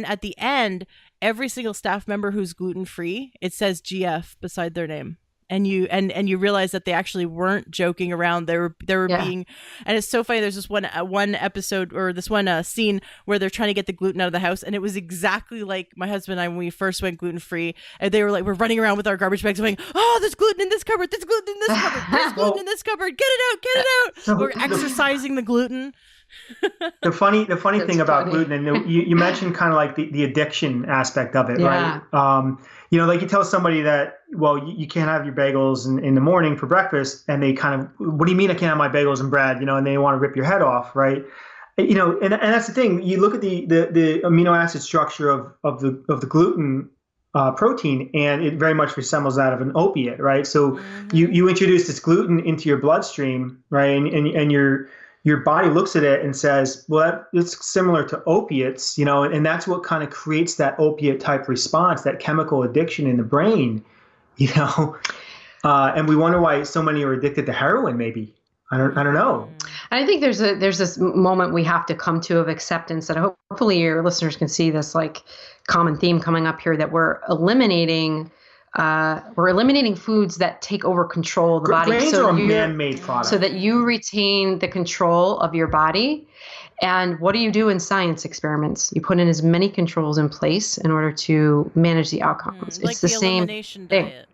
at the end, every single staff member who's gluten free, it says GF beside their name. And you realize that they actually weren't joking around. They were being, and it's so funny. There's this one episode or this one scene where they're trying to get the gluten out of the house, and it was exactly like my husband and I when we first went gluten free. And they were we're running around with our garbage bags, going, "Oh, there's gluten in this cupboard. There's gluten in this cupboard. There's gluten in this cupboard. Get it out! So we're exercising the gluten." The funny thing about gluten, and you mentioned kind of the addiction aspect of it, right? You tell somebody that, well, you can't have your bagels in the morning for breakfast, and they kind of, what do you mean I can't have my bagels and bread? And they want to rip your head off, right? And that's the thing. You look at the amino acid structure of the gluten protein, and it very much resembles that of an opiate, right? So you introduce this gluten into your bloodstream, right? And your body looks at it and says, well, it's similar to opiates, and that's what kind of creates that opiate type response, that chemical addiction in the brain, and we wonder why so many are addicted to heroin, maybe. I don't know. And I think there's this moment we have to come to of acceptance that hopefully your listeners can see this like common theme coming up here, that we're eliminating foods that take over control of the body. Grains are a man-made product. So that you retain the control of your body. And what do you do in science experiments? You put in as many controls in place in order to manage the outcomes. Like it's the same elimination diet.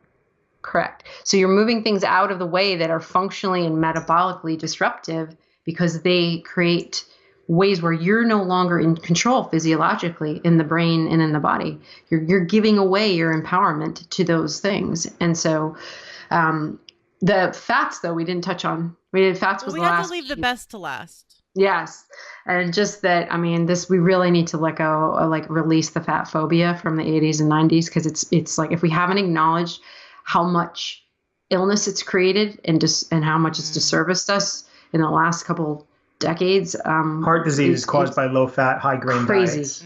Correct. So you're moving things out of the way that are functionally and metabolically disruptive because they create ways where you're no longer in control physiologically in the brain and in the body. You're giving away your empowerment to those things. And so the fats, though, we didn't touch on. Fats was the last. We had to leave the best to last. Yes. And just that, we really need to let go, release the fat phobia from the 80s and 90s, because it's like if we haven't acknowledged how much illness it's created and how much it's disserviced us in the last couple decades. Heart disease is caused by low fat, high grain diets.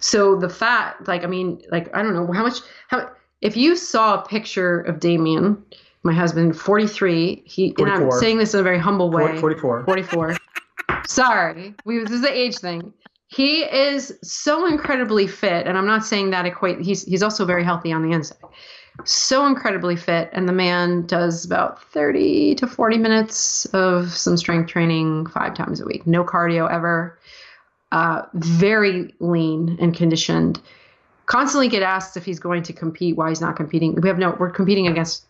So the fat, I don't know if you saw a picture of Damian, my husband, 43, 44. And I'm saying this in a very humble way. 44. Sorry. This is the age thing. He is so incredibly fit, and I'm not saying that he's also very healthy on the inside. So incredibly fit, and the man does about 30 to 40 minutes of some strength training 5 times a week. No cardio ever. Very lean and conditioned. Constantly get asked if he's going to compete, why he's not competing. We're competing against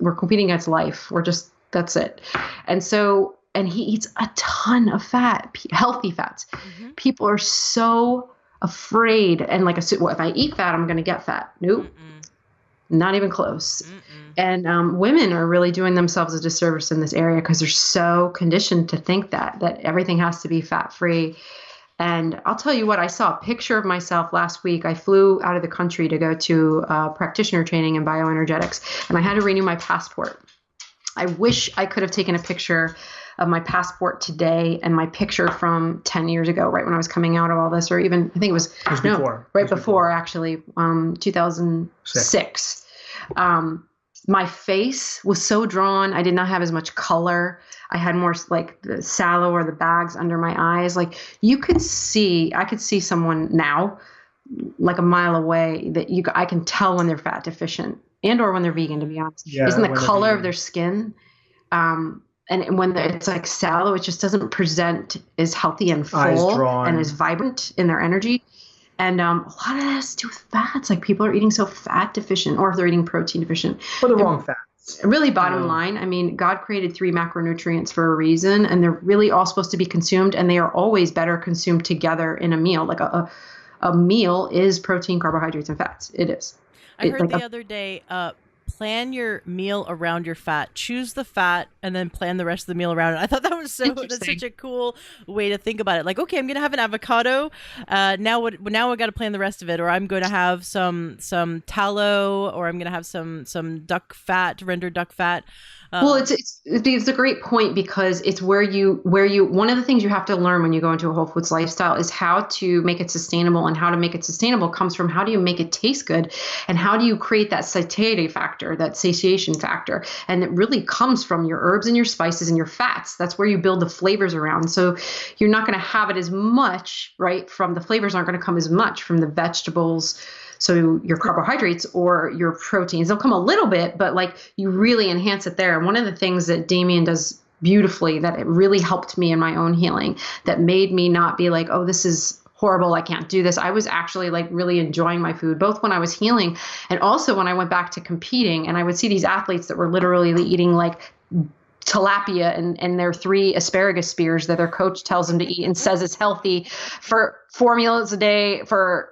life. That's it. And he eats a ton of fat, healthy fats. Mm-hmm. People are so afraid. And if I eat fat, I'm going to get fat. Nope. Not even close. And women are really doing themselves a disservice in this area because they're so conditioned to think that everything has to be fat-free. And I'll tell you what, I saw a picture of myself last week. I flew out of the country to go to practitioner training in bioenergetics, and I had to renew my passport. I wish I could have taken a picture of my passport today and my picture from 10 years ago, right when I was coming out of all this, or even, I think it was before, actually, 2006. My face was so drawn. I did not have as much color. I had more like the sallow or the bags under my eyes. I could see someone now like a mile away that I can tell when they're fat deficient and or when they're vegan, to be honest. Yeah, isn't the color of their skin. And when it's like sallow, it just doesn't present as healthy and full and as vibrant in their energy. And a lot of that has to do with fats. People are eating so fat deficient, or if they're eating protein deficient. Or the wrong fats. Really, bottom line, God created 3 macronutrients for a reason, and they're really all supposed to be consumed, and they are always better consumed together in a meal. A meal is protein, carbohydrates, and fats. It is. I heard the other day, plan your meal around your fat. Choose the fat and then plan the rest of the meal around it. I thought that's such a cool way to think about it. Okay, I'm going to have an avocado. Now I got to plan the rest of it, or I'm going to have some tallow, or I'm going to have some rendered duck fat. Well, it's a great point, because it's where you one of the things you have to learn when you go into a whole foods lifestyle is how to make it sustainable, and how to make it sustainable comes from how do you make it taste good, and how do you create that satiety factor, that satiation factor, and it really comes from your herbs and your spices and your fats. That's where you build the flavors around. So you're not going to have it as much, right? From the flavors aren't going to come as much from the vegetables. So your carbohydrates or your proteins, they'll come a little bit, but you really enhance it there. And one of the things that Damian does beautifully, that it really helped me in my own healing, that made me not be like, oh, this is horrible, I can't do this. I was actually really enjoying my food, both when I was healing and also when I went back to competing. And I would see these athletes that were literally eating tilapia and their 3 asparagus spears that their coach tells them to eat and says it's healthy for 4 meals a day for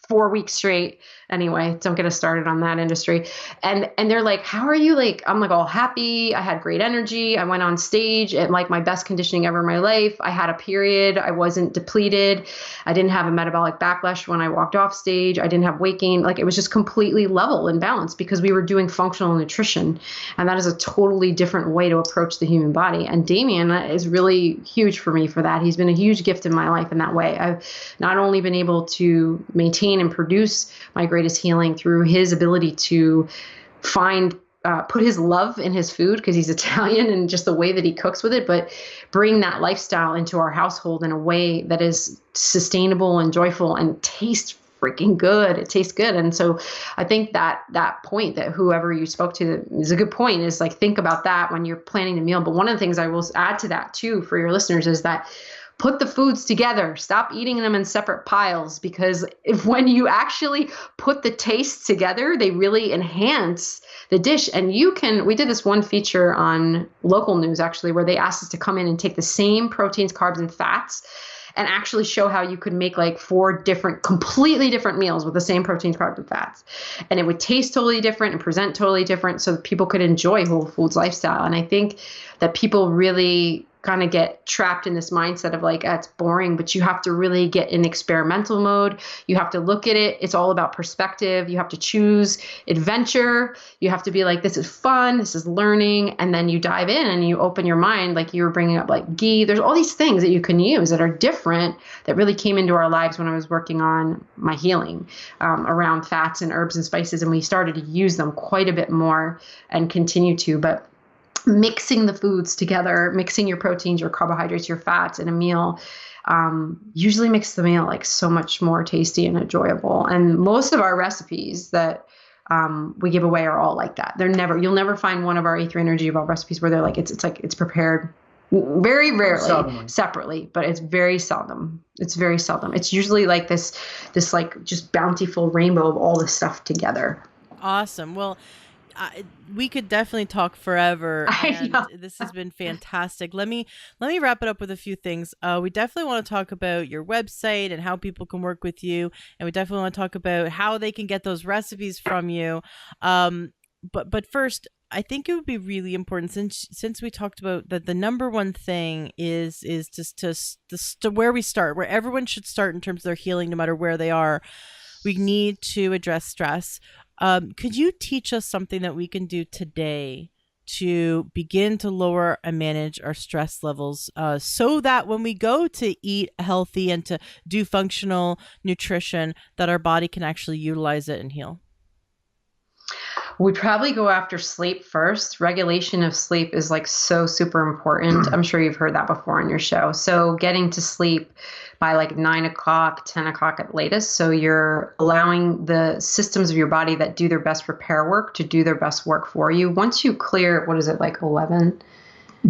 4 weeks straight. Anyway, don't get us started on that industry. And they're like, how are you? Like, I'm like all happy. I had great energy. I went on stage at like my best conditioning ever in my life. I had a period. I wasn't depleted. I didn't have a metabolic backlash when I walked off stage. I didn't have weight gain. Like, it was just completely level and balanced because we were doing functional nutrition. And that is a totally different way to approach the human body. And Damian is really huge for me for that. He's been a huge gift in my life in that way. I've not only been able to maintain and produce my greatest healing through his ability to put his love in his food because he's Italian and just the way that he cooks with it, but bring that lifestyle into our household in a way that is sustainable and joyful and tastes freaking good. It tastes good. And so I think that point that whoever you spoke to is a good point, is like, think about that when you're planning the meal. But one of the things I will add to that too for your listeners is that put the foods together. Stop eating them in separate piles, because when you actually put the tastes together, they really enhance the dish. And we did this one feature on local news actually, where they asked us to come in and take the same proteins, carbs, and fats and actually show how you could make like 4 completely different meals with the same proteins, carbs, and fats. And it would taste totally different and present totally different so that people could enjoy whole foods lifestyle. And I think that people really kind of get trapped in this mindset of like, it's boring, but you have to really get in experimental mode. You have to look at it. It's all about perspective. You have to choose adventure. You have to be like, this is fun. This is learning. And then you dive in and you open your mind. Like you were bringing up like ghee. There's all these things that you can use that are different that really came into our lives when I was working on my healing around fats and herbs and spices. And we started to use them quite a bit more and continue to, but mixing the foods together, mixing your proteins, your carbohydrates, your fats in a meal, usually makes the meal like so much more tasty and enjoyable. And most of our recipes that we give away are all like that. You'll never find one of our E3 Energy Evolve recipes where they're like, it's prepared very rarely separately, but it's very seldom. It's very seldom. It's usually like this like just bountiful rainbow of all this stuff together. Awesome. Well, we could definitely talk forever, and this has been fantastic. Let me wrap it up with a few things. We definitely want to talk about your website and how people can work with you, and we definitely want to talk about how they can get those recipes from you. But first, I think it would be really important, since we talked about that the number one thing is just to where we start, where everyone should start in terms of their healing, no matter where they are. We need to address stress. Could you teach us something that we can do today to begin to lower and manage our stress levels so that when we go to eat healthy and to do functional nutrition, that our body can actually utilize it and heal? We probably go after sleep first. Regulation of sleep is like so super important. I'm sure you've heard that before on your show. So getting to sleep by like 9 o'clock, 10 o'clock at latest. So you're allowing the systems of your body that do their best repair work to do their best work for you. Once you clear, what is it, like 11?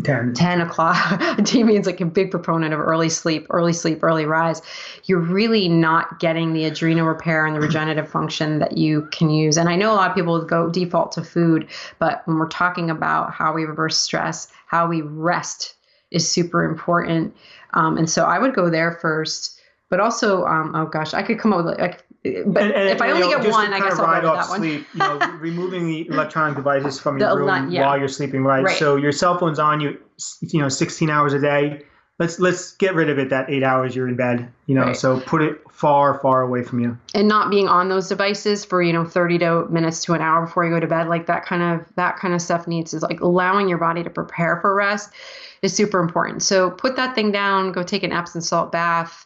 10 o'clock. Damian's like a big proponent of early sleep, early rise. You're really not getting the adrenal repair and the regenerative function that you can use. And I know a lot of people go default to food, but when we're talking about how we reverse stress, how we rest is super important. And so I would go there first, but also, oh gosh, I could come up with like, but if I only get one, I guess I'll go with that one. Sleep, removing the electronic devices from your room while you're sleeping, right? So your cell phone's on you, 16 hours a day. Let's get rid of it that 8 hours you're in bed, so put it far, far away from you. And not being on those devices for, 30 minutes to an hour before you go to bed, like that kind of stuff is like allowing your body to prepare for rest is super important. So put that thing down, go take an Epsom salt bath,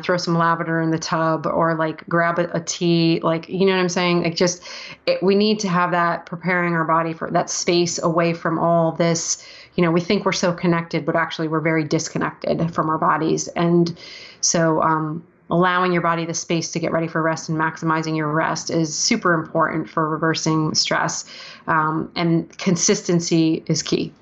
throw some lavender in the tub, or like grab a tea, like, you know what I'm saying? Like we need to have that preparing our body for that space away from all this. We think we're so connected, but actually we're very disconnected from our bodies. And so allowing your body the space to get ready for rest and maximizing your rest is super important for reversing stress. And consistency is key.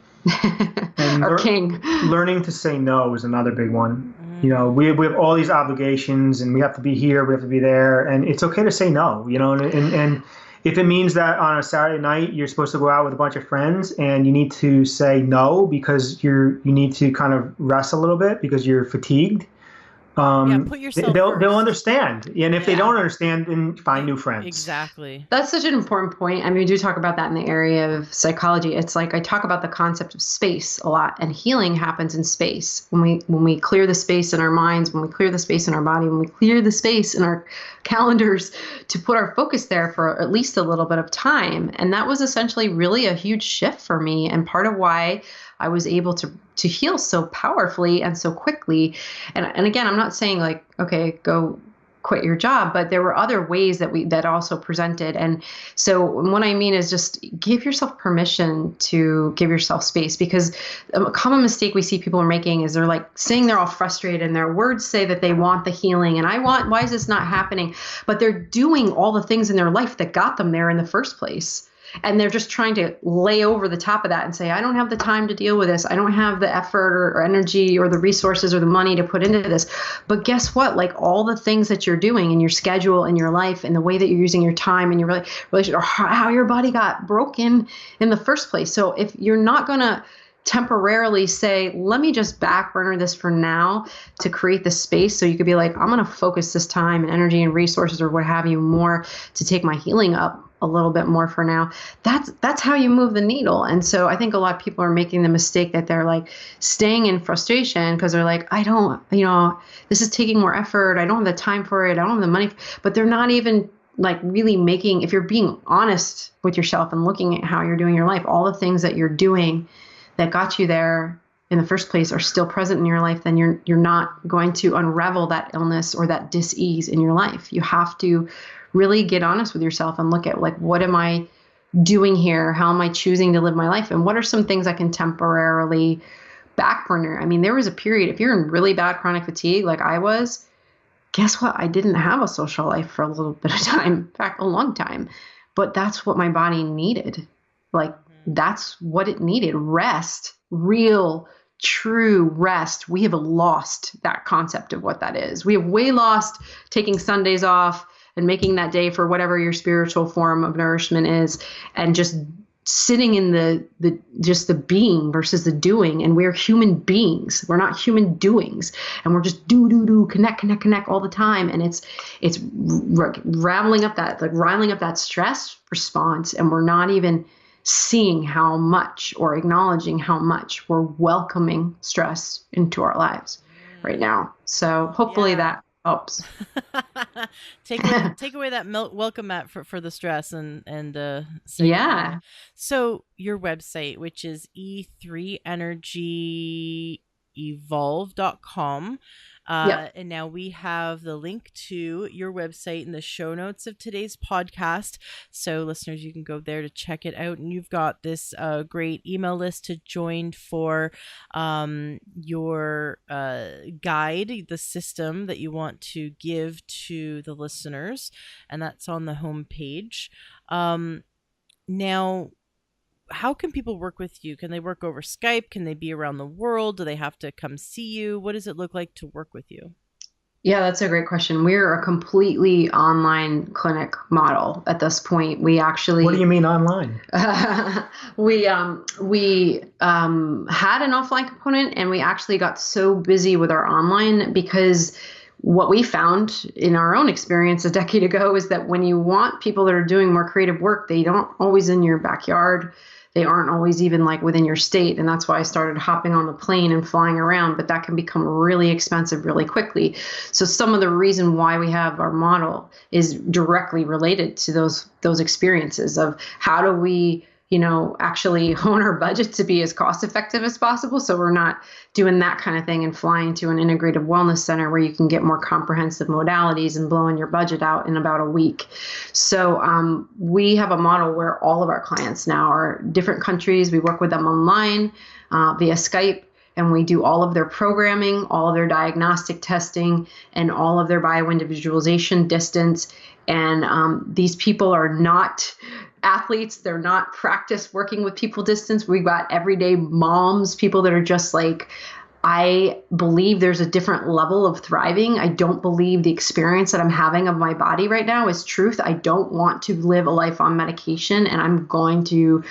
Or king. Learning to say no is another big one. We have all these obligations, and we have to be here, we have to be there, and it's okay to say no, and if it means that on a Saturday night you're supposed to go out with a bunch of friends and you need to say no because you need to kind of rest a little bit because you're fatigued, Put yourself they'll first. understand. And if they don't understand, then find new friends. Exactly. That's such an important point. I mean, we do talk about that in the area of psychology. It's like I talk about the concept of space a lot, and healing happens in space. When we clear the space in our minds, when we clear the space in our body, when we clear the space in our calendars to put our focus there for at least a little bit of time. And that was essentially really a huge shift for me, and part of why I was able to heal so powerfully and so quickly. And again, I'm not saying like, okay, go quit your job, but there were other ways that also presented. And so what I mean is just give yourself permission to give yourself space, because a common mistake we see people are making is they're like saying they're all frustrated and their words say that they want the healing and why is this not happening? But they're doing all the things in their life that got them there in the first place. And they're just trying to lay over the top of that and say, I don't have the time to deal with this. I don't have the effort or energy or the resources or the money to put into this. But guess what? Like all the things that you're doing in your schedule, in your life, and the way that you're using your time and your relationship, or how your body got broken in the first place. So if you're not going to temporarily say, let me just back burner this for now to create the space so you could be like, I'm going to focus this time and energy and resources or what have you more to take my healing up a little bit more for now. That's how you move the needle. And so I think a lot of people are making the mistake that they're like staying in frustration because they're like, I don't, this is taking more effort. I don't have the time for it. I don't have the money, but they're not even like really making, if you're being honest with yourself and looking at how you're doing your life, all the things that you're doing that got you there in the first place are still present in your life, then you're not going to unravel that illness or that dis-ease in your life. You have to really get honest with yourself and look at like, what am I doing here? How am I choosing to live my life? And what are some things I can temporarily back burner? I mean, there was a period, if you're in really bad chronic fatigue, like I was, guess what? I didn't have a social life for a little bit of time, in fact, a long time, but that's what my body needed. Like, that's what it needed. Rest, real, true rest. We have lost that concept of what that is. We have way lost taking Sundays off and making that day for whatever your spiritual form of nourishment is, and just sitting in the being versus the doing. And we're human beings. We're not human doings. And we're just do, connect all the time. And it's riling up that stress response. And we're not even seeing how much or acknowledging how much we're welcoming stress into our lives right now. So hopefully that helps. take away that welcome mat for the stress and say goodbye. So your website, which is e3energyevolve.com. And now we have the link to your website in the show notes of today's podcast. So listeners, you can go there to check it out. And you've got this great email list to join for your guide, the system that you want to give to the listeners. And that's on the homepage. Now, how can people work with you? Can they work over Skype? Can they be around the world? Do they have to come see you? What does it look like to work with you? Yeah, that's a great question. We're a completely online clinic model at this point. We actually... What do you mean online? We had an offline component, and we actually got so busy with our online because what we found in our own experience a decade ago is that when you want people that are doing more creative work, they don't always in your backyard. They aren't always even like within your state. And that's why I started hopping on the plane and flying around, but that can become really expensive really quickly. So some of the reason why we have our model is directly related to those experiences of how do we, actually hone our budget to be as cost effective as possible. So we're not doing that kind of thing and flying to an integrative wellness center where you can get more comprehensive modalities and blowing your budget out in about a week. So we have a model where all of our clients now are different countries. We work with them online via Skype. And we do all of their programming, all of their diagnostic testing, and all of their bioindividualization distance. And these people are not athletes. They're not practice working with people distance. We've got everyday moms, people that are just like, I believe there's a different level of thriving. I don't believe the experience that I'm having of my body right now is truth. I don't want to live a life on medication, and I'm going to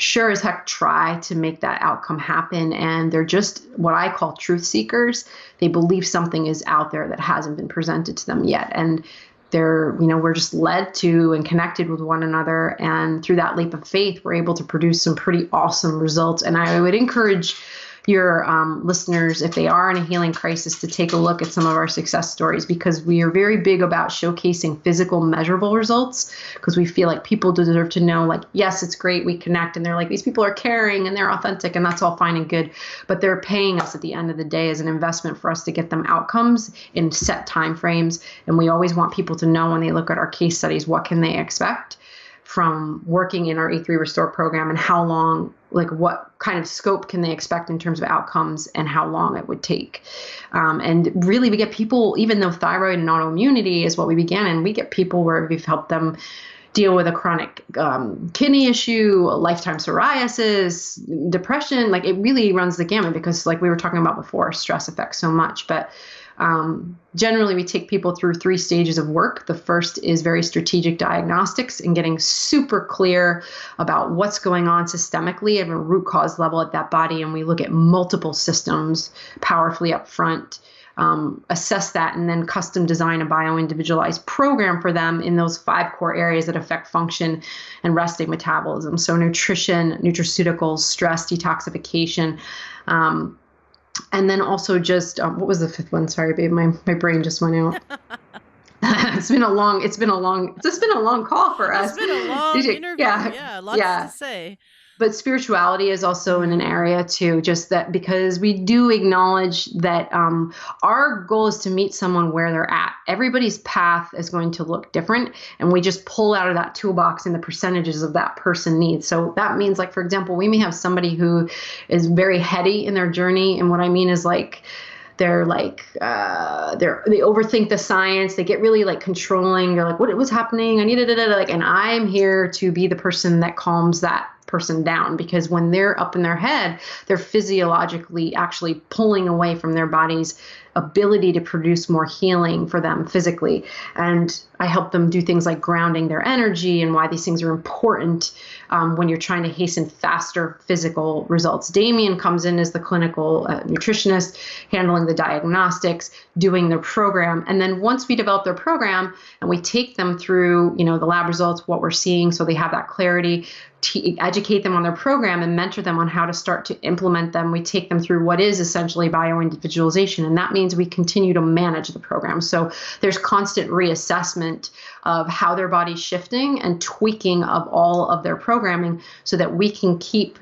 sure as heck try to make that outcome happen. And they're just what I call truth seekers. They believe something is out there that hasn't been presented to them yet. And we're just led to and connected with one another. And through that leap of faith, we're able to produce some pretty awesome results. And I would encourage your listeners, if they are in a healing crisis, to take a look at some of our success stories, because we are very big about showcasing physical measurable results, because we feel like people deserve to know, like, yes, it's great, we connect, and they're like, these people are caring and they're authentic, and that's all fine and good, but they're paying us at the end of the day as an investment for us to get them outcomes in set time frames. And we always want people to know when they look at our case studies, what can they expect from working in our E3 Restore program, and how long, like what kind of scope can they expect in terms of outcomes and how long it would take. And really we get people, even though thyroid and autoimmunity is what we began in, we get people where we've helped them deal with a chronic kidney issue, a lifetime psoriasis, depression. Like it really runs the gamut, because like we were talking about before, stress affects so much. But generally, we take people through 3 stages of work. The first is very strategic diagnostics and getting super clear about what's going on systemically at a root cause level at that body. And we look at multiple systems powerfully up front, assess that, and then custom design a bio-individualized program for them in those 5 core areas that affect function and resting metabolism. So nutrition, nutraceuticals, stress, detoxification, and then also just, what was the 5th one? Sorry, babe, my brain just went out. It's been a long call for us. It's been a long interview. Yeah, lots to say. But spirituality is also in an area too, just that, because we do acknowledge that our goal is to meet someone where they're at. Everybody's path is going to look different, and we just pull out of that toolbox in the percentages of that person needs. So that means, like, for example, we may have somebody who is very heady in their journey. And what I mean is, like, they're like, they overthink the science. They get really like controlling. They're like, what was happening? I need it. Like, and I'm here to be the person that calms that person down, because when they're up in their head, they're physiologically actually pulling away from their body's ability to produce more healing for them physically. And I help them do things like grounding their energy, and why these things are important when you're trying to hasten faster physical results. Damian comes in as the clinical nutritionist, handling the diagnostics, doing their program. And then once we develop their program and we take them through, the lab results, what we're seeing, so they have that clarity, educate them on their program and mentor them on how to start to implement them. We take them through what is essentially bio-individualization, and that means we continue to manage the program. So there's constant reassessment of how their body's shifting and tweaking of all of their programming, so that we can keep,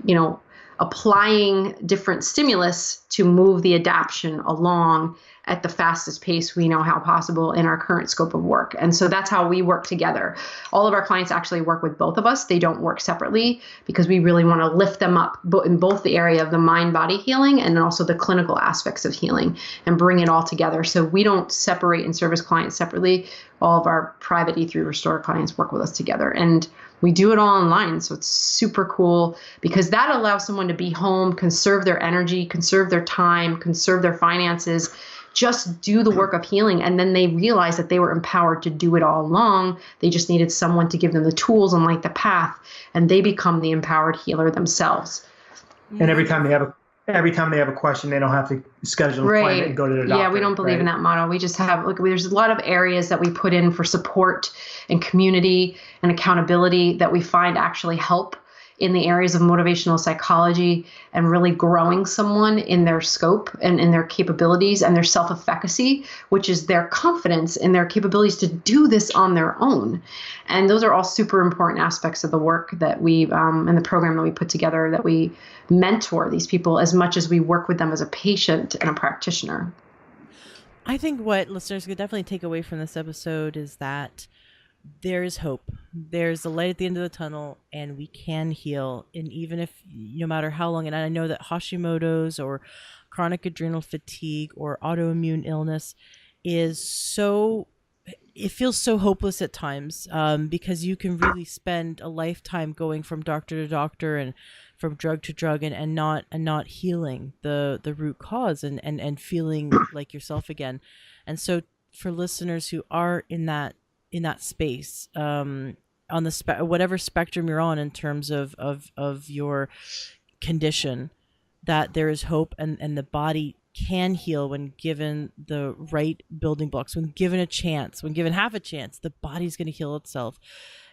applying different stimulus to move the adaption along at the fastest pace we know how possible in our current scope of work. And so that's how we work together. All of our clients actually work with both of us. They don't work separately, because we really want to lift them up in both the area of the mind-body healing and also the clinical aspects of healing, and bring it all together. So we don't separate and service clients separately. All of our private E3 Restore clients work with us together, and we do it all online. So it's super cool, because that allows someone to be home, conserve their energy, conserve their time, conserve their finances, just do the work of healing. And then they realize that they were empowered to do it all along. They just needed someone to give them the tools and light the path, and they become the empowered healer themselves. And every time they have a question, they don't have to schedule an appointment and go to the doctor. Yeah, we don't believe in that model. We just have, there's a lot of areas that we put in for support and community and accountability that we find actually help in the areas of motivational psychology, and really growing someone in their scope and in their capabilities and their self-efficacy, which is their confidence in their capabilities to do this on their own. And those are all super important aspects of the work that we, and the program that we put together, that we mentor these people as much as we work with them as a patient and a practitioner. I think what listeners could definitely take away from this episode is that there is hope. There's a light at the end of the tunnel, and we can heal. And even if, no matter how long, and I know that Hashimoto's or chronic adrenal fatigue or autoimmune illness is it feels so hopeless at times, because you can really spend a lifetime going from doctor to doctor and from drug to drug, and not healing the root cause and feeling like yourself again. And so for listeners who are in that space, on the whatever spectrum you're on in terms of your condition, that there is hope, and the body can heal when given the right building blocks, when given a chance, when given half a chance, the body's going to heal itself.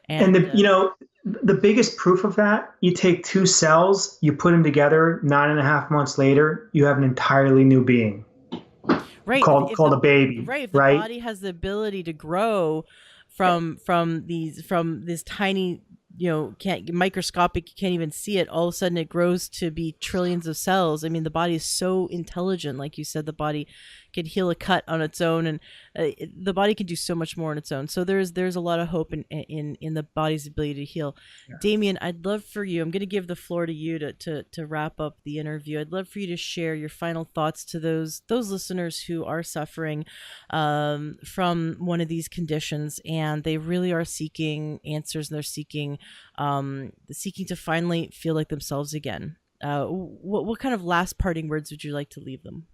And the biggest proof of that, you take two cells, you put them together, 9.5 months later, you have an entirely new being. Right. Called a baby. Right. If the body has the ability to grow from this tiny, microscopic, you can't even see it, all of a sudden it grows to be trillions of cells. I mean, the body is so intelligent. Like you said, the body can heal a cut on its own, and the body can do so much more on its own. So there's a lot of hope in the body's ability to heal. Yeah. Damian, I'd love for you, I'm going to give the floor to you to wrap up the interview. I'd love for you to share your final thoughts to those listeners who are suffering from one of these conditions, and they really are seeking answers, and they're seeking to finally feel like themselves again. What kind of last parting words would you like to leave them?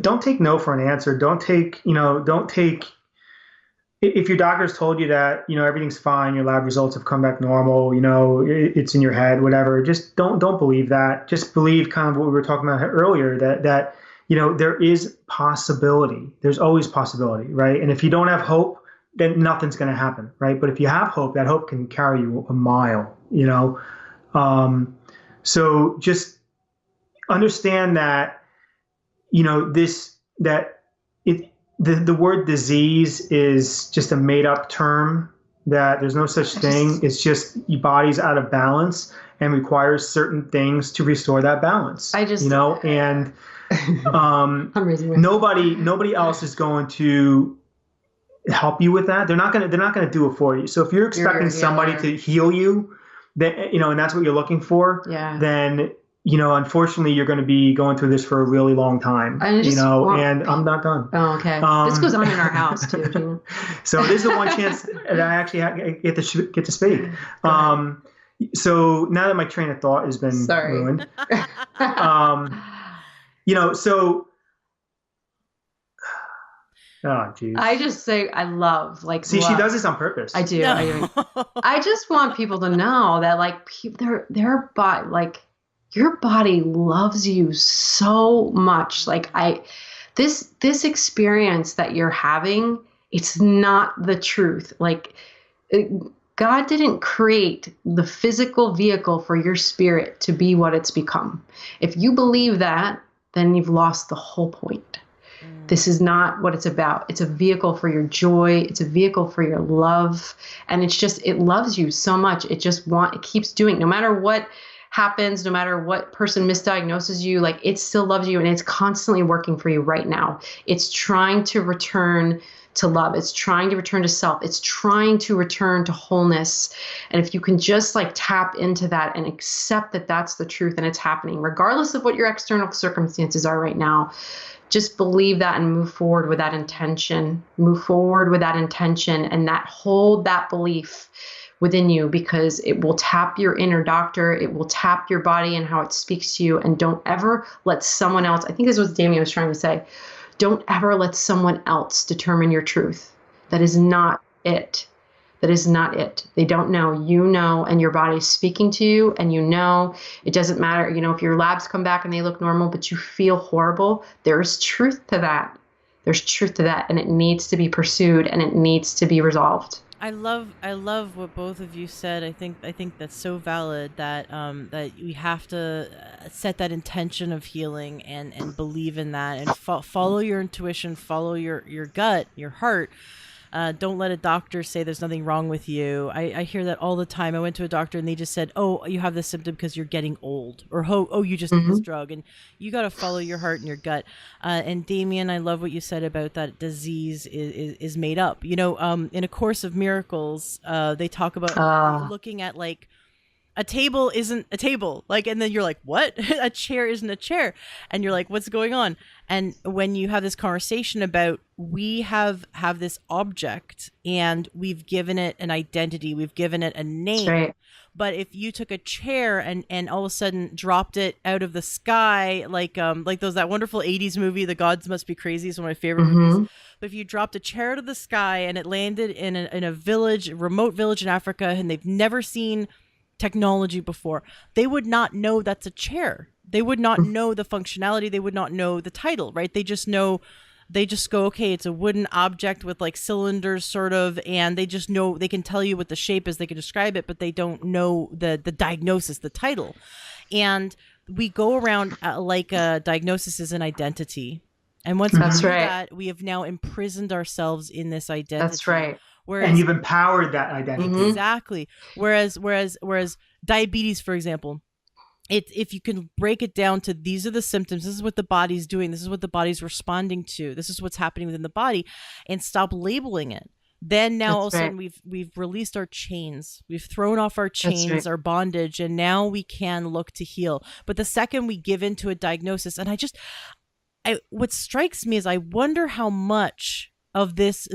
Don't take no for an answer. Don't take, if your doctor's told you that, everything's fine, your lab results have come back normal, it's in your head, whatever. Just don't believe that. Just believe kind of what we were talking about earlier, that there is possibility. There's always possibility, right? And if you don't have hope, then nothing's going to happen, right? But if you have hope, that hope can carry you a mile, So just understand that, the word disease is just a made up term, that there's no such thing. It's just your body's out of balance and requires certain things to restore that balance. And nobody else is going to help you with that. They're not going to do it for you. So if you're expecting somebody to heal you, then, and that's what you're looking for, then unfortunately, you're going to be going through this for a really long time, and I'm not done. Oh, okay. This goes on in our house too. So this is the one chance that I actually get to speak. So now that my train of thought has been ruined, oh, geez. I just say I love she does this on purpose. I do. No. I just want people to know that their body, your body loves you so much. This experience that you're having, it's not the truth. God didn't create the physical vehicle for your spirit to be what it's become. If you believe that, then you've lost the whole point. This is not what it's about. It's a vehicle for your joy. It's a vehicle for your love. And it loves you so much. It keeps doing, no matter what happens, no matter what person misdiagnoses you, it still loves you, and it's constantly working for you right now. It's trying to return to love. It's trying to return to self. It's trying to return to wholeness. And if you can just tap into that and accept that that's the truth and it's happening, regardless of what your external circumstances are right now, just believe that and move forward with that intention. Move forward with that intention, and hold that belief within you, because it will tap your inner doctor. It will tap your body and how it speaks to you. And don't ever let someone else, I think this is what Damian was trying to say, don't ever let someone else determine your truth. That is not it. That is not it. They don't know. You know, and your body's speaking to you, and it doesn't matter. If your labs come back and they look normal, but you feel horrible, there's truth to that. There's truth to that, and it needs to be pursued, and it needs to be resolved. I love what both of you said. I think that's so valid, that that we have to set that intention of healing and believe in that, and follow your intuition, follow your gut, your heart. Don't let a doctor say there's nothing wrong with you. I hear that all the time. I went to a doctor and they just said, oh, you have this symptom because you're getting old, or oh, you just need this drug. And you got to follow your heart and your gut. And Damian, I love what you said about that disease is made up. In A Course of Miracles, they talk about looking at a table isn't a table. Like, and then you're like, what? A chair isn't a chair. And you're like, what's going on? And when you have this conversation about, we have this object and we've given it an identity, we've given it a name. That's right. But if you took a chair and all of a sudden dropped it out of the sky, like that wonderful 80s movie, The Gods Must Be Crazy, is one of my favorite movies. But if you dropped a chair out of the sky and it landed in a village, a remote village in Africa, and they've never seen technology before, they would not know that's a chair. They would not know the functionality. They would not know the title, right? They just go, okay, it's a wooden object with like cylinders sort of, and they just know, they can tell you what the shape is, they can describe it, but they don't know the diagnosis, the title. And we go around like a diagnosis is an identity. And once we do that, we have now imprisoned ourselves in this identity. That's right. And you've empowered that identity. Exactly. Whereas diabetes, for example, if you can break it down to, these are the symptoms, this is what the body's doing, this is what the body's responding to, this is what's happening within the body, and stop labeling it. Then now all of a sudden we've released our chains, we've thrown off our chains, our bondage, and now we can look to heal. But the second we give into a diagnosis, and what strikes me is, I wonder how much of this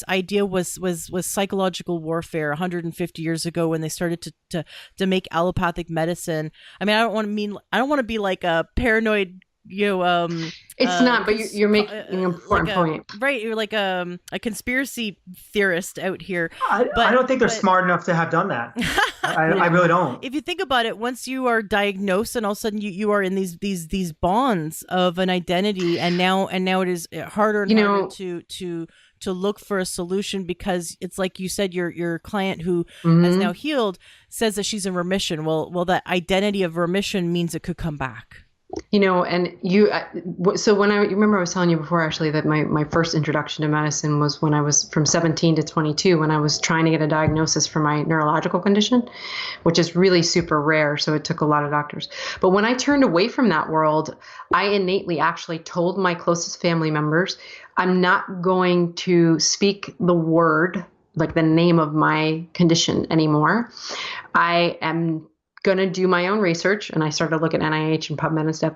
idea was psychological warfare 150 years ago when they started to make allopathic medicine. I mean, I don't want to be like a paranoid, it's not, but you're making an important point. Right. You're like a conspiracy theorist out here. I don't think they're smart enough to have done that. I really don't. If you think about it, once you are diagnosed and all of a sudden you are in these bonds of an identity, and now it is harder and harder to look for a solution, because it's like you said, your client who has now healed says that she's in remission. Well, that identity of remission means it could come back. And so when you remember I was telling you before, actually, that my first introduction to medicine was when I was from 17 to 22, when I was trying to get a diagnosis for my neurological condition, which is really super rare. So it took a lot of doctors. But when I turned away from that world, I innately actually told my closest family members, I'm not going to speak the word, like the name of my condition anymore. I am going to do my own research. And I started to look at NIH and PubMed and stuff.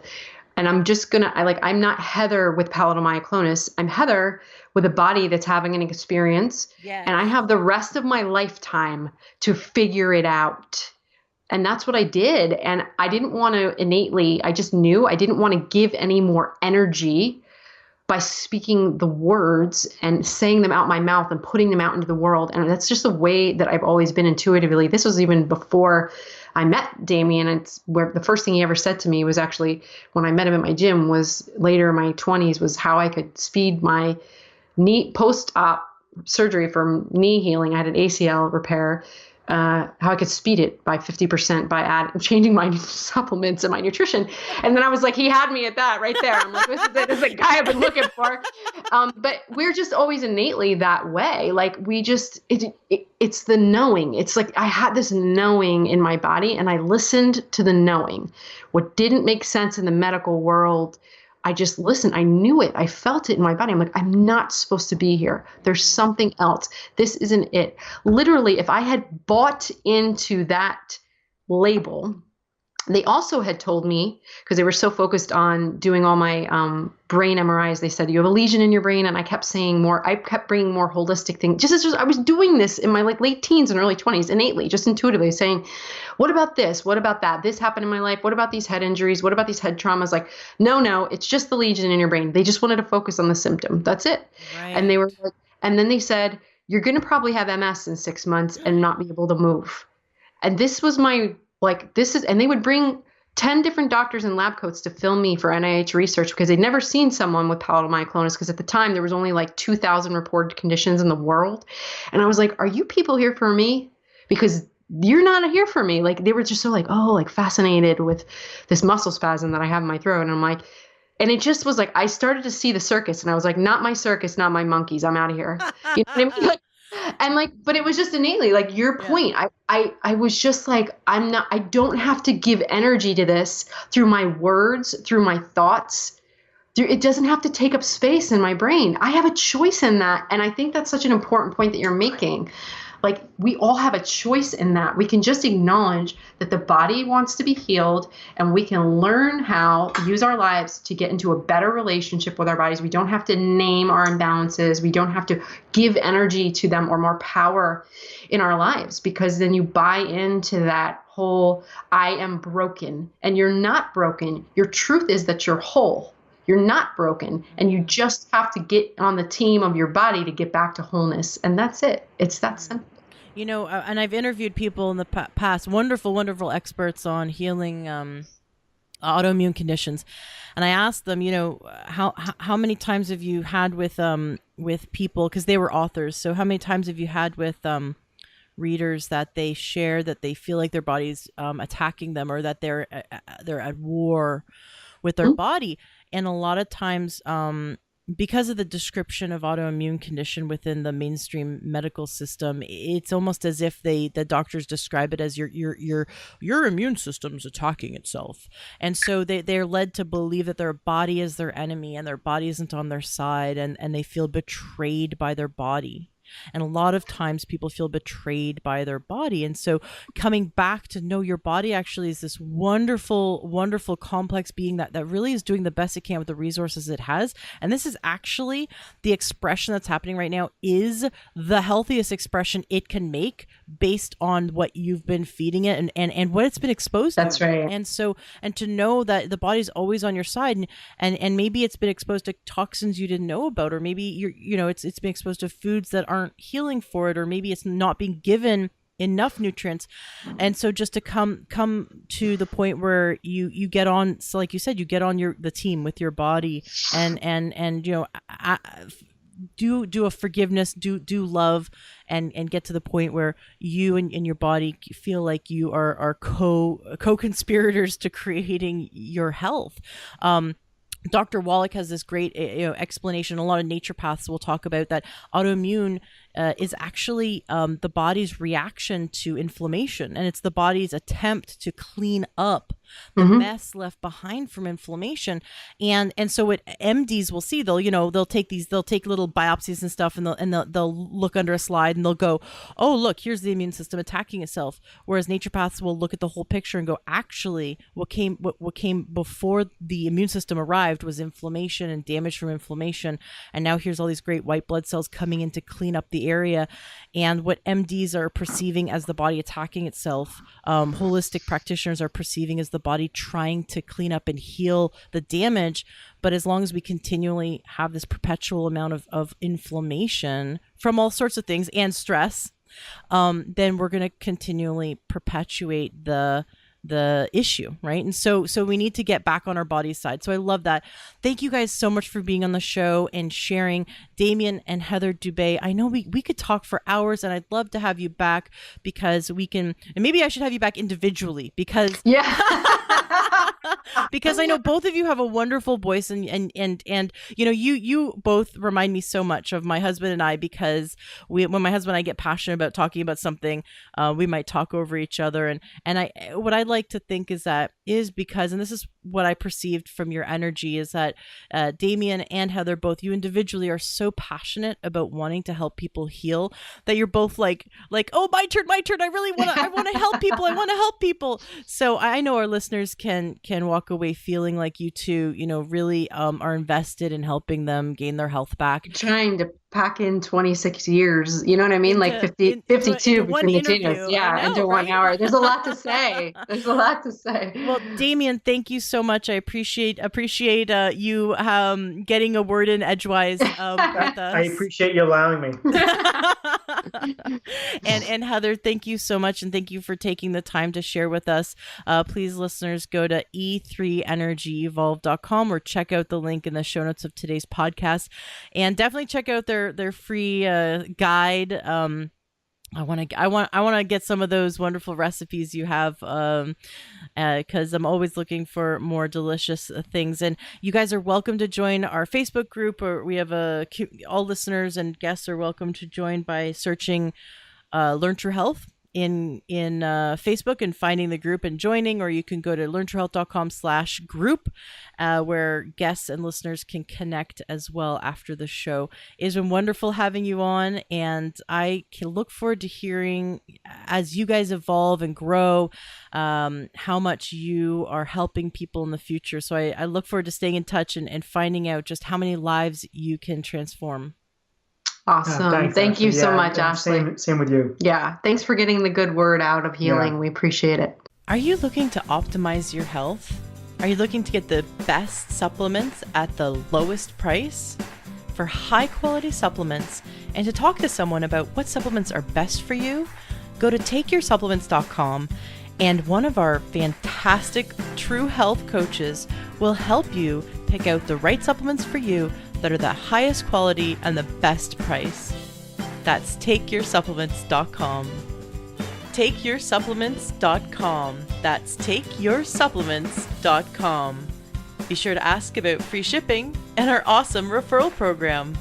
And I'm just going to, I'm not Heather with palatal myoclonus. I'm Heather with a body that's having an experience. Yes. And I have the rest of my lifetime to figure it out. And that's what I did. And I didn't want to I just knew I didn't want to give any more energy by speaking the words and saying them out my mouth and putting them out into the world. And that's just the way that I've always been intuitively. This was even before I met Damian. It's where the first thing he ever said to me was, actually, when I met him at my gym, was later in my 20s, was how I could speed my knee post-op surgery for knee healing. I had an ACL repair. How I could speed it by 50% by changing my supplements and my nutrition. And then I was like, he had me at that right there. I'm like, this is it. This is the guy I've been looking for. But we're just always innately that way. Like it's the knowing. It's like I had this knowing in my body, and I listened to the knowing. What didn't make sense in the medical world, I just listened. I knew it. I felt it in my body. I'm like, I'm not supposed to be here. There's something else. This isn't it. Literally, if I had bought into that label, they also had told me, because they were so focused on doing all my brain MRIs, they said, you have a lesion in your brain. And I kept saying more. I kept bringing more holistic things. Just as I was doing this in my late teens and early 20s, innately, just intuitively saying, what about this? What about that? This happened in my life. What about these head injuries? What about these head traumas? Like, no, it's just the lesion in your brain. They just wanted to focus on the symptom. That's it. Right. And they were like, and then they said, you're going to probably have MS in 6 months and not be able to move. And this was and they would bring 10 different doctors in lab coats to film me for NIH research, because they'd never seen someone with palatal myoclonus, because at the time there was only like 2,000 reported conditions in the world. And I was like, are you people here for me? Because you're not here for me. Like, they were just so fascinated with this muscle spasm that I have in my throat. And I'm like, and it just was like, I started to see the circus, and I was like, not my circus, not my monkeys. I'm out of here. You know what I mean? But it was just innately, like your point. Yeah. I was just like, I don't have to give energy to this through my words, through my thoughts. It doesn't have to take up space in my brain. I have a choice in that. And I think that's such an important point that you're making. Like, we all have a choice in that. We can just acknowledge that the body wants to be healed, and we can learn how to use our lives to get into a better relationship with our bodies. We don't have to name our imbalances. We don't have to give energy to them or more power in our lives, because then you buy into that whole, I am broken, and you're not broken. Your truth is that you're whole. You're not broken, and you just have to get on the team of your body to get back to wholeness. And that's it. It's that simple. You know, and I've interviewed people in the past, wonderful, wonderful experts on healing autoimmune conditions. And I asked them, you know, how many times have you had with people, because they were authors. So how many times have you had with readers that they share that they feel like their body's attacking them, or that they're at war with their body? And a lot of times, because of the description of autoimmune condition within the mainstream medical system, it's almost as if the doctors describe it as your immune system's attacking itself. And so they're led to believe that their body is their enemy and their body isn't on their side, and they feel betrayed by their body. And a lot of times people feel betrayed by their body. And so coming back to know your body actually is this wonderful, wonderful, complex being that really is doing the best it can with the resources it has. And this is actually the expression that's happening right now is the healthiest expression it can make based on what you've been feeding it and what it's been exposed to. That's right. And so, and to know that the body's always on your side, and maybe it's been exposed to toxins you didn't know about, or maybe it's been exposed to foods that aren't healing for it, or maybe it's not being given enough nutrients. And so just to come to the point where you get on, so like you said, you get on the team with your body, and you know, do a forgiveness, do love, and get to the point where you and your body feel like you are co-conspirators to creating your health. Dr. Wallach has this great explanation. A lot of naturopaths will talk about that autoimmune is actually the body's reaction to inflammation, and it's the body's attempt to clean up the mess left behind from inflammation. And so what MDs will see, they'll take little biopsies and stuff, and they'll look under a slide and they'll go, oh, look, here's the immune system attacking itself. Whereas naturopaths will look at the whole picture and go, actually, what came before the immune system arrived was inflammation and damage from inflammation. And now here's all these great white blood cells coming in to clean up the area. And what MDs are perceiving as the body attacking itself, holistic practitioners are perceiving as the body trying to clean up and heal the damage. But as long as we continually have this perpetual amount of inflammation from all sorts of things and stress, then we're going to continually perpetuate the issue, right? And so we need to get back on our body's side. So I love that. Thank you guys so much for being on the show and sharing. Damian and Heather Dubé, I know we could talk for hours, and I'd love to have you back, because we can, and maybe I should have you back individually, because because I know both of you have a wonderful voice, and you know, you both remind me so much of my husband and I, because when my husband and I get passionate about talking about something, we might talk over each other, and what I like to think is because, and this is what I perceived from your energy, is that Damian and Heather, both you individually, are so passionate about wanting to help people heal, that you're both like, oh, my turn. I really want to help people. I want to help people. So I know our listeners can walk away feeling like you two, you know, really are invested in helping them gain their health back. Trying to pack in 26 years, you know what I mean? Like 52 between the two. Yeah, into 1 hour. There's a lot to say. Well, Damian, thank you so much. I appreciate you getting a word in edgewise with us. I appreciate you allowing me. and Heather, thank you so much, and thank you for taking the time to share with us. Please, listeners, go to e3energyevolve.com or check out the link in the show notes of today's podcast, and definitely check out their free guide. I want to get some of those wonderful recipes you have, because I'm always looking for more delicious things. And you guys are welcome to join our Facebook group, or we have all listeners and guests are welcome to join by searching Learn True Health Facebook and finding the group and joining, or you can go to learntrohealth.com/group, where guests and listeners can connect as well after the show. It's been wonderful having you on, and I can look forward to hearing as you guys evolve and grow, how much you are helping people in the future. So I look forward to staying in touch and finding out just how many lives you can transform. Awesome. Thanks, Thank you so much, and Ashley. Same with you. Yeah. Thanks for getting the good word out of healing. Yeah. We appreciate it. Are you looking to optimize your health? Are you looking to get the best supplements at the lowest price? For high quality supplements and to talk to someone about what supplements are best for you, go to takeyoursupplements.com, and one of our fantastic True Health coaches will help you pick out the right supplements for you that are the highest quality and the best price. That's takeyoursupplements.com. Takeyoursupplements.com. That's takeyoursupplements.com. Be sure to ask about free shipping and our awesome referral program.